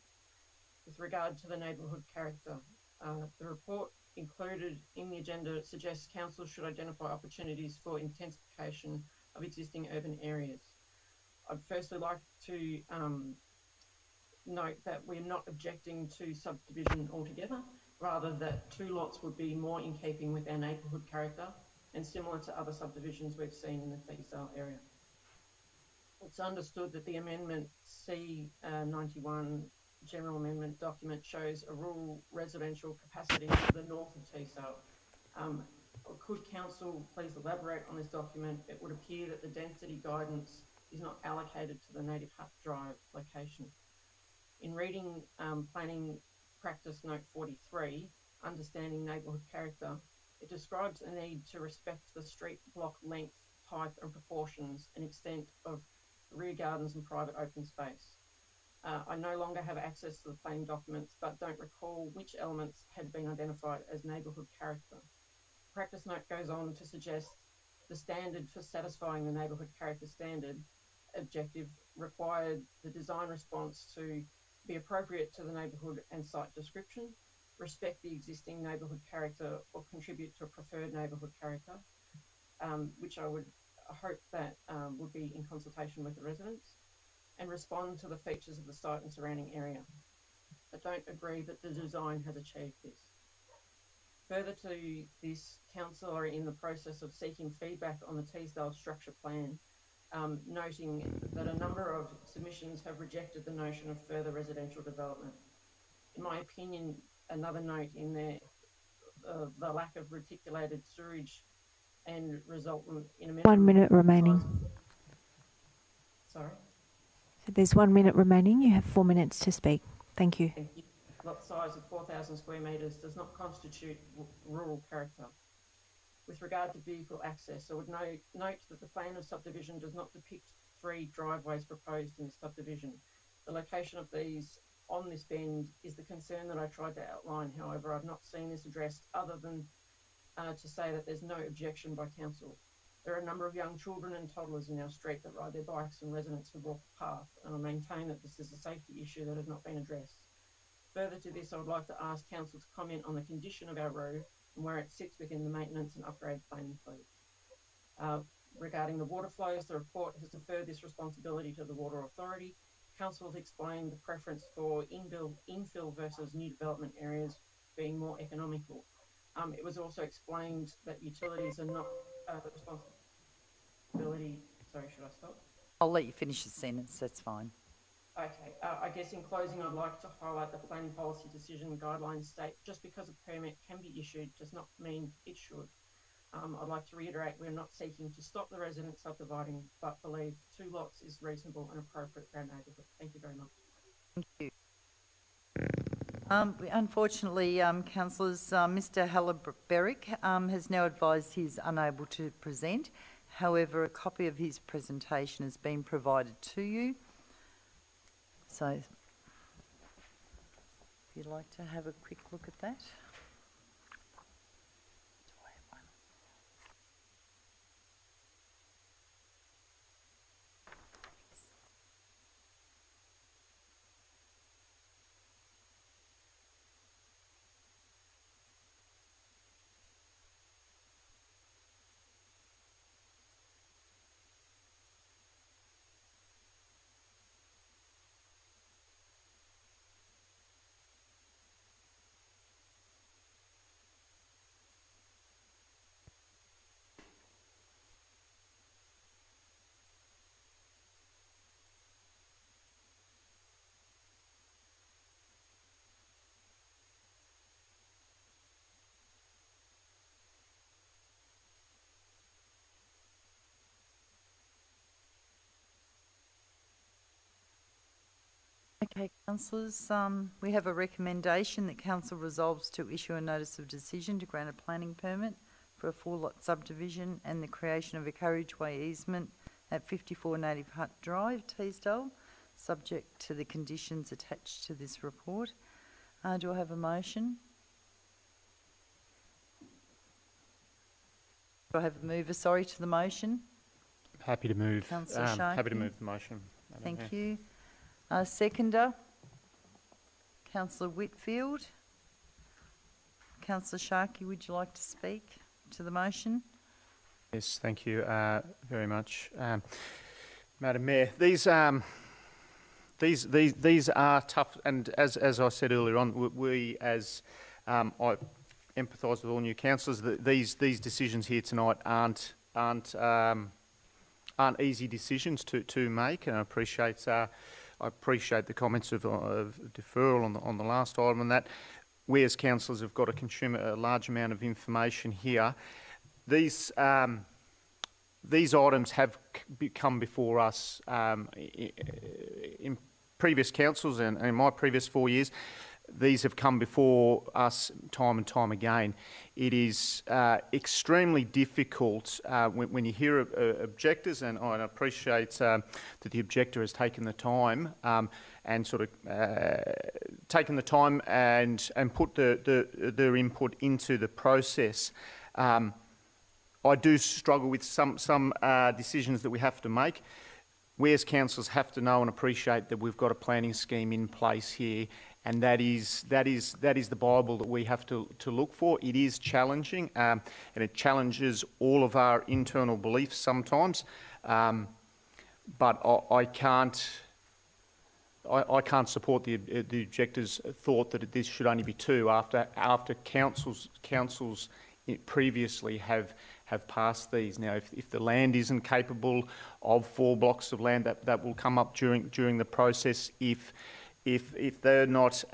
[SPEAKER 14] With regard to the neighbourhood character, the report included in the agenda suggests council should identify opportunities for intensification of existing urban areas. I'd firstly like to note that we're not objecting to subdivision altogether, rather that 2 lots would be more in keeping with our neighbourhood character and similar to other subdivisions we've seen in the Teesdale area. It's understood that the amendment C91 general amendment document shows a rural residential capacity to the north of Teesdale. Could council please elaborate on this document? It would appear that the density guidance is not allocated to the native hut drive location. In reading planning practice note 43, understanding neighbourhood character, it describes a need to respect the street block length, height and proportions and extent of rear gardens and private open space. I no longer have access to the planning documents, but don't recall which elements had been identified as neighbourhood character. Practice note goes on to suggest the standard for satisfying the neighbourhood character standard objective required the design response to be appropriate to the neighbourhood and site description, respect the existing neighbourhood character or contribute to a preferred neighbourhood character, which I would hope that would be in consultation with the residents, and respond to the features of the site and surrounding area. I don't agree that the design has achieved this. Further to this, council are in the process of seeking feedback on the Teesdale structure plan, noting that a number of submissions have rejected the notion of further residential development. In my opinion, another note in there, the lack of reticulated sewage and resultant in a minimum
[SPEAKER 6] 1 minute remaining.
[SPEAKER 14] Sorry?
[SPEAKER 6] So there's 1 minute remaining. You have 4 minutes to speak. Thank you.
[SPEAKER 14] Thank you. Lot size of 4,000 square metres does not constitute rural character. With regard to vehicle access, I would note that the plan of subdivision does not depict 3 driveways proposed in the subdivision. The location of these on this bend is the concern that I tried to outline. However, I've not seen this addressed other than to say that there's no objection by council. There are a number of young children and toddlers in our street that ride their bikes and residents who walk the path, and I maintain that this is a safety issue that has not been addressed. Further to this, I would like to ask council to comment on the condition of our road and where it sits within the maintenance and upgrade planning, please. Regarding the water flows, the report has deferred this responsibility to the Water Authority. Council has explained the preference for infill versus new development areas being more economical. It was also explained that utilities are not the responsibility. Sorry, should I stop?
[SPEAKER 1] I'll let you finish the sentence, that's fine.
[SPEAKER 14] Okay, I guess in closing, I'd like to highlight the planning policy decision guidelines state just because a permit can be issued does not mean it should. I'd like to reiterate we're not seeking to stop the residents subdividing, but believe 2 lots is reasonable and appropriate for our neighbourhood. Thank you very much.
[SPEAKER 1] Thank you. Unfortunately, councillors, Mr Halleberrick has now advised he's unable to present. However, a copy of his presentation has been provided to you. So, if you'd like to have a quick look at that. Okay, councillors, we have a recommendation that council resolves to issue a notice of decision to grant a planning permit for a 4-lot subdivision and the creation of a carriageway easement at 54 Native Hut Drive, Teesdale, subject to the conditions attached to this report. Do I have a motion? Do I have a mover, sorry, to the motion?
[SPEAKER 3] Happy to move.
[SPEAKER 1] Councillor
[SPEAKER 3] Happy to
[SPEAKER 1] Sharkey.
[SPEAKER 3] move the motion. Madam
[SPEAKER 1] Thank
[SPEAKER 3] Mayor.
[SPEAKER 1] you. Seconder, Councillor Whitfield. Councillor Sharkey, would you like to speak to the motion?
[SPEAKER 3] Yes, thank you very much, Madam Mayor. These are tough, and as I said earlier on, we as I empathise with all new councillors. These decisions here tonight aren't easy decisions to make, and I appreciate the comments of deferral on the last item, and that we as councillors have got to consume a large amount of information here. These items have come before us in previous councils and in my previous 4 years. These have come before us time and time again. It is extremely difficult when you hear objectors, and I appreciate that the objector has taken the time and sort of taken the time and put their input into the process. I do struggle with some decisions that we have to make. We as councillors have to know and appreciate that we've got a planning scheme in place here, and that is the Bible that we have to look for. It is challenging, and it challenges all of our internal beliefs sometimes. But I can't support the objector's thought that this should only be two after councils previously have passed these. Now, if the land isn't capable of 4 blocks of land, that will come up during the process. If they're not,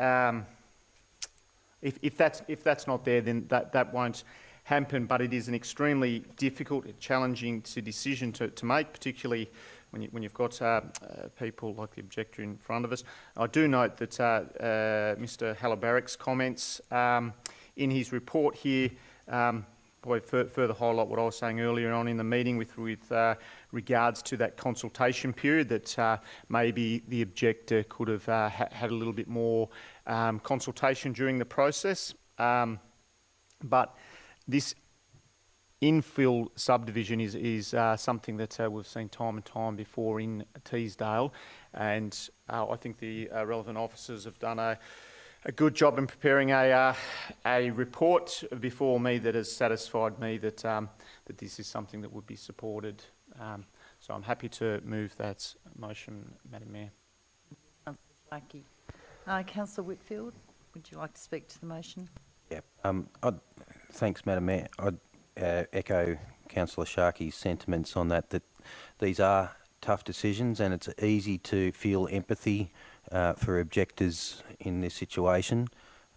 [SPEAKER 3] if that's not there, then that won't happen. But it is an extremely difficult, challenging decision to make, particularly when you've got people like the objector in front of us. I do note that Mr. Halabarik's comments in his report here probably further highlight what I was saying earlier on in the meeting with regards to that consultation period, that maybe the objector could have had a little bit more consultation during the process. But this infill subdivision is something that we've seen time and time before in Teesdale, and I think the relevant officers have done a good job in preparing a report before me that has satisfied me that that this is something that would be supported. So I'm happy to move that motion, Madam Mayor.
[SPEAKER 1] Councillor Sharkey. Councillor Whitfield, would you like to speak to the motion?
[SPEAKER 9] Yeah. Thanks, Madam Mayor. I'd echo Councillor Sharkey's sentiments on that these are tough decisions, and it's easy to feel empathy for objectors in this situation,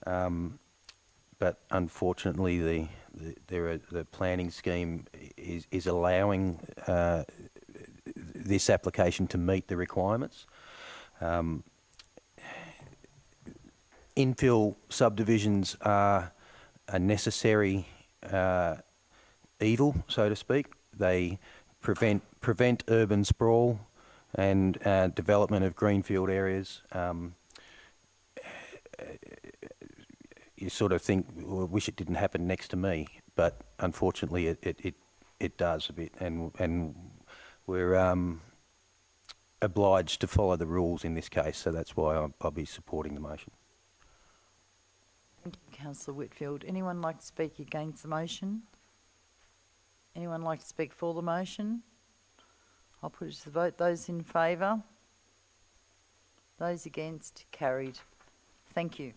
[SPEAKER 9] but unfortunately the planning scheme is allowing this application to meet the requirements. Infill subdivisions are a necessary evil, so to speak. They prevent urban sprawl and development of greenfield areas. You sort of think, well, I wish it didn't happen next to me, but unfortunately it does a bit, and we're obliged to follow the rules in this case, so that's why I'll be supporting the motion.
[SPEAKER 1] Thank you, Councillor Whitfield. Anyone like to speak against the motion? Anyone like to speak for the motion? I'll put it to the vote. Those in favour? Those against? Carried. Thank you.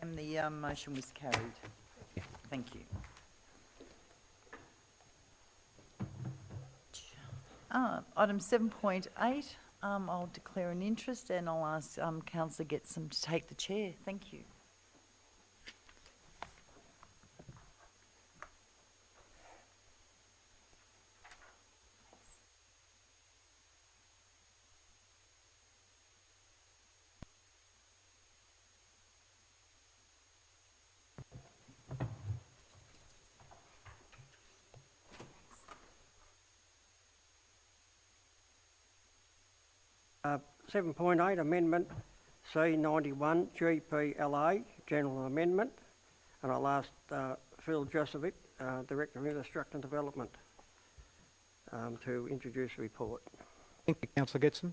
[SPEAKER 1] And the motion was carried. Thank you. Item 7.8, I'll declare an interest, and I'll ask Councillor Getson to take the chair. Thank you.
[SPEAKER 13] 7.8 Amendment C91 GPLA, General Amendment. And I'll ask Phil Josevic, Director of Infrastructure and Development, to introduce the report.
[SPEAKER 7] Thank you, Councillor Getson.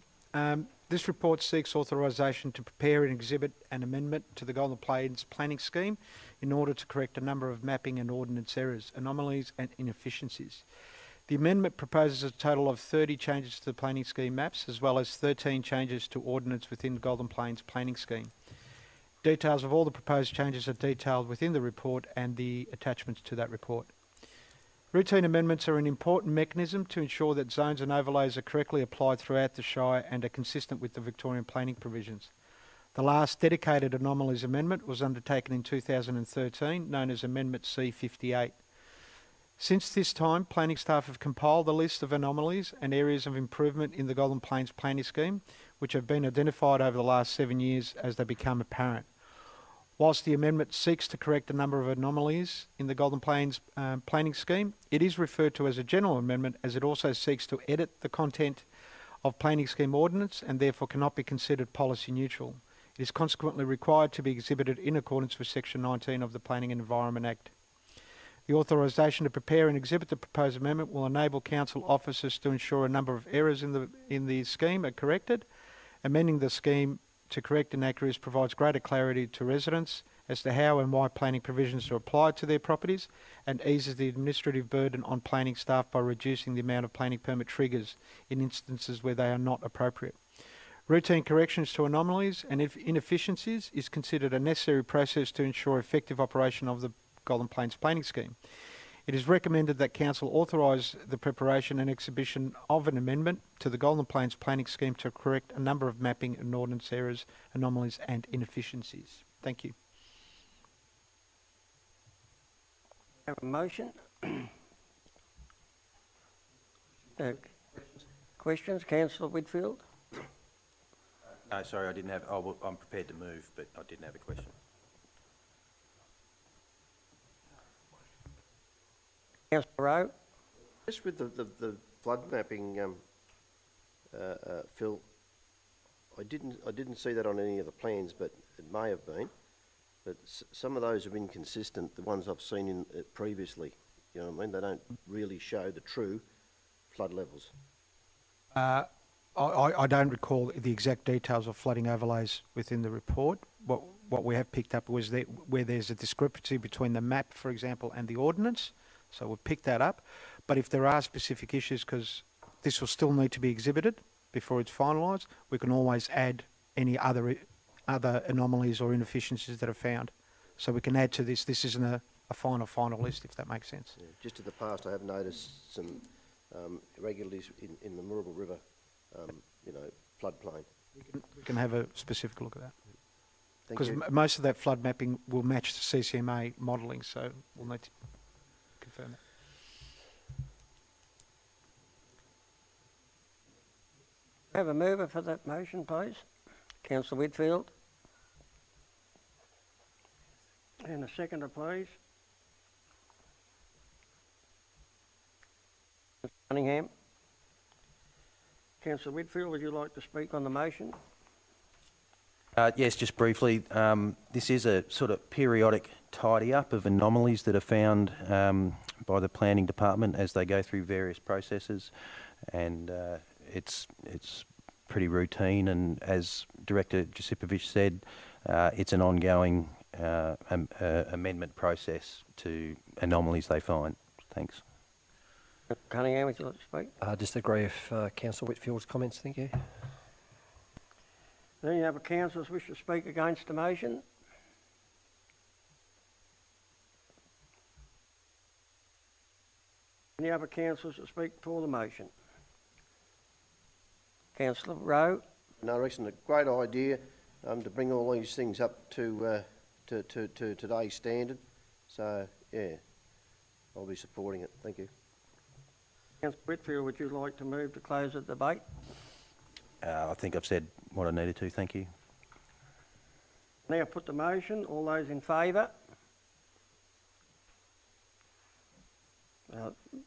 [SPEAKER 7] This report seeks authorisation to prepare and exhibit an amendment to the Golden Plains planning scheme in order to correct a number of mapping and ordnance errors, anomalies and inefficiencies. The amendment proposes a total of 30 changes to the planning scheme maps, as well as 13 changes to ordnance within the Golden Plains planning scheme. Details of all the proposed changes are detailed within the report and the attachments to that report. Routine amendments are an important mechanism to ensure that zones and overlays are correctly applied throughout the Shire and are consistent with the Victorian planning provisions. The last dedicated anomalies amendment was undertaken in 2013, known as Amendment C58. Since this time, planning staff have compiled a list of anomalies and areas of improvement in the Golden Plains planning scheme, which have been identified over the last 7 years as they become apparent. Whilst the amendment seeks to correct a number of anomalies in the Golden Plains planning scheme, it is referred to as a general amendment as it also seeks to edit the content of planning scheme ordinance and therefore cannot be considered policy neutral. It is consequently required to be exhibited in accordance with Section 19 of the Planning and Environment Act. The authorisation to prepare and exhibit the proposed amendment will enable council officers to ensure a number of errors in the scheme are corrected. Amending the scheme to correct inaccuracies provides greater clarity to residents as to how and why planning provisions are applied to their properties and eases the administrative burden on planning staff by reducing the amount of planning permit triggers in instances where they are not appropriate. Routine corrections to anomalies and inefficiencies is considered a necessary process to ensure effective operation of the Golden Plains planning scheme. It is recommended that Council authorise the preparation and exhibition of an amendment to the Golden Plains planning scheme to correct a number of mapping and ordnance errors, anomalies and inefficiencies. Thank you.
[SPEAKER 13] Have a motion? Questions? Councillor Whitfield?
[SPEAKER 9] No, sorry, I didn't have. I'm prepared to move, but I didn't have a question.
[SPEAKER 13] Councillor Rowe?
[SPEAKER 2] Just with the flood mapping, Phil, I didn't see that on any of the plans, but it may have been. But some of those are inconsistent. The ones I've seen in previously, you know what I mean? They don't really show the true flood levels.
[SPEAKER 7] I don't recall the exact details of flooding overlays within the report. What we have picked up was that where there's a discrepancy between the map, for example, and the ordinance. So we've picked that up. But if there are specific issues, because this will still need to be exhibited before it's finalised, we can always add any other anomalies or inefficiencies that are found. So we can add to this. This isn't a final list, if that makes sense.
[SPEAKER 2] Yeah. Just in the past, I have noticed some irregularities in the Moorabool River, floodplain.
[SPEAKER 7] We can have a specific look at that. Because
[SPEAKER 2] most
[SPEAKER 7] of that flood mapping will match the CCMA modelling, so we'll need to confirm it.
[SPEAKER 13] Have a mover for that motion, please. Councillor Whitfield. And a seconder, please. Mr. Cunningham. Councillor Whitfield, would you like to speak on the motion?
[SPEAKER 9] Yes, just briefly. This is a sort of periodic tidy-up of anomalies that are found by the planning department as they go through various processes, and it's pretty routine. And as Director Josipovic said, it's an ongoing amendment process to anomalies they find. Thanks.
[SPEAKER 13] Cunningham, would you like to speak?
[SPEAKER 4] Just agree with Councillor Whitfield's comments. Thank you.
[SPEAKER 13] Any other councillors wish to speak against the motion? Any other councillors to speak for the motion? Councillor Rowe?
[SPEAKER 2] No, I reckon a great idea to bring all these things up to today's standard. So, yeah, I'll be supporting it. Thank you.
[SPEAKER 13] Councillor Whitfield, would you like to move to close the debate?
[SPEAKER 9] I think I've said what I needed to. Thank you.
[SPEAKER 13] Now put the motion. All those in favour?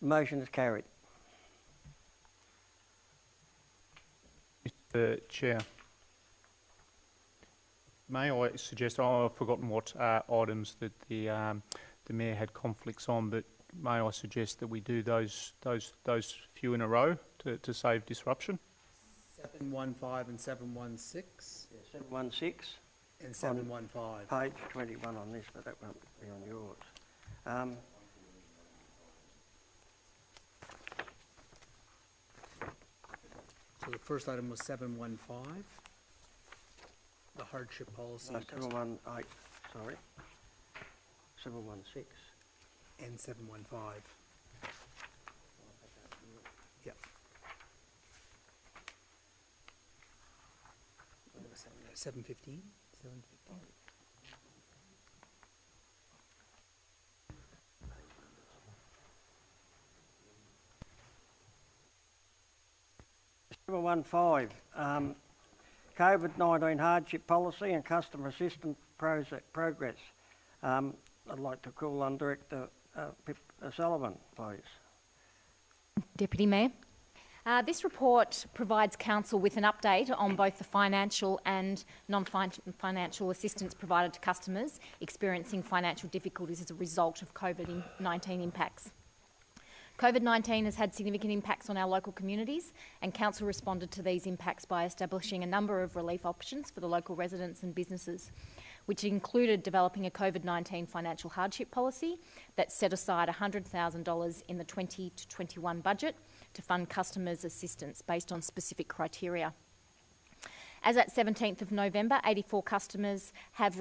[SPEAKER 13] Motion is carried.
[SPEAKER 3] The Chair. May I suggest, I've forgotten what items that the Mayor had conflicts on, but may I suggest that we do those few in a row to save disruption?
[SPEAKER 5] 715 and 716.
[SPEAKER 13] Yeah, 716.
[SPEAKER 5] And 715.
[SPEAKER 13] Page 21 on this, but that won't be on yours.
[SPEAKER 5] So the first item was 715, the hardship policy.
[SPEAKER 13] No, 718, sorry. 716.
[SPEAKER 5] And 715. Yep. 715? 715?
[SPEAKER 13] COVID-19 hardship policy and customer assistance progress. I'd like to call on Director Pip Sullivan, please.
[SPEAKER 6] Deputy Mayor. This report provides Council with an update on both the financial and non-financial assistance provided to customers experiencing financial difficulties as a result of COVID-19 impacts. COVID-19 has had significant impacts on our local communities, and Council responded to these impacts by establishing a number of relief options for the local residents and businesses, which included developing a COVID-19 financial hardship policy that set aside $100,000 in the 20 to 21 budget to fund customers' assistance based on specific criteria. As at 17th of November, 84 customers have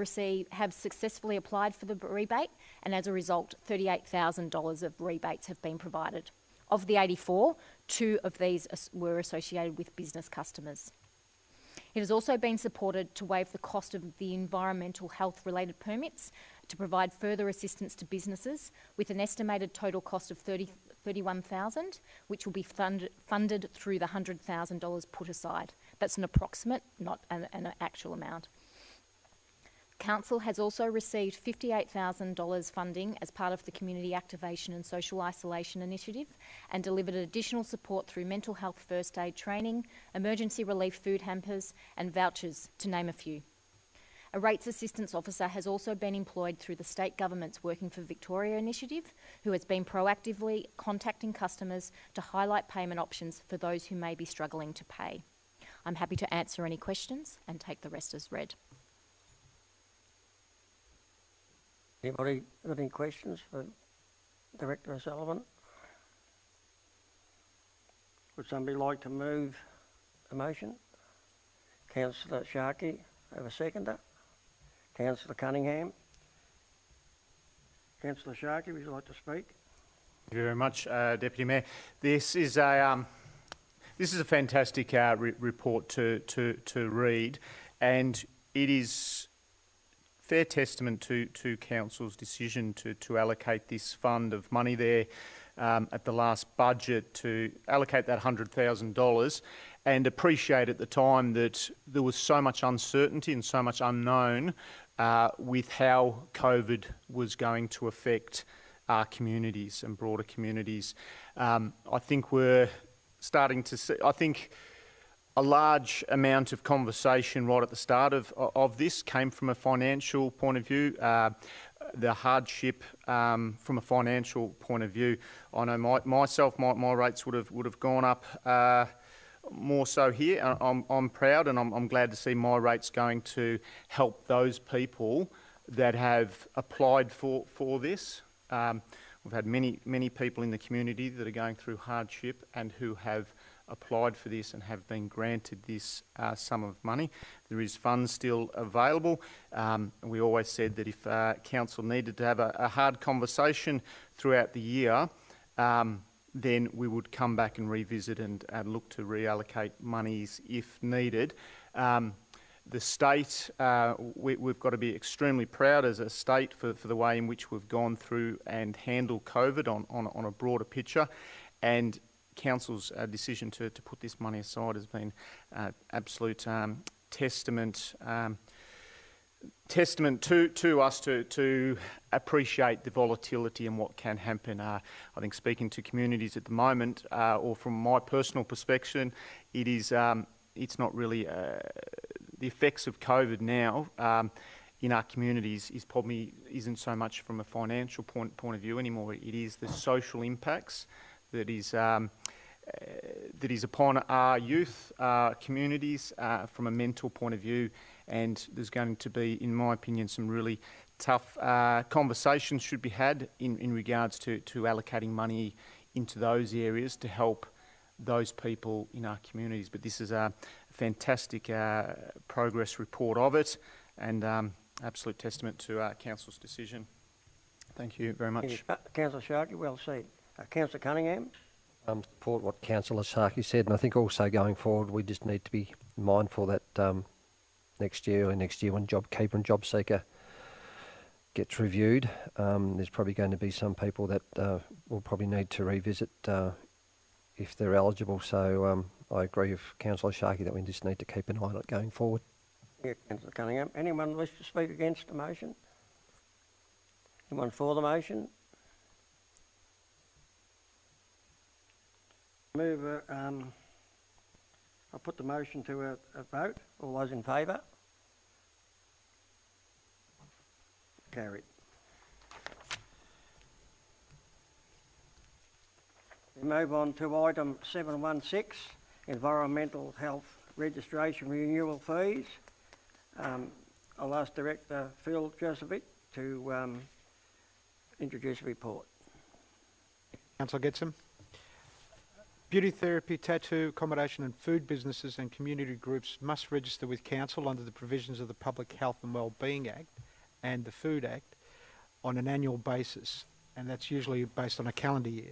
[SPEAKER 6] successfully applied for the rebate, and as a result, $38,000 of rebates have been provided. Of the 84, 2 of these were associated with business customers. It has also been supported to waive the cost of the environmental health-related permits to provide further assistance to businesses, with an estimated total cost of $31,000, which will be funded through the $100,000 put aside. That's an approximate, not an actual amount. Council has also received $58,000 funding as part of the Community Activation and Social Isolation Initiative, and delivered additional support through mental health first aid training, emergency relief food hampers and vouchers, to name a few. A rates assistance officer has also been employed through the state government's Working for Victoria initiative, who has been proactively contacting customers to highlight payment options for those who may be struggling to pay. I'm happy to answer any questions and take the rest as read.
[SPEAKER 13] Anybody got any questions for Director O'Sullivan? Would somebody like to move a motion? Councillor Sharkey, have a seconder? Councillor Cunningham? Councillor Sharkey, would you like to speak?
[SPEAKER 3] Thank you very much, Deputy Mayor. This is a fantastic report to read, and it is fair testament to Council's decision to allocate this fund of money there at the last budget, to allocate that $100,000, and appreciate at the time that there was so much uncertainty and so much unknown with how COVID was going to affect our communities and broader communities. I think we're starting to see, a large amount of conversation right at the start of this came from a financial point of view. The hardship from a financial point of view. I know my rates would have gone up more so here. I'm proud and I'm glad to see my rates going to help those people that have applied for this. We've had many people in the community that are going through hardship and who have applied for this and have been granted this sum of money. There is funds still available. We always said that if Council needed to have a hard conversation throughout the year, then we would come back and revisit and look to reallocate monies if needed. The state, we've got to be extremely proud as a state for the way in which we've gone through and handled COVID on a broader picture, and Council's decision to put this money aside has been absolute testament to us to appreciate the volatility and what can happen. I think speaking to communities at the moment, or from my personal perspective, it is it's not really the effects of COVID now in our communities is probably isn't so much from a financial point of view anymore. It is the social impacts that is upon our youth, our communities from a mental point of view, and there's going to be, in my opinion, some really tough conversations should be had in regards to allocating money into those areas to help those people in our communities. But this is a fantastic progress report of it, and absolute testament to Council's decision. Thank you very much.
[SPEAKER 13] Councillor Sharkey, well said. Councillor Cunningham?
[SPEAKER 4] Support what Councillor Sharkey said, and I think also going forward we just need to be mindful that next year when JobKeeper and JobSeeker gets reviewed, there's probably going to be some people that will probably need to revisit if they're eligible. So I agree with Councillor Sharkey that we just need to keep an eye on it going forward.
[SPEAKER 13] Yeah, Councillor Cunningham. Anyone wish to speak against the motion? Anyone for the motion? I'll put the motion to a vote. All those in favour? Carried. We move on to item 716, Environmental Health Registration Renewal Fees. I'll ask Director Phil Josephich to introduce the report.
[SPEAKER 7] Councillor Getson. Beauty therapy, tattoo, accommodation and food businesses and community groups must register with Council under the provisions of the Public Health and Wellbeing Act and the Food Act on an annual basis, and that's usually based on a calendar year.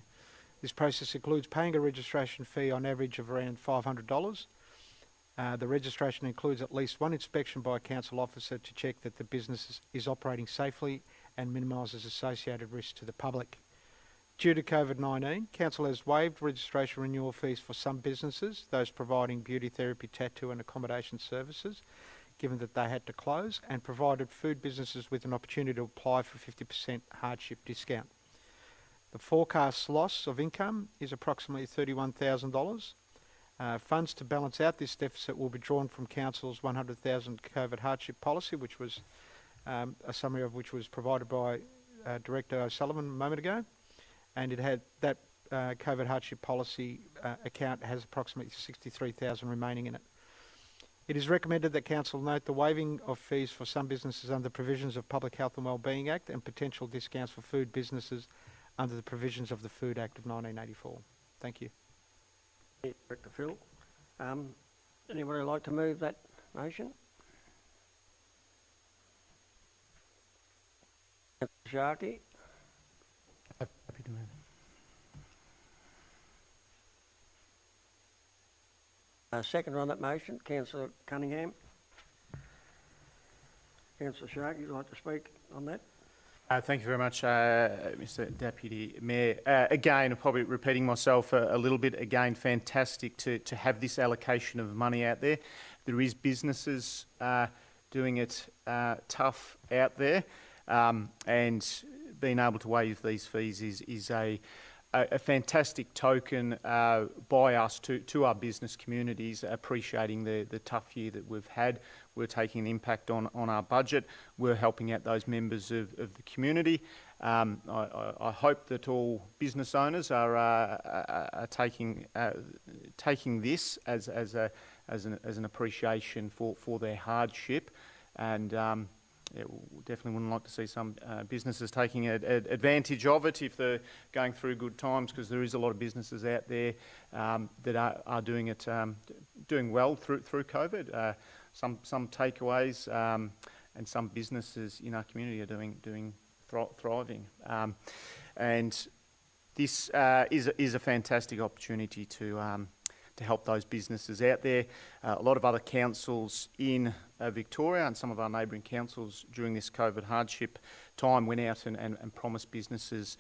[SPEAKER 7] This process includes paying a registration fee on average of around $500. The registration includes at least one inspection by a council officer to check that the business is operating safely and minimises associated risks to the public. Due to COVID-19, Council has waived registration renewal fees for some businesses, those providing beauty therapy, tattoo and accommodation services, given that they had to close, and provided food businesses with an opportunity to apply for 50% hardship discount. The forecast loss of income is approximately $31,000. Funds to balance out this deficit will be drawn from Council's $100,000 COVID hardship policy, which was a summary of which was provided by Director O'Sullivan a moment ago. And it had that COVID hardship policy account has approximately $63,000 remaining in it. It is recommended that Council note the waiving of fees for some businesses under provisions of Public Health and Wellbeing Act and potential discounts for food businesses under the provisions of the Food Act of 1984. Thank you.
[SPEAKER 13] Director Phil. Anybody like to move that motion? Sharkey.
[SPEAKER 3] Happy to move.
[SPEAKER 13] Second on that motion, Councillor Cunningham. Councillor Sharkey, would you like to speak on that?
[SPEAKER 3] Thank you very much, Mr Deputy Mayor. Again, I'm probably repeating myself a little bit. Again, fantastic to have this allocation of money out there. There is businesses doing it tough out there, and being able to waive these fees is a fantastic token by us to our business communities, appreciating the tough year that we've had. We're taking an impact on our budget. We're helping out those members of the community. I hope that all business owners are taking this as an appreciation for their hardship, and yeah, we definitely wouldn't like to see some businesses taking advantage of it if they're going through good times, because there is a lot of businesses out there that are doing it, doing well through COVID. Some takeaways and some businesses in our community are thriving, and this is a fantastic opportunity to help those businesses out there. A lot of other councils in Victoria and some of our neighbouring councils during this COVID hardship time went out and promised businesses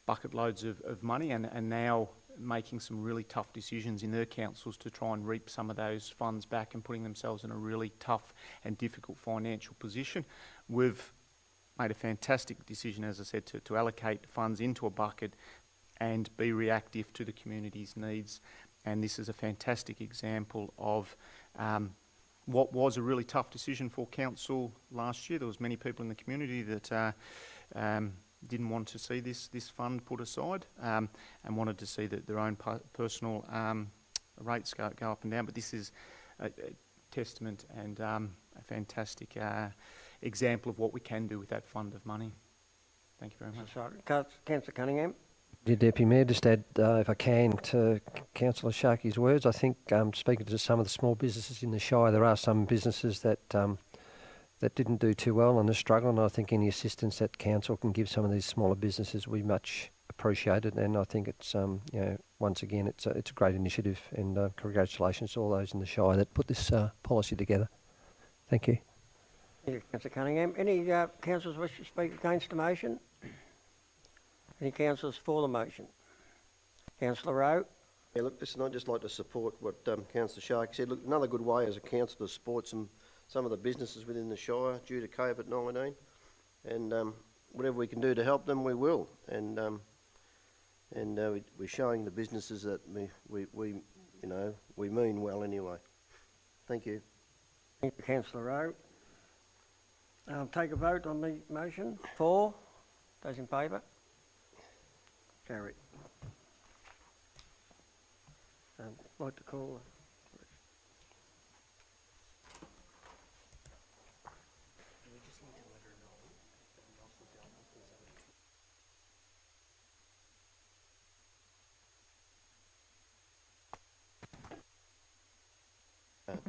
[SPEAKER 3] bucket loads of money, and now making some really tough decisions in their councils to try and reap some of those funds back and putting themselves in a really tough and difficult financial position. We've made a fantastic decision, as I said, to allocate funds into a bucket and be reactive to the community's needs and this is a fantastic example of what was a really tough decision for council last year. There was many people in the community that didn't want to see this fund put aside and wanted to see that their own personal rates go up and down. But this is a testament and a fantastic example of what we can do with that fund of money. Thank you very much.
[SPEAKER 13] Councillor Cunningham.
[SPEAKER 4] Dear Deputy Mayor, just add, if I can, to Councillor Sharkey's words. I think, speaking to some of the small businesses in the Shire, there are some businesses that that didn't do too well and are struggling. I think any assistance that council can give some of these smaller businesses will be much appreciated. And I think it's, you know, once again, it's a great initiative, and congratulations to all those in the Shire that put this policy together. Thank you.
[SPEAKER 13] Thank you, Councillor Cunningham. Any councillors wish to speak against the motion? Any councillors for the motion? Councillor Rowe.
[SPEAKER 2] Yeah, look, listen, I'd just like to support what Councillor Sharkey said. Look, another good way as a council to support some of the businesses within the Shire due to COVID-19, and whatever we can do to help them, we will. And we're showing the businesses that we mean well anyway. Thank you.
[SPEAKER 13] Thank you, Councillor Rowe. Take a vote on the motion. For? Those in favour? Carried. I'd like to call.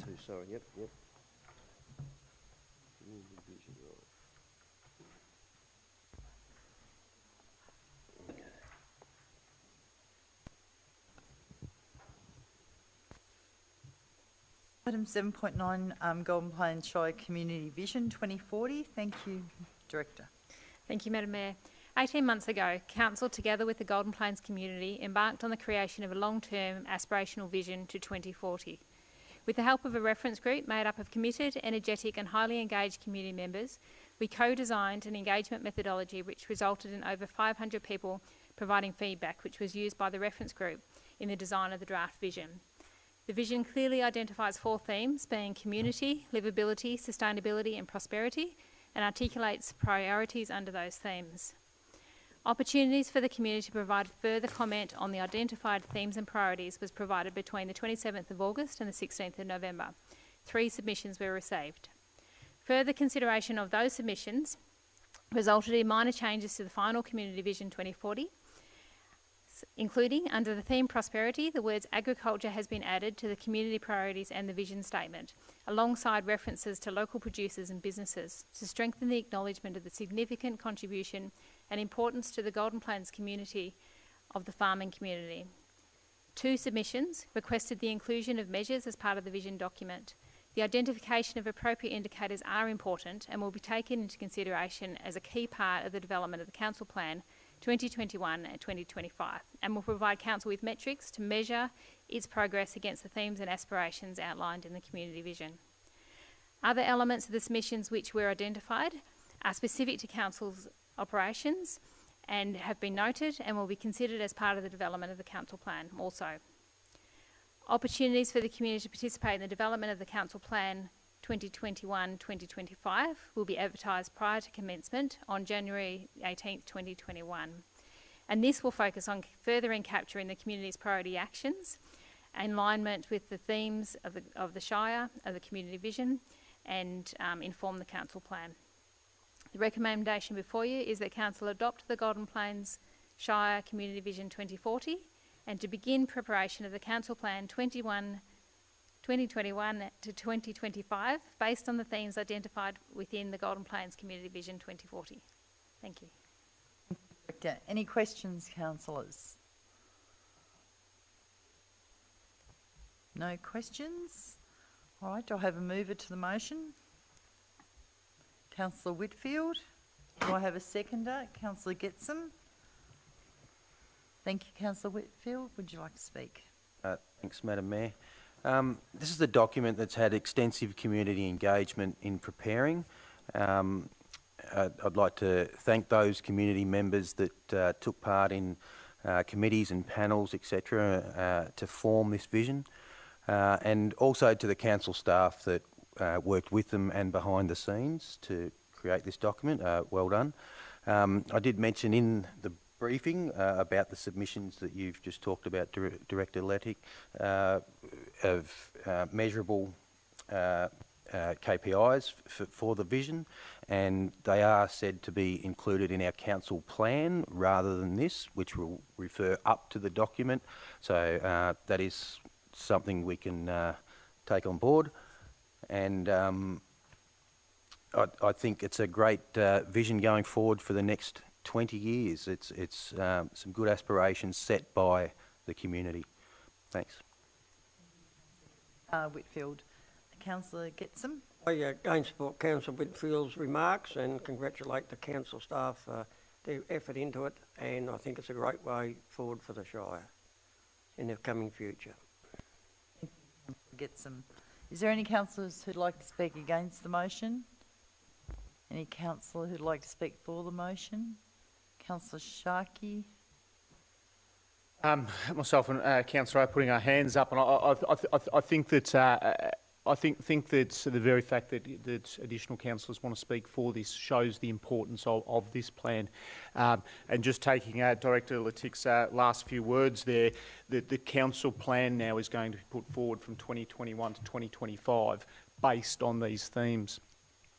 [SPEAKER 2] Two, sorry, yep. Community vision, right.
[SPEAKER 1] Item 7.9, Golden Plains Shire Community Vision 2040. Thank you, Director.
[SPEAKER 6] Thank you, Madam Mayor. 18 months ago, Council, together with the Golden Plains community, embarked on the creation of a long-term aspirational vision to 2040. With the help of a reference group made up of committed, energetic and highly engaged community members, we co-designed an engagement methodology which resulted in over 500 people providing feedback, which was used by the reference group in the design of the draft vision. The vision clearly identifies 4 themes, being community, livability, sustainability and prosperity, and articulates priorities under those themes. Opportunities for the community to provide further comment on the identified themes and priorities was provided between the 27th of August and the 16th of November. 3 submissions were received. Further consideration of those submissions resulted in minor changes to the final Community Vision 2040, including, under the theme prosperity, the words agriculture has been added to the community priorities and the vision statement, alongside references to local producers and businesses to strengthen the acknowledgement of the significant contribution and importance to the Golden Plains community of the farming community. 2 submissions requested the inclusion of measures as part of the vision document. The identification of appropriate indicators are important and will be taken into consideration as a key part of the development of the Council Plan 2021 and 2025, and will provide Council with metrics to measure its progress against the themes and aspirations outlined in the Community Vision. Other elements of the submissions which were identified are specific to Council's operations and have been noted and will be considered as part of the development of the Council Plan also. Opportunities for the community to participate in the development of the Council Plan 2021-2025 will be advertised prior to commencement on January 18th, 2021. And this will focus on furthering capturing the community's priority actions, in alignment with the themes of the Shire, of the Community Vision, and inform the Council Plan. The recommendation before you is that Council adopt the Golden Plains Shire Community Vision 2040 and to begin preparation of the Council Plan 2021 to 2025 based on the themes identified within the Golden Plains Community Vision 2040. Thank you.
[SPEAKER 1] Director, any questions, councillors? No questions? All right, do I have a mover to the motion? Councillor Whitfield. Do I have a seconder? Councillor Getson. Thank you, Councillor Whitfield. Would you like to speak?
[SPEAKER 9] Thanks, Madam Mayor. This is a document that's had extensive community engagement in preparing. I'd like to thank those community members that took part in committees and panels, etc., to form this vision, and also to the council staff that worked with them and behind the scenes to create this document. Well done. I did mention in the briefing about the submissions that you've just talked about, Director Lettick, of measurable KPIs for the vision, and they are said to be included in our council plan rather than this, which will refer up to the document. So that is something we can take on board, and I think it's a great vision going forward for the next 20 years. It's some good aspirations set by the community. Thanks.
[SPEAKER 1] Whitfield. Councillor Gpsc.
[SPEAKER 13] I again support Councillor Whitfield's remarks and congratulate the council staff for their effort into it, and I think it's a great way forward for the Shire in the coming future.
[SPEAKER 1] Gpsc. Is there any councillors who'd like to speak against the motion? Any councillor who'd like to speak for the motion? Councillor Sharkey.
[SPEAKER 3] Myself and Councillor are putting our hands up, and I think that I think that the very fact that additional councillors want to speak for this shows the importance of this plan. And just taking Director Lettick's last few words there, the council plan now is going to be put forward from 2021 to 2025 based on these themes.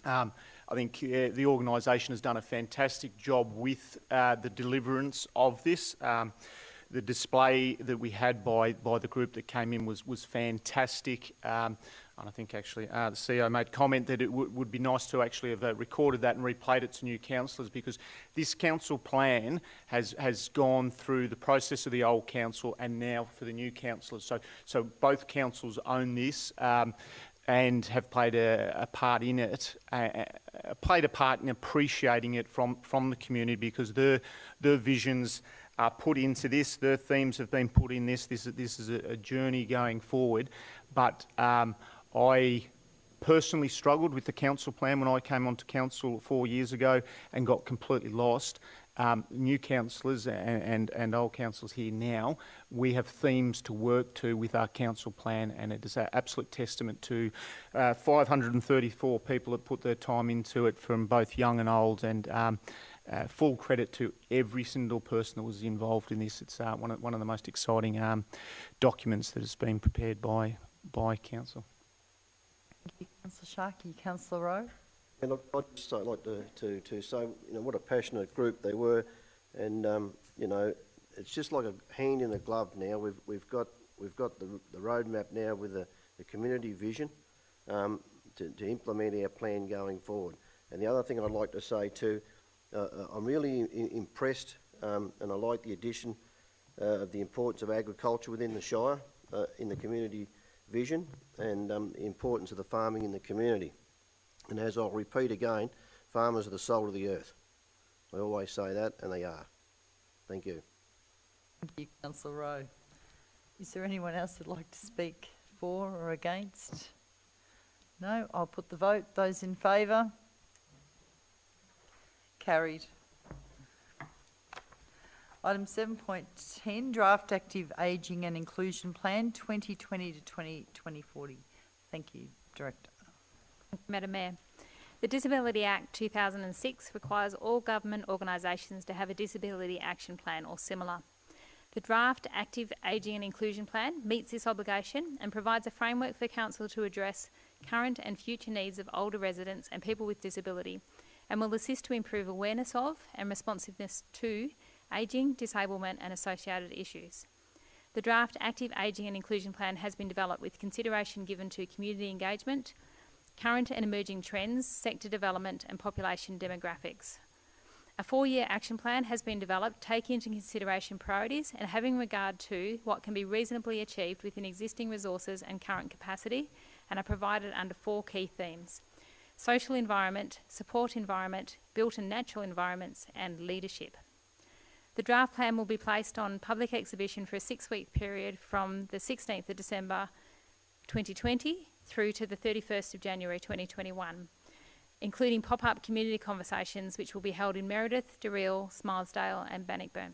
[SPEAKER 3] I think the organisation has done a fantastic job with the deliverance of this. The display that we had by the group that came in was fantastic. And I think actually the CEO made comment that it would be nice to actually have recorded that and replayed it to new councillors, because this council plan has gone through the process of the old council and now for the new councillors. So both councils own this. And have played a part in it, played a part in appreciating it from the community, because their visions are put into this, their themes have been put in this. This is a journey going forward. But I personally struggled with the council plan when I came onto council 4 years ago and got completely lost. New councillors and old councillors here now, we have themes to work to with our council plan, and it is an absolute testament to 534 people that put their time into it, from both young and old, and full credit to every single person that was involved in this. It's one of the most exciting documents that has been prepared by council.
[SPEAKER 1] Thank you, Councillor Sharkey. Councillor Rowe.
[SPEAKER 2] And I'd just like to say, what a passionate group they were, and it's just like a hand in a glove now. We've got the roadmap now with the community vision to implement our plan going forward. And the other thing I'd like to say too, I'm really impressed, and I like the addition of the importance of agriculture within the Shire in the community vision, and the importance of the farming in the community. And as I'll repeat again, farmers are the soul of the earth. I always say that, and they are. Thank you.
[SPEAKER 1] Thank you, Councillor Rowe. Is there anyone else who'd like to speak for or against? No? I'll put the vote. Those in favour? Carried. Item 7.10, Draft Active Ageing and Inclusion Plan 2020 to 2040. Thank you, Director.
[SPEAKER 6] Madam Mayor, the Disability Act 2006 requires all government organisations to have a disability action plan or similar. The Draft Active Ageing and Inclusion Plan meets this obligation and provides a framework for Council to address current and future needs of older residents and people with disability, and will assist to improve awareness of and responsiveness to ageing, disablement and associated issues. The Draft Active Ageing and Inclusion Plan has been developed with consideration given to community engagement, current and emerging trends, sector development and population demographics. A 4-year action plan has been developed, taking into consideration priorities and having regard to what can be reasonably achieved within existing resources and current capacity, and are provided under 4 key themes: social environment, support environment, built and natural environments and leadership. The draft plan will be placed on public exhibition for a 6-week period from the 16th of December 2020 through to the 31st of January 2021, including pop-up community conversations which will be held in Meredith, Daryl, Smilesdale and Bannockburn.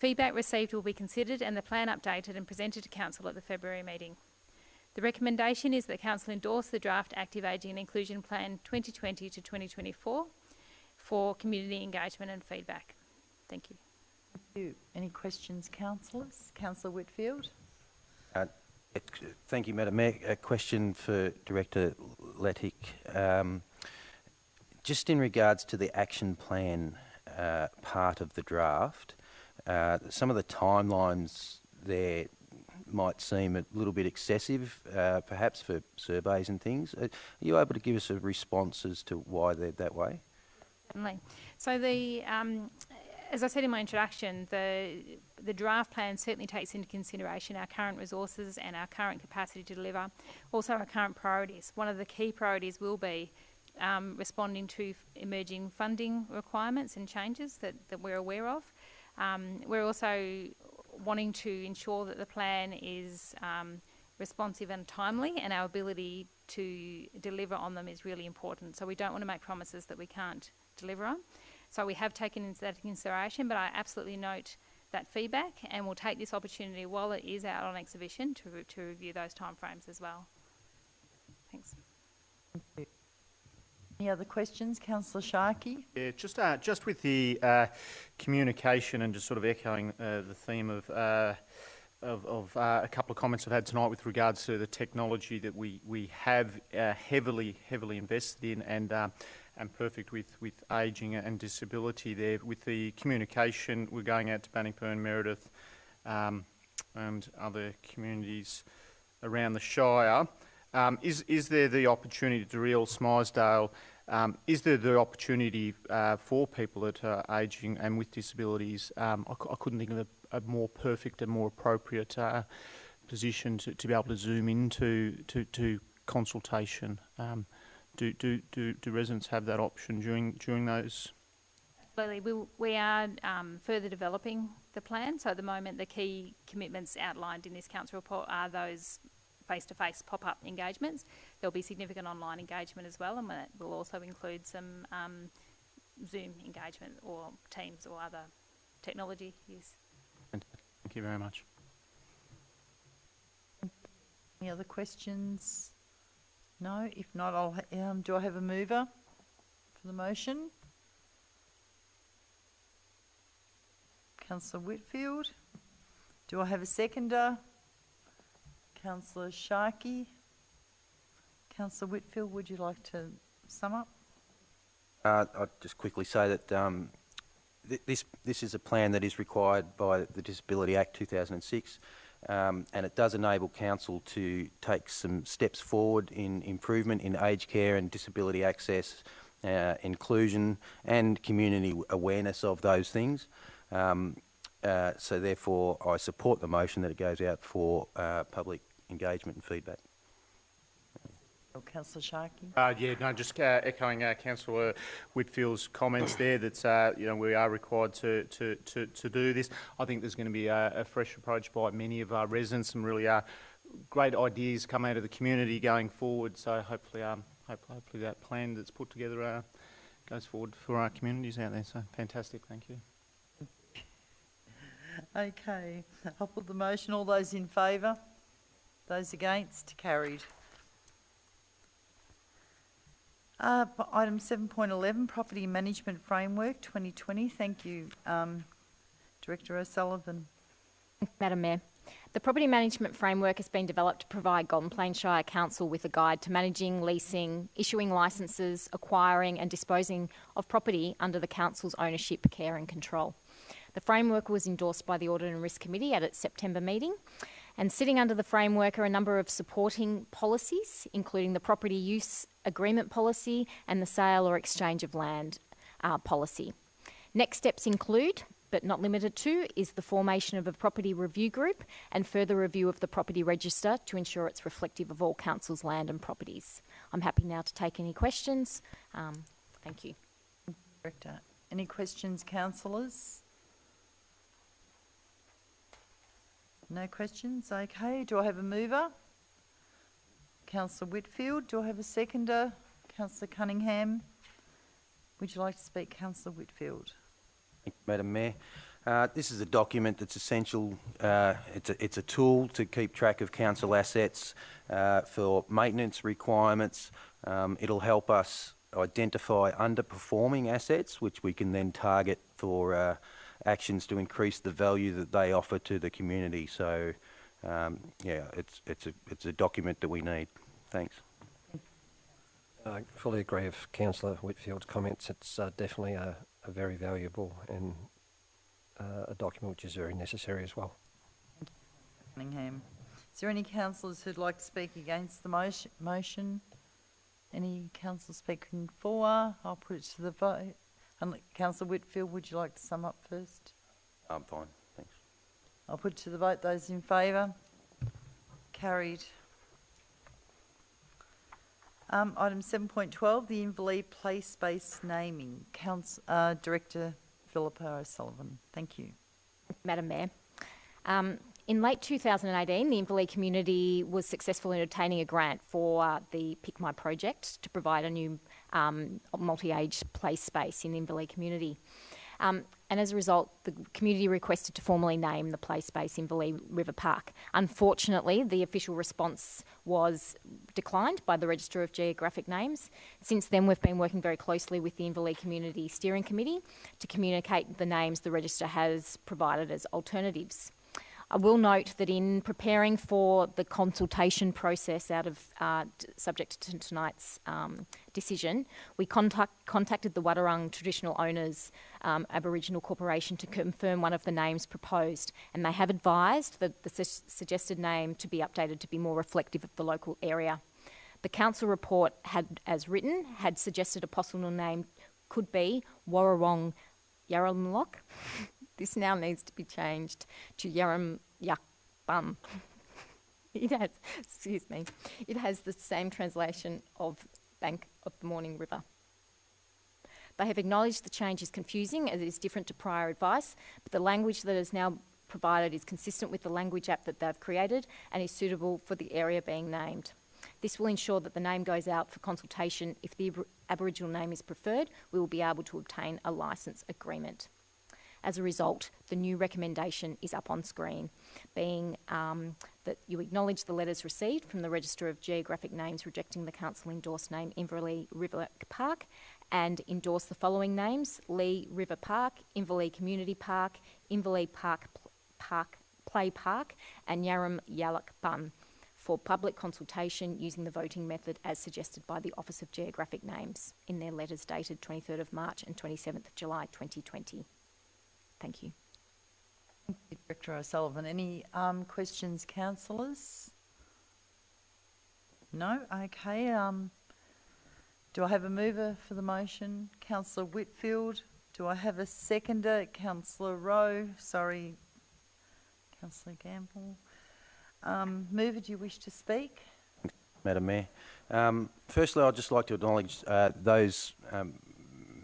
[SPEAKER 15] Feedback received will be considered and the plan updated and presented to Council at the February meeting. The recommendation is that Council endorse the draft Active Ageing and Inclusion Plan 2020 to 2024 for community engagement and feedback. Thank you.
[SPEAKER 1] Thank you. Any questions, councillors? Councillor Whitfield.
[SPEAKER 9] Thank you, Madam Mayor. A question for Director Lettick. Just in regards to the action plan part of the draft, some of the timelines there might seem a little bit excessive, perhaps for surveys and things. Are you able to give us a response as to why they're that way?
[SPEAKER 15] Certainly. So as I said in my introduction, the draft plan certainly takes into consideration our current resources and our current capacity to deliver, also our current priorities. One of the key priorities will be responding to emerging funding requirements and changes that we're aware of. We're also wanting to ensure that the plan is responsive and timely, and our ability to deliver on them is really important. So we don't want to make promises that we can't deliver on. So we have taken into that consideration, but I absolutely note that feedback, and we'll take this opportunity while it is out on exhibition to review those timeframes as well. Thanks.
[SPEAKER 1] Thank you. Any other questions, Councillor Sharkey?
[SPEAKER 3] Yeah, just with the communication and just sort of echoing the theme of a couple of comments I've had tonight with regards to the technology that we have heavily invested in and perfect with ageing and disability there. With the communication, we're going out to Bannockburn, Meredith and other communities around the Shire. Is there the opportunity to Real Smysedale? Is there the opportunity for people that are ageing and with disabilities? I couldn't think of a more perfect and more appropriate position to be able to zoom into to consultation. Do residents have that option during those?
[SPEAKER 15] Absolutely. We are further developing the plan. So at the moment, the key commitments outlined in this council report are those face-to-face pop-up engagements. There'll be significant online engagement as well, and that will also include some Zoom engagement or Teams or other technology use.
[SPEAKER 3] Thank you very much.
[SPEAKER 1] Any other questions? No? If not, I'll do I have a mover for the motion? Councillor Whitfield. Do I have a seconder? Councillor Sharkey. Councillor Whitfield, would you like to sum up?
[SPEAKER 9] I'll just quickly say that this is a plan that is required by the Disability Act 2006, and it does enable council to take some steps forward in improvement in aged care and disability access, inclusion and community awareness of those things. So therefore I support the motion that it goes out for public engagement and feedback.
[SPEAKER 1] Councillor Sharkey.
[SPEAKER 3] Just echoing Councillor Whitfield's comments there. That we are required to do this. I think there's going to be a fresh approach by many of our residents. Some really great ideas come out of the community going forward. So hopefully that plan that's put together goes forward for our communities out there. So fantastic. Thank you.
[SPEAKER 1] Okay, I'll put the motion. All those in favour? Those against? Carried. Item 7.11, Property Management Framework 2020. Thank you, Director O'Sullivan.
[SPEAKER 6] Madam Mayor. The Property Management Framework has been developed to provide Golden Plains Shire Council with a guide to managing, leasing, issuing licences, acquiring and disposing of property under the Council's ownership, care and control. The framework was endorsed by the Audit and Risk Committee at its September meeting, and sitting under the framework are a number of supporting policies, including the Property Use Agreement Policy and the Sale or Exchange of Land Policy. Next steps include, but not limited to, is the formation of a property review group and further review of the property register to ensure it's reflective of all council's land and properties. I'm happy now to take any questions. Thank you.
[SPEAKER 1] Director, any questions, councillors? No questions? Okay. Do I have a mover? Councillor Whitfield. Do I have a seconder? Councillor Cunningham. Would you like to speak, Councillor Whitfield?
[SPEAKER 9] Madam Mayor, This is a document that's essential. It's a tool to keep track of council assets for maintenance requirements. It'll help us identify underperforming assets, which we can then target for actions to increase the value that they offer to the community. So, yeah, it's a document that we need. Thanks.
[SPEAKER 4] I fully agree with Councillor Whitfield's comments. It's definitely a very valuable and a document which is very necessary as well.
[SPEAKER 1] Cunningham. Is there any councillors who'd like to speak against the motion? Any councillors speaking for? I'll put it to the vote. Councillor Whitfield, would you like to sum up first?
[SPEAKER 9] I'm fine, thanks.
[SPEAKER 1] I'll put it to the vote. Those in favour? Carried. Item 7.12, the Inverleigh Play Space naming. Director Philippa O'Sullivan. Thank you.
[SPEAKER 6] Madam Mayor. In late 2018, the Inverleigh community was successful in obtaining a grant for the Pick My project to provide a new multi-age play space in the Inverleigh community. And as a result, the community requested to formally name the play space Inverleigh River Park. Unfortunately, the official response was declined by the Register of Geographic Names. Since then, we've been working very closely with the Inverleigh Community Steering Committee to communicate the names the Register has provided as alternatives. I will note that in preparing for the consultation process out of subject to tonight's decision, we contacted the Wadawurrung traditional owners Aboriginal Corporation to confirm one of the names proposed, and they have advised that the suggested name to be updated to be more reflective of the local area. The council report had suggested a possible name could be Warrawong Yarramlock. This now needs to be changed to Yarram Yakbum. It has the same translation of Bank of the Morning River. They have acknowledged the change is confusing as it is different to prior advice, but the language that is now provided is consistent with the language app that they've created and is suitable for the area being named. This will ensure that the name goes out for consultation. If the Aboriginal name is preferred, we will be able to obtain a licence agreement. As a result, the new recommendation is up on screen, being that you acknowledge the letters received from the Register of Geographic Names rejecting the council-endorsed name Inverleigh River Park and endorse the following names: Lee River Park, Inverleigh Community Park, Inverleigh Park Play Park and Yarram Yaluk Bun for public consultation using the voting method as suggested by the Office of Geographic Names in their letters dated 23rd of March and 27th of July 2020. Thank you.
[SPEAKER 1] Thank you, Director O'Sullivan. Any questions, councillors? No? Okay. Do I have a mover for the motion? Councillor Whitfield. Do I have a seconder? Councillor Rowe. Sorry, Councillor Gamble. Mover, do you wish to speak?
[SPEAKER 9] Madam Mayor. Firstly, I'd just like to acknowledge those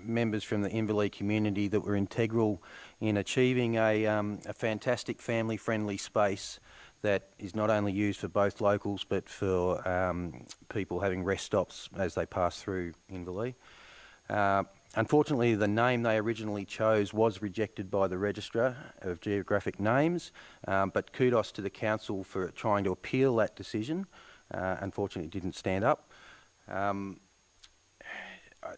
[SPEAKER 9] members from the Inverleigh community that were integral in achieving a fantastic family-friendly space that is not only used for both locals but for people having rest stops as they pass through Inverleigh. Unfortunately, the name they originally chose was rejected by the Registrar of Geographic Names, but kudos to the council for trying to appeal that decision. Unfortunately, it didn't stand up.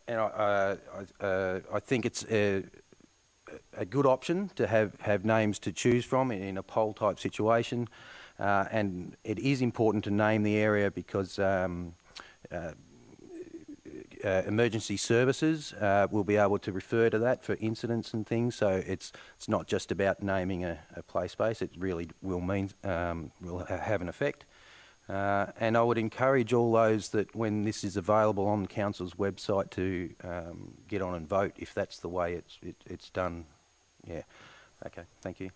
[SPEAKER 9] And I think it's a good option to have names to choose from in a poll type situation, and it is important to name the area because emergency services will be able to refer to that for incidents and things. So it's not just about naming a play space. It really will mean will have an effect. And I would encourage all those that when this is available on the council's website to get on and vote if that's the way it's done. Yeah. Okay. Thank you.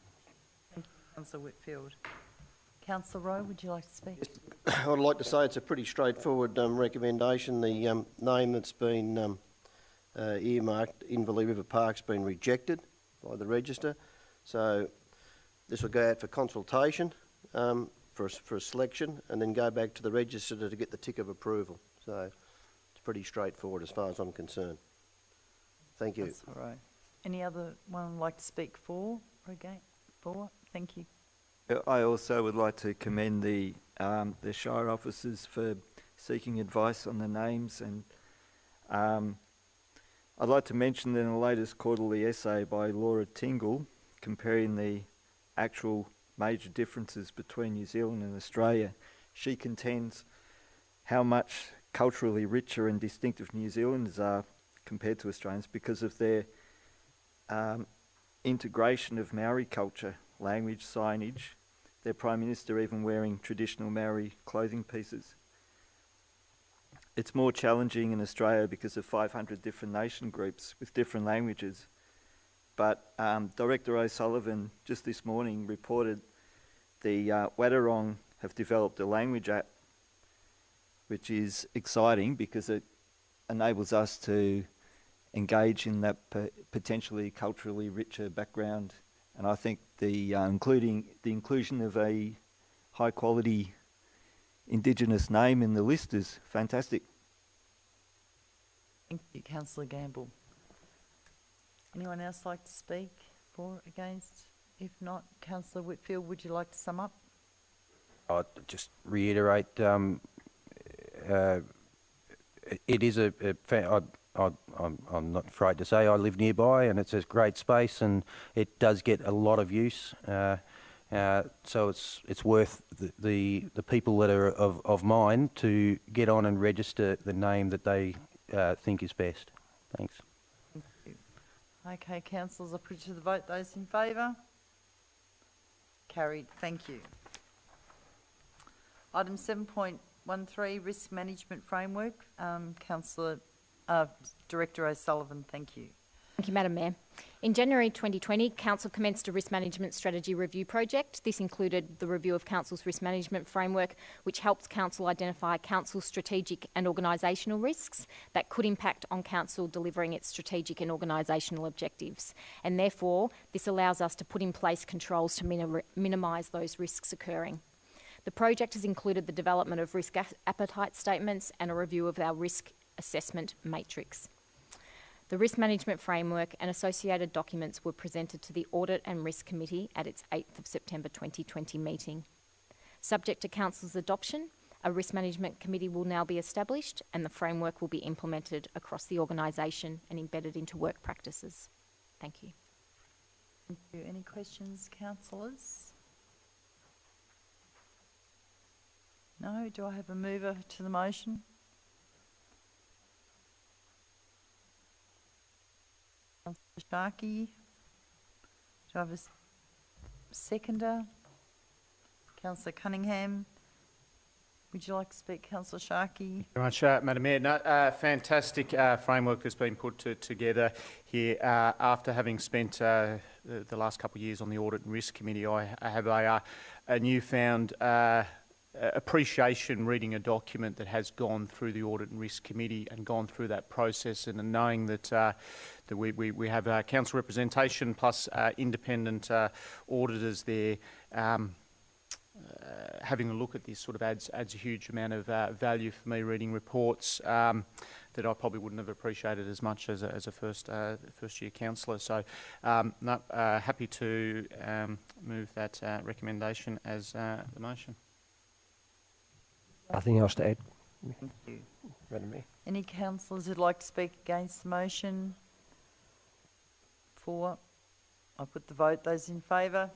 [SPEAKER 1] Thank you, Councillor Whitfield. Councillor Rowe, would you like to speak?
[SPEAKER 2] I'd like to say it's a pretty straightforward recommendation. The name that's been earmarked, Inverleigh River Park, has been rejected by the Register. So this will go out for consultation. For a selection and then go back to the Register to get the tick of approval. So it's pretty straightforward as far as I'm concerned. Thank you.
[SPEAKER 1] That's all right. Any other one like to speak for? Or again? For? Thank you.
[SPEAKER 10] I also would like to commend the Shire officers for seeking advice on the names, and I'd like to mention that in the latest quarterly essay by Laura Tingle, comparing the actual major differences between New Zealand and Australia, she contends how much culturally richer and distinctive New Zealanders are compared to Australians because of their integration of Maori culture, language, signage, their Prime Minister even wearing traditional Maori clothing pieces. It's more challenging in Australia because of 500 different nation groups with different languages. But Director O'Sullivan just this morning reported the Wadawurrung have developed a language app, which is exciting because it enables us to engage in that potentially culturally richer background. And I think the inclusion of a high quality Indigenous name in the list is fantastic.
[SPEAKER 1] Thank you, Councillor Gamble. Anyone else like to speak for, against? If not, Councillor Whitfield, would you like to sum up?
[SPEAKER 9] I'd just reiterate, it is I'm not afraid to say I live nearby, and it's a great space, and it does get a lot of use. So it's worth the people that are of mine to get on and register the name that they think is best. Thanks.
[SPEAKER 1] Thank you. Okay, councillors, I'll put it to the vote. Those in favour? Carried. Thank you. Item 7.13, Risk Management Framework. Director O'Sullivan, thank you.
[SPEAKER 6] Thank you, Madam Mayor. In January 2020, Council commenced a risk management strategy review project. This included the review of Council's risk management framework, which helps Council identify Council's strategic and organisational risks that could impact on Council delivering its strategic and organisational objectives. And therefore, this allows us to put in place controls to minimise those risks occurring. The project has included the development of risk appetite statements and a review of our risk assessment matrix. The Risk Management Framework and associated documents were presented to the Audit and Risk Committee at its 8th of September 2020 meeting. Subject to Council's adoption, a Risk Management Committee will now be established and the framework will be implemented across the organisation and embedded into work practices. Thank you.
[SPEAKER 1] Thank you. Any questions, councillors? No? Do I have a mover to the motion? Councillor Sharkey. Do I have a seconder? Councillor Cunningham. Would you like to speak, Councillor Sharkey?
[SPEAKER 3] Very much, Madam Mayor. No, fantastic framework that's been put together here. After having spent the last couple of years on the Audit and Risk Committee, I have a newfound appreciation reading a document that has gone through the Audit and Risk Committee and gone through that process, and knowing that we have council representation plus independent auditors there. Having a look at this sort of adds a huge amount of value for me, reading reports that I probably wouldn't have appreciated as much as a first year councillor. So happy to move that recommendation as the motion.
[SPEAKER 4] Nothing else to add.
[SPEAKER 1] Thank you.
[SPEAKER 4] Madam Mayor.
[SPEAKER 1] Any councillors who'd like to speak against the motion? For? I'll put the vote. Those in favour?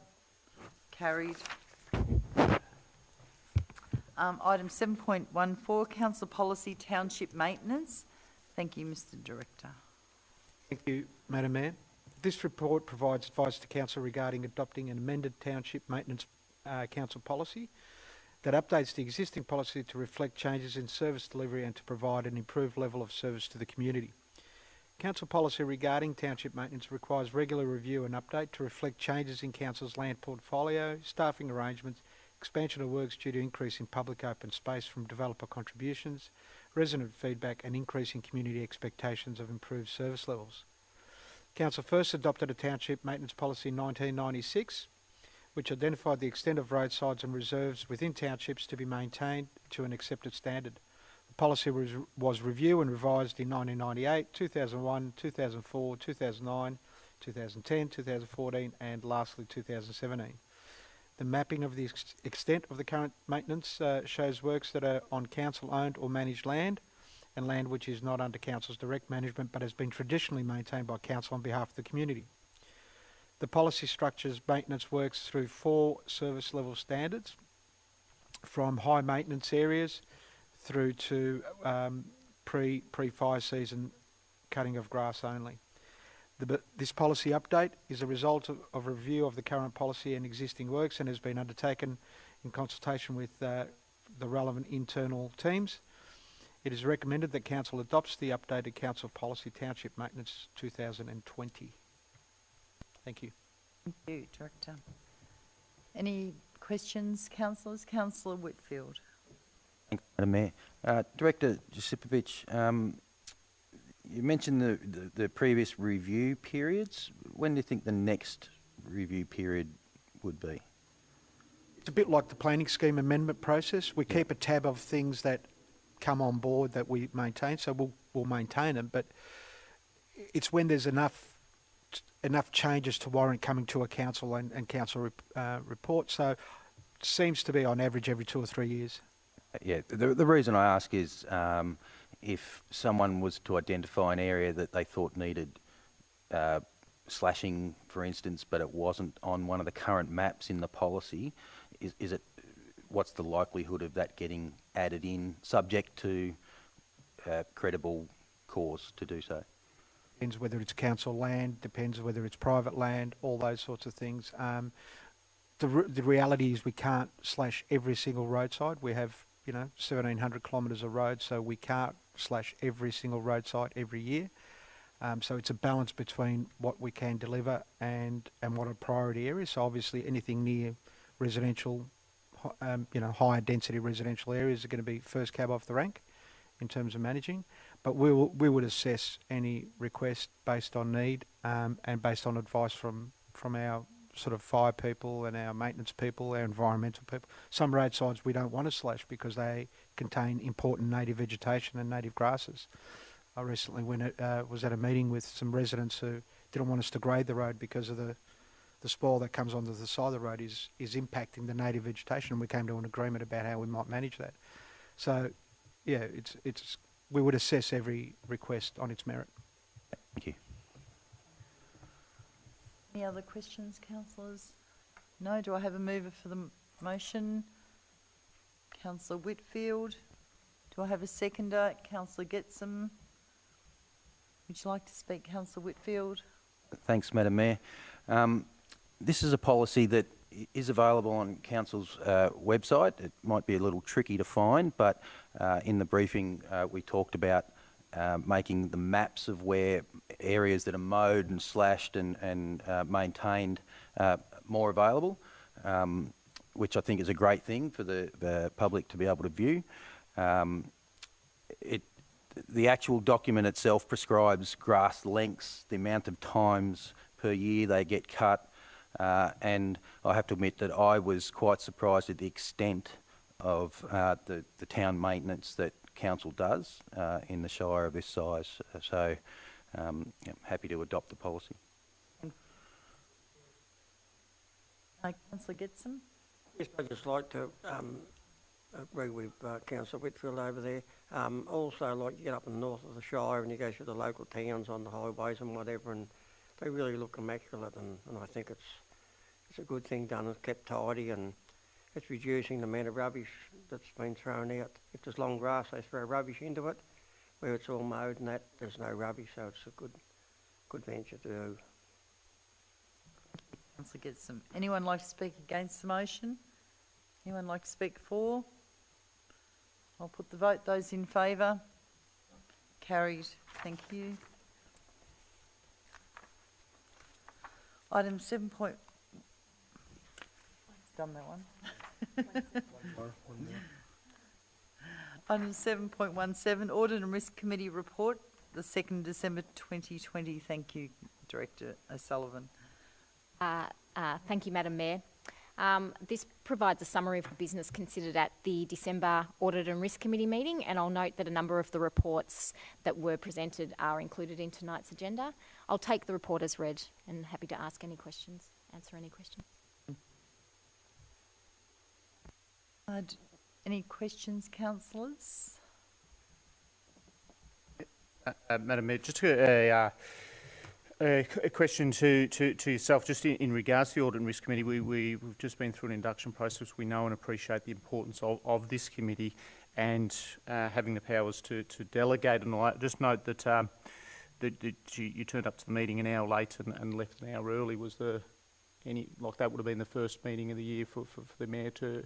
[SPEAKER 1] Carried. Item 7.14, Council Policy Township Maintenance. Thank you, Mr Director.
[SPEAKER 7] Thank you, Madam Mayor. This report provides advice to Council regarding adopting an amended Township Maintenance Council policy that updates the existing policy to reflect changes in service delivery and to provide an improved level of service to the community. Council policy regarding township maintenance requires regular review and update to reflect changes in Council's land portfolio, staffing arrangements, expansion of works due to increase in public open space from developer contributions, resident feedback and increase in community expectations of improved service levels. Council first adopted a township maintenance policy in 1996, which identified the extent of roadsides and reserves within townships to be maintained to an accepted standard. The policy was reviewed and revised in 1998, 2001, 2004, 2009, 2010, 2014 and lastly 2017. The mapping of the extent of the current maintenance shows works that are on council-owned or managed land and land which is not under council's direct management but has been traditionally maintained by council on behalf of the community. The policy structures maintenance works through 4 service level standards, from high maintenance areas through to pre-fire season cutting of grass only. This policy update is a result of a review of the current policy and existing works and has been undertaken in consultation with the relevant internal teams. It is recommended that Council adopts the updated Council Policy Township Maintenance 2020. Thank you.
[SPEAKER 1] Thank you, Director. Any questions, councillors? Councillor Whitfield.
[SPEAKER 9] Thanks, Madam Mayor. Director Josipovic, you mentioned the previous review periods. When do you think the next review period would be?
[SPEAKER 7] It's a bit like the planning scheme amendment process. We keep a tab of things that come on board that we maintain, so we'll maintain them, but it's when there's enough changes to warrant coming to a council and council report. So it seems to be on average every 2 or 3 years.
[SPEAKER 9] Yeah, the reason I ask is if someone was to identify an area that they thought needed slashing, for instance, but it wasn't on one of the current maps in the policy, is it, what's the likelihood of that getting added in, subject to credible cause to do so?
[SPEAKER 7] Depends whether it's council land, depends whether it's private land, all those sorts of things. The reality is we can't slash every single roadside. We have 1,700 kilometres of road, so we can't slash every single roadside every year. So it's a balance between what we can deliver and what are priority areas. So obviously anything near residential, higher density residential areas are going to be first cab off the rank in terms of managing. But we would assess any request based on need and based on advice from our sort of fire people and our maintenance people, our environmental people. Some roadsides we don't want to slash because they contain important native vegetation and native grasses. I recently was at a meeting with some residents who didn't want us to grade the road because of the spoil that comes onto the side of the road is impacting the native vegetation, and we came to an agreement about how we might manage that. So, yeah, we would assess every request on its merit.
[SPEAKER 9] Thank you.
[SPEAKER 1] Any other questions, councillors? No? Do I have a mover for the motion? Councillor Whitfield. Do I have a seconder? Councillor Getsum. Would you like to speak, Councillor Whitfield?
[SPEAKER 9] Thanks, Madam Mayor. This is a policy that is available on Council's website. It might be a little tricky to find, but in the briefing we talked about making the maps of where areas that are mowed and slashed and maintained more available, which I think is a great thing for the public to be able to view. The actual document itself prescribes grass lengths, the amount of times per year they get cut, and I have to admit that I was quite surprised at the extent of the town maintenance that council does in the shire of this size. So I'm happy to adopt the policy.
[SPEAKER 1] Councillor Gibson.
[SPEAKER 13] Yes, I'd just like to agree with Councillor Whitfield over there. Also, like, you get up in the north of the shire and you go through the local towns on the highways and whatever, and they really look immaculate, and I think it's a good thing done. It's kept tidy, and it's reducing the amount of rubbish that's been thrown out. If there's long grass, they throw rubbish into it. Where it's all mowed and that, there's no rubbish, so it's a good venture to do.
[SPEAKER 1] Councillor Gibson. Anyone like to speak against the motion? Anyone like to speak for? I'll put the vote. Those in favour? Carried. Thank you. Item 7. Done that one. Item 7.17, Audit and Risk Committee Report, the 2nd December 2020. Thank you, Director O'Sullivan.
[SPEAKER 6] Thank you, Madam Mayor. This provides a summary of the business considered at the December Audit and Risk Committee meeting, and I'll note that a number of the reports that were presented are included in tonight's agenda. I'll take the report as read and happy to answer any questions.
[SPEAKER 1] Any questions, councillors?
[SPEAKER 3] Madam Mayor, just a question to yourself, just in regards to the Audit and Risk Committee. We've just been through an induction process. We know and appreciate the importance of this committee and having the powers to delegate. And I just note that, that you turned up to the meeting an hour late and left an hour early. Was there any, like that would have been the first meeting of the year for the Mayor to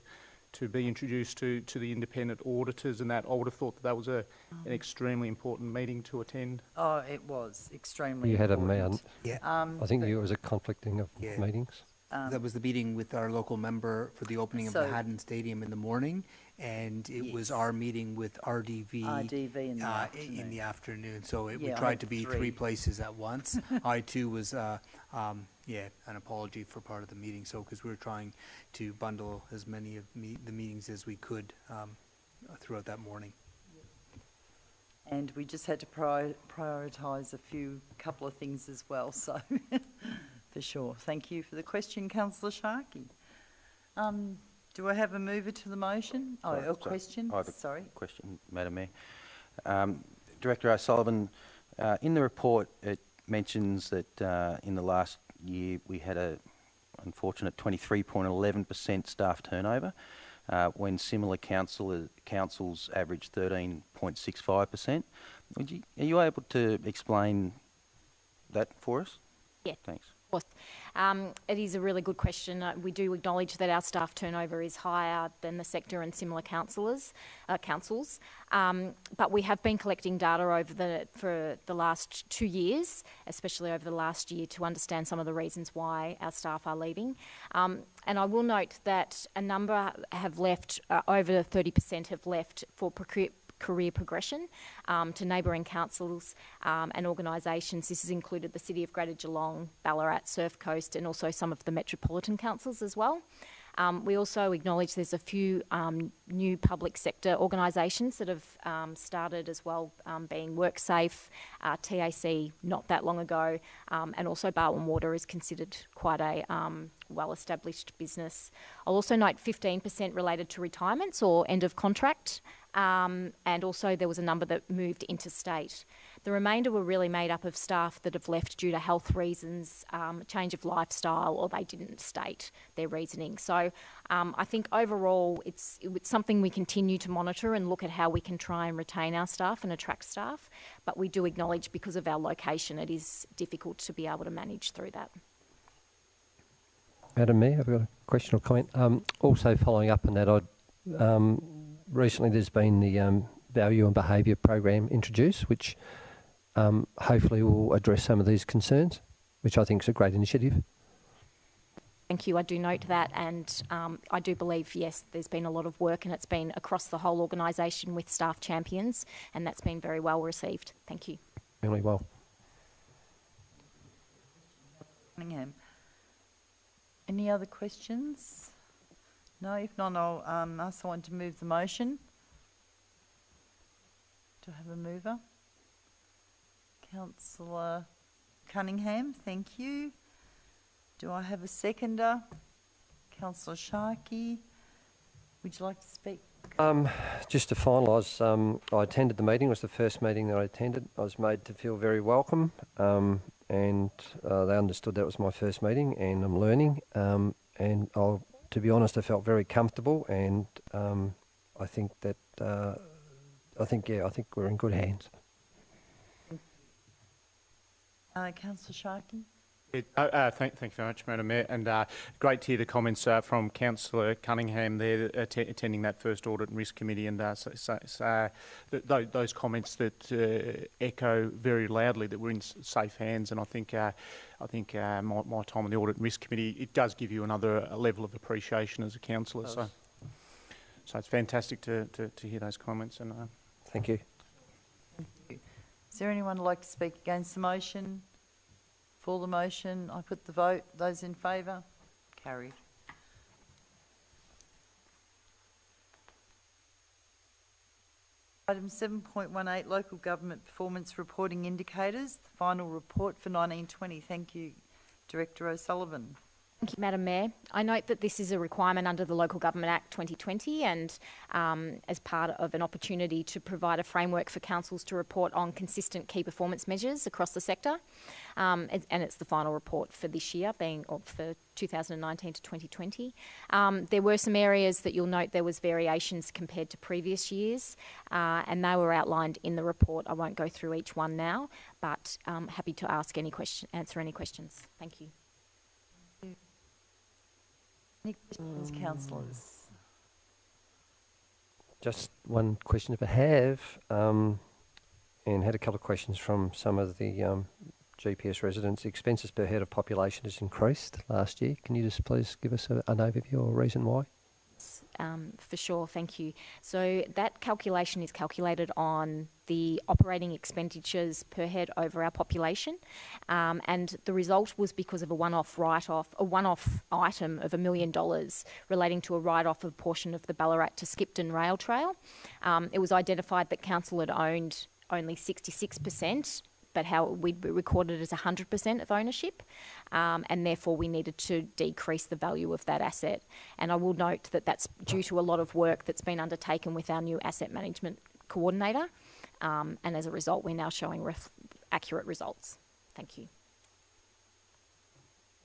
[SPEAKER 3] be introduced to the independent auditors, and that I would have thought that was an extremely important meeting to attend.
[SPEAKER 1] Oh, it was extremely
[SPEAKER 4] You had
[SPEAKER 1] important.
[SPEAKER 4] I think it was a conflicting of meetings.
[SPEAKER 5] That was the meeting with our local member for the opening of the Haddon Stadium in the morning, and it was our meeting with RDV in the afternoon. So we tried to be three places at once. I too was, an apology for part of the meeting. So because we were trying to bundle as many of the meetings as we could throughout that morning.
[SPEAKER 1] And we just had to prioritise a couple of things as well. So. For sure. Thank you for the question, Councillor Sharkey. Do I have a mover to the motion? Question? Sorry.
[SPEAKER 9] Question, Madam Mayor. Director O'Sullivan, in the report it mentions that in the last year we had a unfortunate 23.11% staff turnover, when similar councils averaged 13.65%. Are you able to explain that for us?
[SPEAKER 6] Yeah.
[SPEAKER 9] Thanks.
[SPEAKER 6] Of course. It is a really good question. We do acknowledge that our staff turnover is higher than the sector and similar councils, but we have been collecting data for the last 2 years, especially over the last year, to understand some of the reasons why our staff are leaving. And I will note that a number have left, over 30% have left for career progression to neighbouring councils and organisations. This has included the City of Greater Geelong, Ballarat, Surf Coast, and also some of the metropolitan councils as well. We also acknowledge there's a few new public sector organisations that have started as well, being WorkSafe, TAC not that long ago, and also Barwon Water is considered quite a well-established business. I'll also note 15% related to retirements or end of contract, and also there was a number that moved interstate. The remainder were really made up of staff that have left due to health reasons, change of lifestyle, or they didn't state their reasoning. So I think overall it's something we continue to monitor and look at how we can try and retain our staff and attract staff, but we do acknowledge because of our location it is difficult to be able to manage through that.
[SPEAKER 4] Madam Mayor, I've got a question or comment. Also following up on that, recently there's been the Value and Behaviour Program introduced, which hopefully will address some of these concerns, which I think is a great initiative.
[SPEAKER 6] Thank you. I do note that, and I do believe, yes, there's been a lot of work and it's been across the whole organisation with staff champions, and that's been very well received. Thank you.
[SPEAKER 4] Really well.
[SPEAKER 1] Cunningham. Any other questions? No, if not, I'll ask someone to move the motion. Do I have a mover? Councillor Cunningham, thank you. Do I have a seconder? Councillor Sharkey, would you like to speak?
[SPEAKER 4] Just to finalise, I attended the meeting. It was the first meeting that I attended. I was made to feel very welcome, and they understood that was my first meeting, and I'm learning. And to be honest, I felt very comfortable, and I think that I think we're in good hands.
[SPEAKER 1] Councillor Sharkey.
[SPEAKER 3] Thank you very much, Madam Mayor, and great to hear the comments from Councillor Cunningham there attending that first Audit and Risk Committee, and those comments that echo very loudly that we're in safe hands. And I think my time on the Audit and Risk Committee, it does give you another level of appreciation as a councillor. So it's fantastic to hear those comments. And
[SPEAKER 4] thank you.
[SPEAKER 1] Is there anyone who'd like to speak against the motion? For the motion, I put the vote. Those in favour? Carried. Item 7.18, Local Government Performance Reporting Indicators, the final report for 1920. Thank you, Director O'Sullivan.
[SPEAKER 6] Thank you, Madam Mayor. I note that this is a requirement under the Local Government Act 2020 and as part of an opportunity to provide a framework for councils to report on consistent key performance measures across the sector. And it's the final report for this year, for 2019 to 2020. There were some areas that you'll note there was variations compared to previous years, and they were outlined in the report. I won't go through each one now, but happy to answer any questions. Thank you.
[SPEAKER 1] Any questions, councillors?
[SPEAKER 4] Just one question if I have, and had a couple of questions from some of the GPS residents. Expenses per head of population has increased last year. Can you just please give us an overview or reason why?
[SPEAKER 6] For sure, thank you. So that calculation is calculated on the operating expenditures per head over our population, and the result was because of a one-off item of $1 million relating to a write-off of a portion of the Ballarat to Skipton rail trail. It was identified that council had owned only 66%, but how we recorded it as 100% of ownership, and therefore we needed to decrease the value of that asset. And I will note that that's due to a lot of work that's been undertaken with our new asset management coordinator, and as a result we're now showing accurate results. Thank you.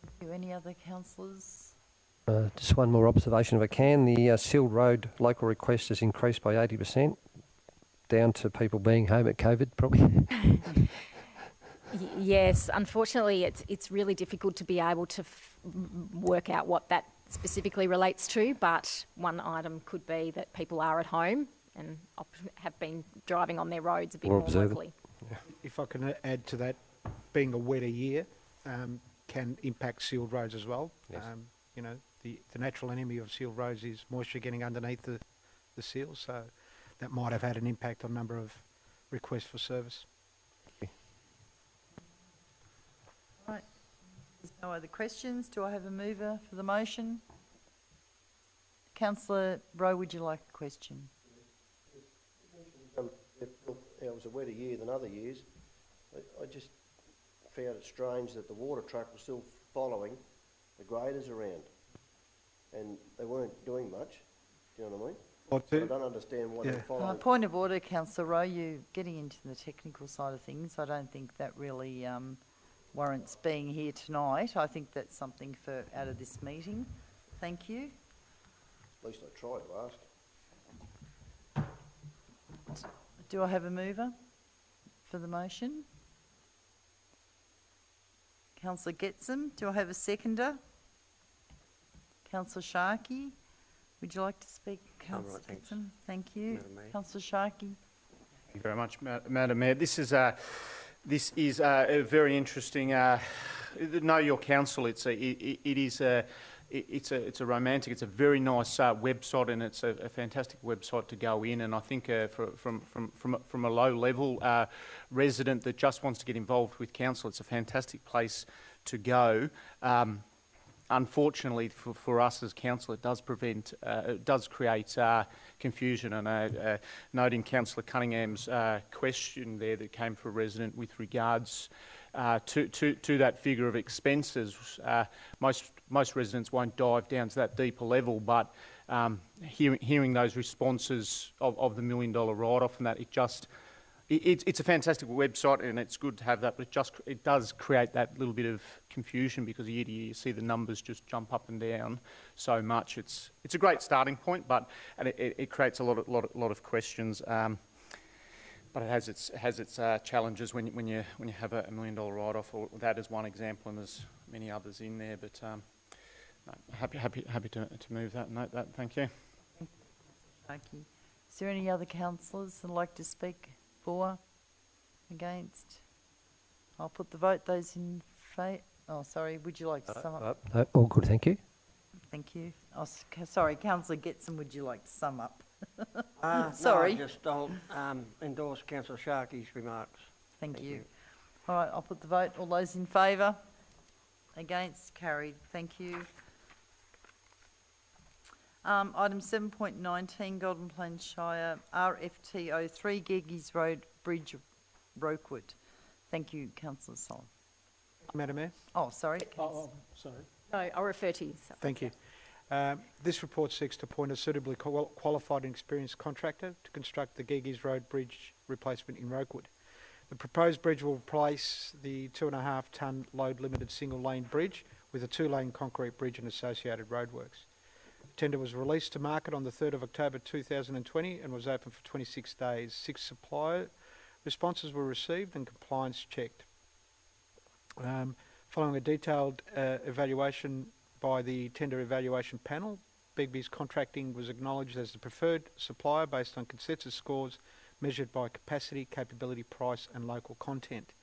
[SPEAKER 1] Thank you. Any other councillors?
[SPEAKER 4] Just one more observation if I can. The Sealed Road local request has increased by 80%, down to people being home at COVID probably.
[SPEAKER 6] Yes, unfortunately it's really difficult to be able to work out what that specifically relates to, but one item could be that people are at home and have been driving on their roads a bit more locally.
[SPEAKER 7] Yeah. If I can add to that, being a wetter year can impact sealed roads as well. Yes. You know, the natural enemy of sealed roads is moisture getting underneath the seals, so that might have had an impact on number of requests for service.
[SPEAKER 1] Right. There's no other questions. Do I have a mover for the motion? Councillor Rowe, would you like a question?
[SPEAKER 2] It was a wetter year than other years. I just found it strange that the water truck was still following the graders around and they weren't doing much. Do you know what I mean? I don't understand why they're following.
[SPEAKER 1] Point of order, Councillor Rowe, you're getting into the technical side of things. I don't think that really warrants being here tonight. I think that's something for out of this meeting. Thank you.
[SPEAKER 2] At least I tried to ask.
[SPEAKER 1] Do I have a mover for the motion? Councillor Getson. Do I have a seconder? Councillor Sharkey. Would you like to speak, Councillor Getson? Thank you. Councillor Sharkey.
[SPEAKER 3] Thank you very much, Madam Mayor. This is a very interesting. Know Your Council. It's a romantic. It's a very nice website, and it's a fantastic website to go in. And I think from a low-level resident that just wants to get involved with council, it's a fantastic place to go. Unfortunately for us as council, it does create confusion. And noting Councillor Cunningham's question there that came from a resident with regards to that figure of expenses, most residents won't dive down to that deeper level, but hearing those responses of the $1 million write-off and that, it's a fantastic website and it's good to have that, but it does create that little bit of confusion because year to year you see the numbers just jump up and down so much. It's a great starting point, but it creates a lot of questions. But it has its challenges when you have a $1 million write-off, or that is one example, and there's many others in there. But no, happy to move that and note that. Thank you.
[SPEAKER 1] Thank you. Is there any other councillors that'd like to speak for, against? I'll put the vote. Those in favour. Oh, sorry. Would you like to sum up?
[SPEAKER 4] No, all good. Thank you.
[SPEAKER 1] Thank you. Oh, sorry, Councillor Getson. Would you like to sum up?
[SPEAKER 13] Sorry. No, I'll endorse Councillor Sharkey's remarks.
[SPEAKER 1] Thank you. All right, I'll put the vote. All those in favour? Against? Carried. Thank you. Item 7.19, Golden Plains Shire, RFT 03, Geggies Road Bridge, Rokewood. Thank you, Councillor Sullivan.
[SPEAKER 7] Madam Mayor.
[SPEAKER 1] Oh, sorry.
[SPEAKER 7] Sorry.
[SPEAKER 6] No, I'll refer to you.
[SPEAKER 7] Thank you. This report seeks to appoint a suitably qualified and experienced contractor to construct the Geggies Road Bridge replacement in Rokewood. The proposed bridge will replace the 2.5 tonne load limited single lane bridge with a 2-lane concrete bridge and associated roadworks. The tender was released to market on the 3rd of October 2020 and was open for 26 days. 6 supplier responses were received and compliance checked. Following a detailed evaluation by the tender evaluation panel, Begbie's Contracting was acknowledged as the preferred supplier based on consensus scores measured by capacity, capability, price and local content.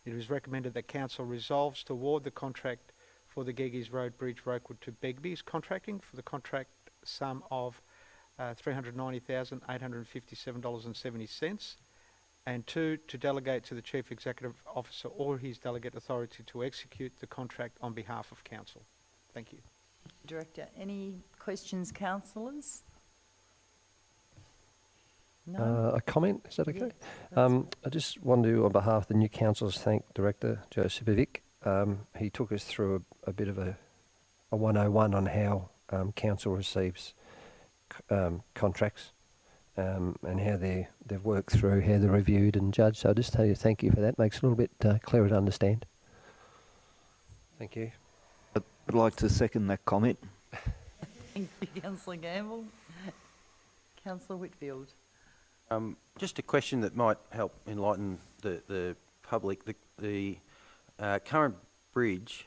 [SPEAKER 7] It was recommended that Council resolves to award the contract for the Geggies Road Bridge Rokewood to Begbie's Contracting for the contract sum of $390,857.70, and 2, to delegate to the Chief Executive Officer or his delegate authority to execute the contract on behalf of Council. Thank you.
[SPEAKER 1] Director, any questions, councillors? No?
[SPEAKER 4] A comment, is that okay?
[SPEAKER 1] Yeah,
[SPEAKER 4] I just want to, on behalf of the new councillors, thank Director Joe Sipovic. He took us through a bit of a 101 on how council receives contracts and how they've worked through, how they're reviewed and judged. So I'll just tell you thank you for that. Makes it a little bit clearer to understand. Thank you.
[SPEAKER 10] I'd like to second that comment.
[SPEAKER 1] Thank you, Councillor Gamble. Councillor Whitfield.
[SPEAKER 9] Just a question that might help enlighten the public. The current bridge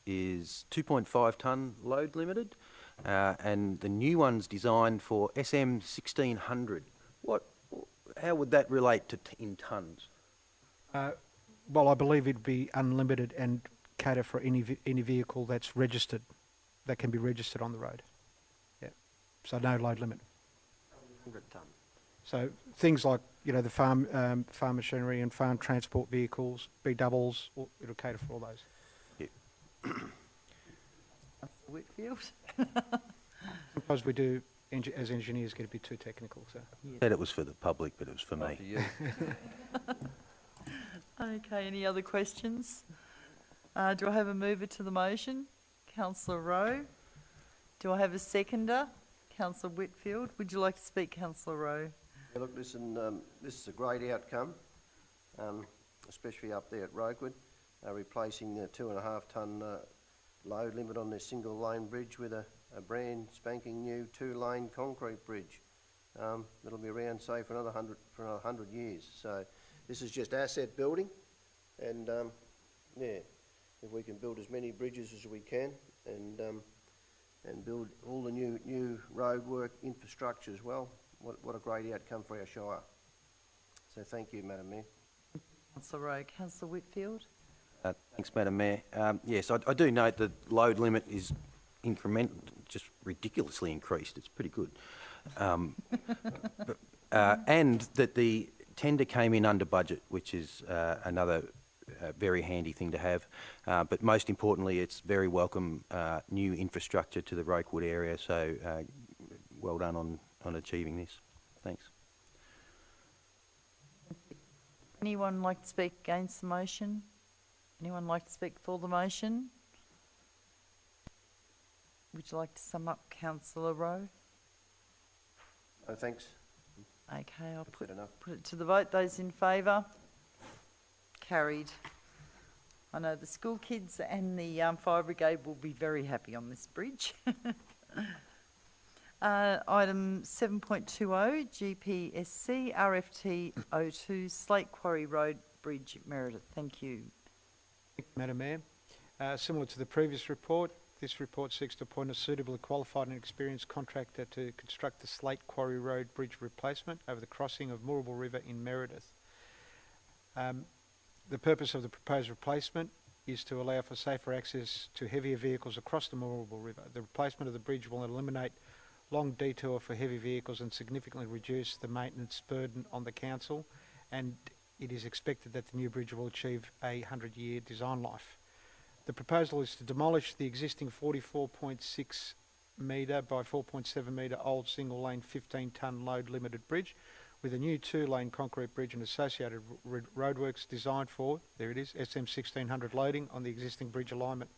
[SPEAKER 9] is 2.5 tonne load limited, and the new one's designed for SM 1600. How would that relate to in tonnes?
[SPEAKER 7] Well, I believe it'd be unlimited and cater for any vehicle that's registered, that can be registered on the road. Yeah, so no load limit.
[SPEAKER 2] 100 tonne.
[SPEAKER 7] So things like, you know, the farm machinery and farm transport vehicles, B-doubles, it'll cater for all those.
[SPEAKER 9] Yeah.
[SPEAKER 1] Whitfield.
[SPEAKER 7] Sometimes we do, as engineers, get a bit too technical. So.
[SPEAKER 9] Yeah. Said it was for the public, but it was for me.
[SPEAKER 10] For you.
[SPEAKER 1] Okay, any other questions? Do I have a mover to the motion? Councillor Rowe. Do I have a seconder? Councillor Whitfield. Would you like to speak, Councillor Rowe?
[SPEAKER 2] Yeah, look, listen, this is a great outcome, especially up there at Rokewood, replacing the 2.5 tonne load limit on this single lane bridge with a brand spanking new 2-lane concrete bridge. It'll be around, say, for another 100 years. So this is just asset building, and yeah, if we can build as many bridges as we can, and build all the new roadwork infrastructure as well. What a great outcome for our Shire. So thank you, Madam Mayor.
[SPEAKER 1] Councillor Rowe. Councillor Whitfield.
[SPEAKER 9] Thanks, Madam Mayor. Yes, I do note the load limit is just ridiculously increased. It's pretty good. And that the tender came in under budget, which is another very handy thing to have. But most importantly, it's very welcome new infrastructure to the Rokewood area. So well done on achieving this. Thanks.
[SPEAKER 1] Anyone like to speak against the motion? Anyone like to speak for the motion? Would you like to sum up, Councillor Rowe?
[SPEAKER 2] Oh, thanks.
[SPEAKER 1] Okay, I'll put
[SPEAKER 2] enough.
[SPEAKER 1] it to the vote. Those in favour? Carried. I know the school kids and the fire brigade will be very happy on this bridge. Item 7.20, Gpsc, RFT 02, Slate Quarry Road Bridge, Meredith. Thank you.
[SPEAKER 7] Thank you, Madam Mayor. Similar to the previous report, this report seeks to appoint a suitably qualified and experienced contractor to construct the Slate Quarry Road Bridge replacement over the crossing of Moorabool River in Meredith. The purpose of the proposed replacement is to allow for safer access to heavier vehicles across the Moorabool River. The replacement of the bridge will eliminate long detour for heavy vehicles and significantly reduce the maintenance burden on the council, and it is expected that the new bridge will achieve a 100-year design life. The proposal is to demolish the existing 44.6 metre by 4.7 metre old single lane 15-tonne load limited bridge with a new 2-lane concrete bridge and associated roadworks designed for, there it is, SM 1600 loading on the existing bridge alignment.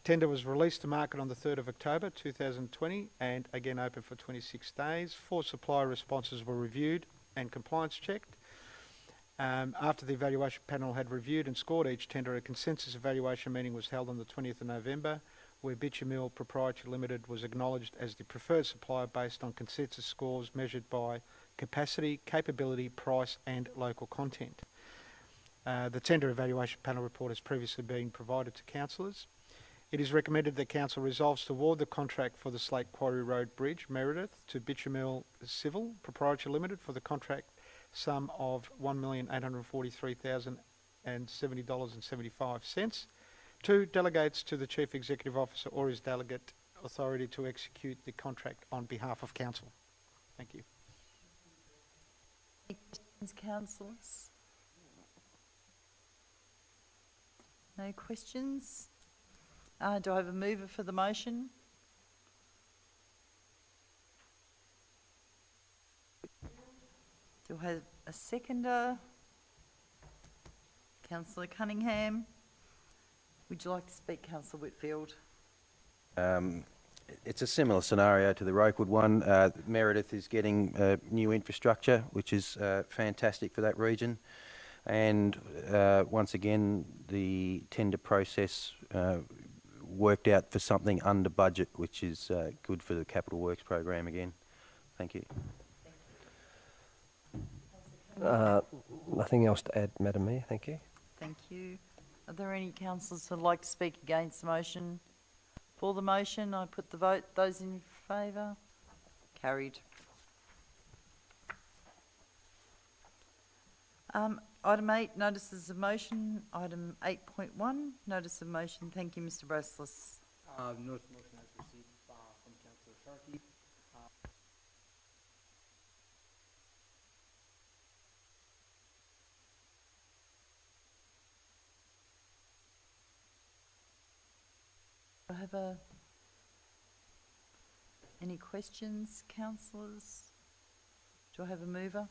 [SPEAKER 7] Tender was released to market on the 3rd of October 2020 and again open for 26 days. 4 supplier responses were reviewed and compliance checked. After the evaluation panel had reviewed and scored each tender, a consensus evaluation meeting was held on the 20th of November, where Bitumill Proprietary Limited was acknowledged as the preferred supplier based on consensus scores measured by capacity, capability, price and local content. The tender evaluation panel report has previously been provided to councillors. It is recommended that Council resolves to award the contract for the Slate Quarry Road Bridge, Meredith, to Bitumill Civil Proprietary Limited for the contract sum of $1,843,070.75. 2. Delegates to the Chief Executive Officer or his delegate authority to execute the contract on behalf of Council. Thank you.
[SPEAKER 1] Any questions, councillors? No questions? Do I have a mover for the motion? Do I have a seconder? Councillor Cunningham. Would you like to speak, Councillor Whitfield?
[SPEAKER 9] It's a similar scenario to the Rokewood one. Meredith is getting new infrastructure, which is fantastic for that region. And once again, the tender process worked out for something under budget, which is good for the capital works program again. Thank you.
[SPEAKER 4] Nothing else to add, Madam Mayor. Thank you.
[SPEAKER 1] Thank you. Are there any councillors who would like to speak against the motion? For the motion, I put the vote. Those in favour? Carried. Item 8, notices of motion. Item 8.1, notice of motion. Thank you, Mr. Bresless.
[SPEAKER 5] Notice of motion has received from Councillor Sharkey.
[SPEAKER 1] Do I have any questions, councillors? Do I have a mover?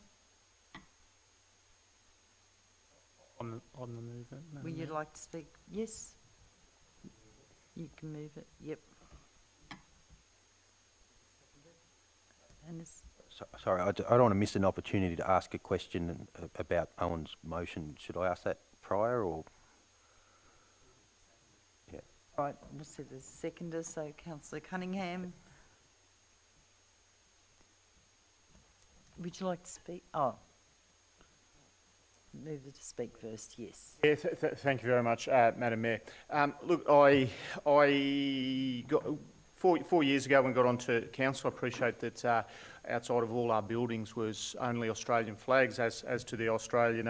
[SPEAKER 3] On the mover.
[SPEAKER 1] Would you like to speak? Yes. You can move it. Yep. And
[SPEAKER 9] Sorry, I don't want to miss an opportunity to ask a question about Owen's motion. Should I ask that prior or? Yeah.
[SPEAKER 1] Right, we'll see the seconder, so Councillor Cunningham. Would you like to speak? Oh. Move to speak first, yes.
[SPEAKER 3] Yeah, thank you very much, Madam Mayor. Look, I got 4 years ago when I got onto council, I appreciate that outside of all our buildings was only Australian flags as to the Australian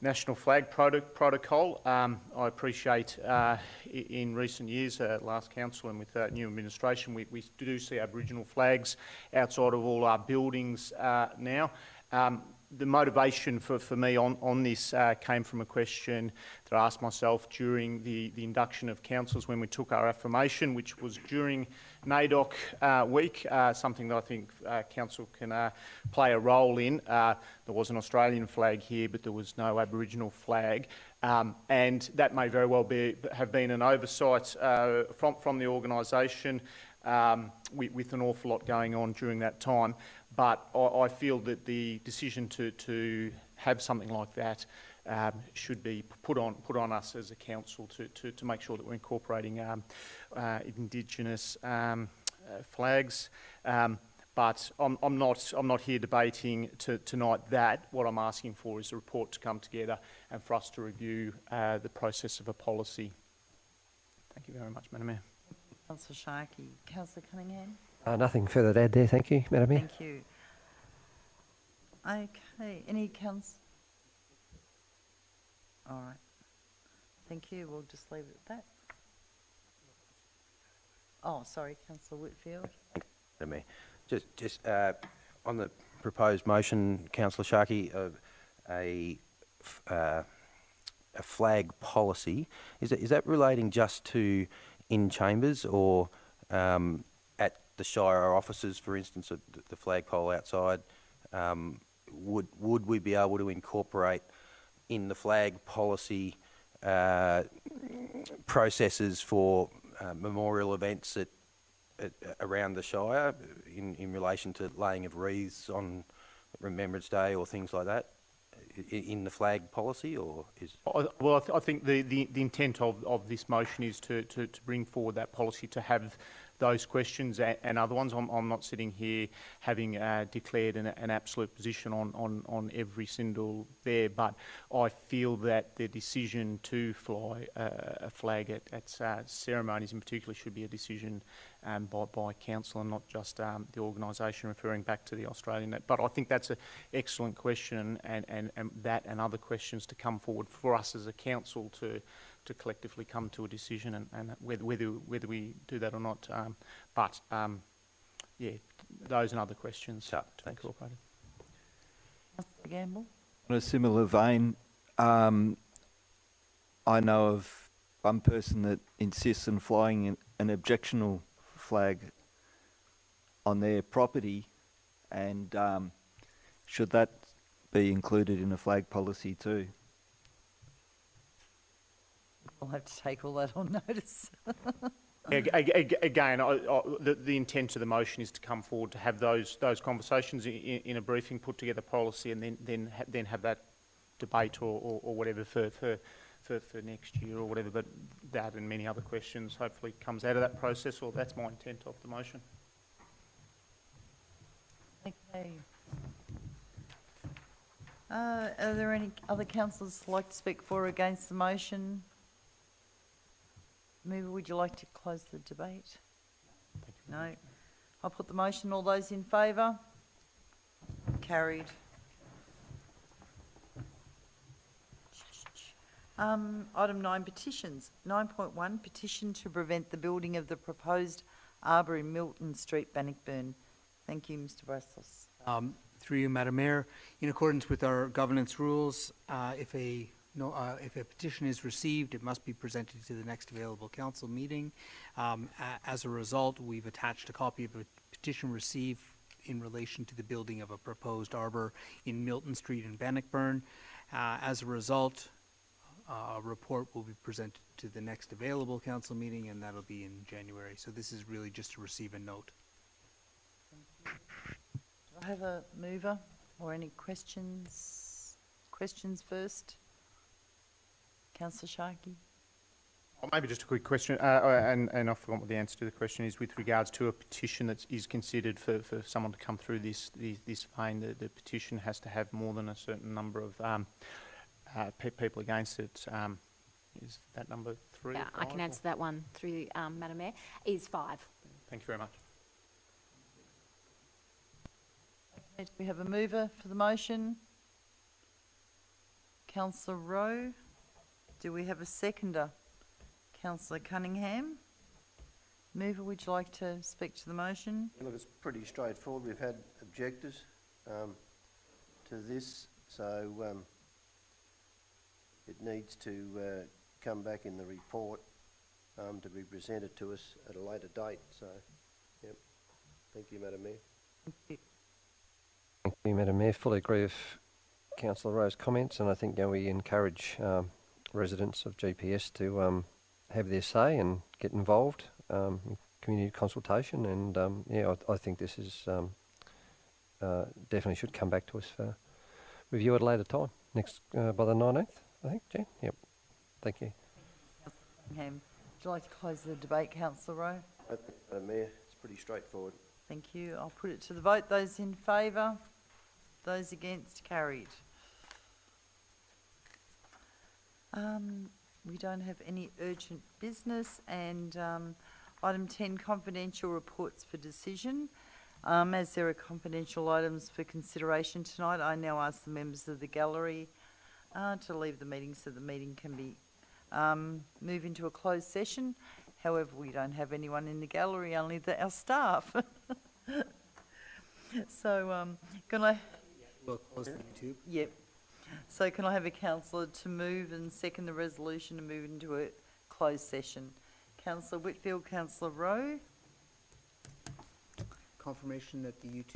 [SPEAKER 3] national flag protocol. I appreciate in recent years, last council and with new administration, we do see Aboriginal flags outside of all our buildings now. The motivation for me on this came from a question that I asked myself during the induction of councillors when we took our affirmation, which was during NAIDOC week, something that I think council can play a role in. There was an Australian flag here, but there was no Aboriginal flag. And that may very well have been an oversight from the organisation with an awful lot going on during that time. But I feel that the decision to have something like that should be put on us as a council to make sure that we're incorporating Indigenous flags. But I'm not here debating tonight that. What I'm asking for is a report to come together and for us to review the process of a policy. Thank you very much, Madam Mayor.
[SPEAKER 1] Councillor Sharkey. Councillor Cunningham?
[SPEAKER 4] Nothing further to add there. Thank you, Madam Mayor.
[SPEAKER 1] Thank you. Okay, any council? All right. Thank you. We'll just leave it at that. Oh, sorry, Councillor Whitfield.
[SPEAKER 9] Madam Mayor. Just on the proposed motion, Councillor Sharkey, a flag policy, is that relating just to in chambers or at the Shire offices, for instance, at the flagpole outside, would we be able to incorporate in the flag policy processes for memorial events around the Shire in relation to laying of wreaths on Remembrance Day or things like that in the flag policy, or is?
[SPEAKER 3] Well, I think the intent of this motion is to bring forward that policy, to have those questions and other ones. I'm not sitting here having declared an absolute position on every single there, but I feel that the decision to fly a flag at ceremonies in particular should be a decision by council and not just the organisation, referring back to the Australian. But I think that's an excellent question, and that and other questions to come forward for us as a council to collectively come to a decision, and whether we do that or not. Yeah, those and other questions to incorporate.
[SPEAKER 1] Councillor Gamble.
[SPEAKER 10] In a similar vein, I know of one person that insists on flying an objectional flag on their property, and should that be included in a flag policy too?
[SPEAKER 1] We'll have to take all that on notice.
[SPEAKER 3] Again, the intent of the motion is to come forward to have those conversations in a briefing, put together policy, and then have that debate or whatever for next year or whatever. But that and many other questions hopefully comes out of that process, or that's my intent of the motion.
[SPEAKER 1] Okay. Are there any other councillors who'd like to speak for or against the motion? Mover, would you like to close the debate? No. I'll put the motion. All those in favour? Carried. Item 9, petitions. 9.1, petition to prevent the building of the proposed arbour in Milton Street, Bannockburn. Thank you, Mr. Brassos.
[SPEAKER 5] Through you, Madam Mayor, in accordance with our governance rules, if a petition is received, it must be presented to the next available council meeting. As a result, we've attached a copy of a petition received in relation to the building of a proposed arbour in Milton Street in Bannockburn. As a result, a report will be presented to the next available council meeting, and that'll be in January. So this is really just to receive a note.
[SPEAKER 1] Do I have a mover or any questions? Questions first. Councillor Sharkey.
[SPEAKER 3] Maybe just a quick question, and I forgot what the answer to the question is with regards to a petition that is considered for someone to come through this vein. The petition has to have more than a certain number of people against it. Is that number 3?
[SPEAKER 6] Yeah, I can answer that one through Madam Mayor. Is 5.
[SPEAKER 3] Thank you very much.
[SPEAKER 1] Okay, do we have a mover for the motion? Councillor Rowe. Do we have a seconder? Councillor Cunningham. Mover, would you like to speak to the motion?
[SPEAKER 2] Yeah, look, it's pretty straightforward. We've had objectors to this, so it needs to come back in the report to be presented to us at a later date. So, yep. Thank you, Madam Mayor.
[SPEAKER 1] Thank you.
[SPEAKER 4] Thank you, Madam Mayor. Fully agree with Councillor Rowe's comments, and I think we encourage residents of GPS to have their say and get involved in community consultation. And yeah, I think this is definitely should come back to us for review at a later time. Next by the 19th, I think. Jen? Yep. Thank you.
[SPEAKER 1] Would you like to close the debate, Councillor Rowe?
[SPEAKER 2] Madam Mayor, it's pretty straightforward.
[SPEAKER 1] Thank you. I'll put it to the vote. Those in favour? Those against? Carried. We don't have any urgent business, and item 10, confidential reports for decision. As there are confidential items for consideration tonight, I now ask the members of the gallery to leave the meeting so the meeting can be move into a closed session. However, we don't have anyone in the gallery, only our staff. So, can I?
[SPEAKER 5] We'll close the YouTube.
[SPEAKER 1] Yep. So can I have a councillor to move and second the resolution to move into a closed session? Councillor Whitfield, Councillor Rowe.
[SPEAKER 16] confirmation that the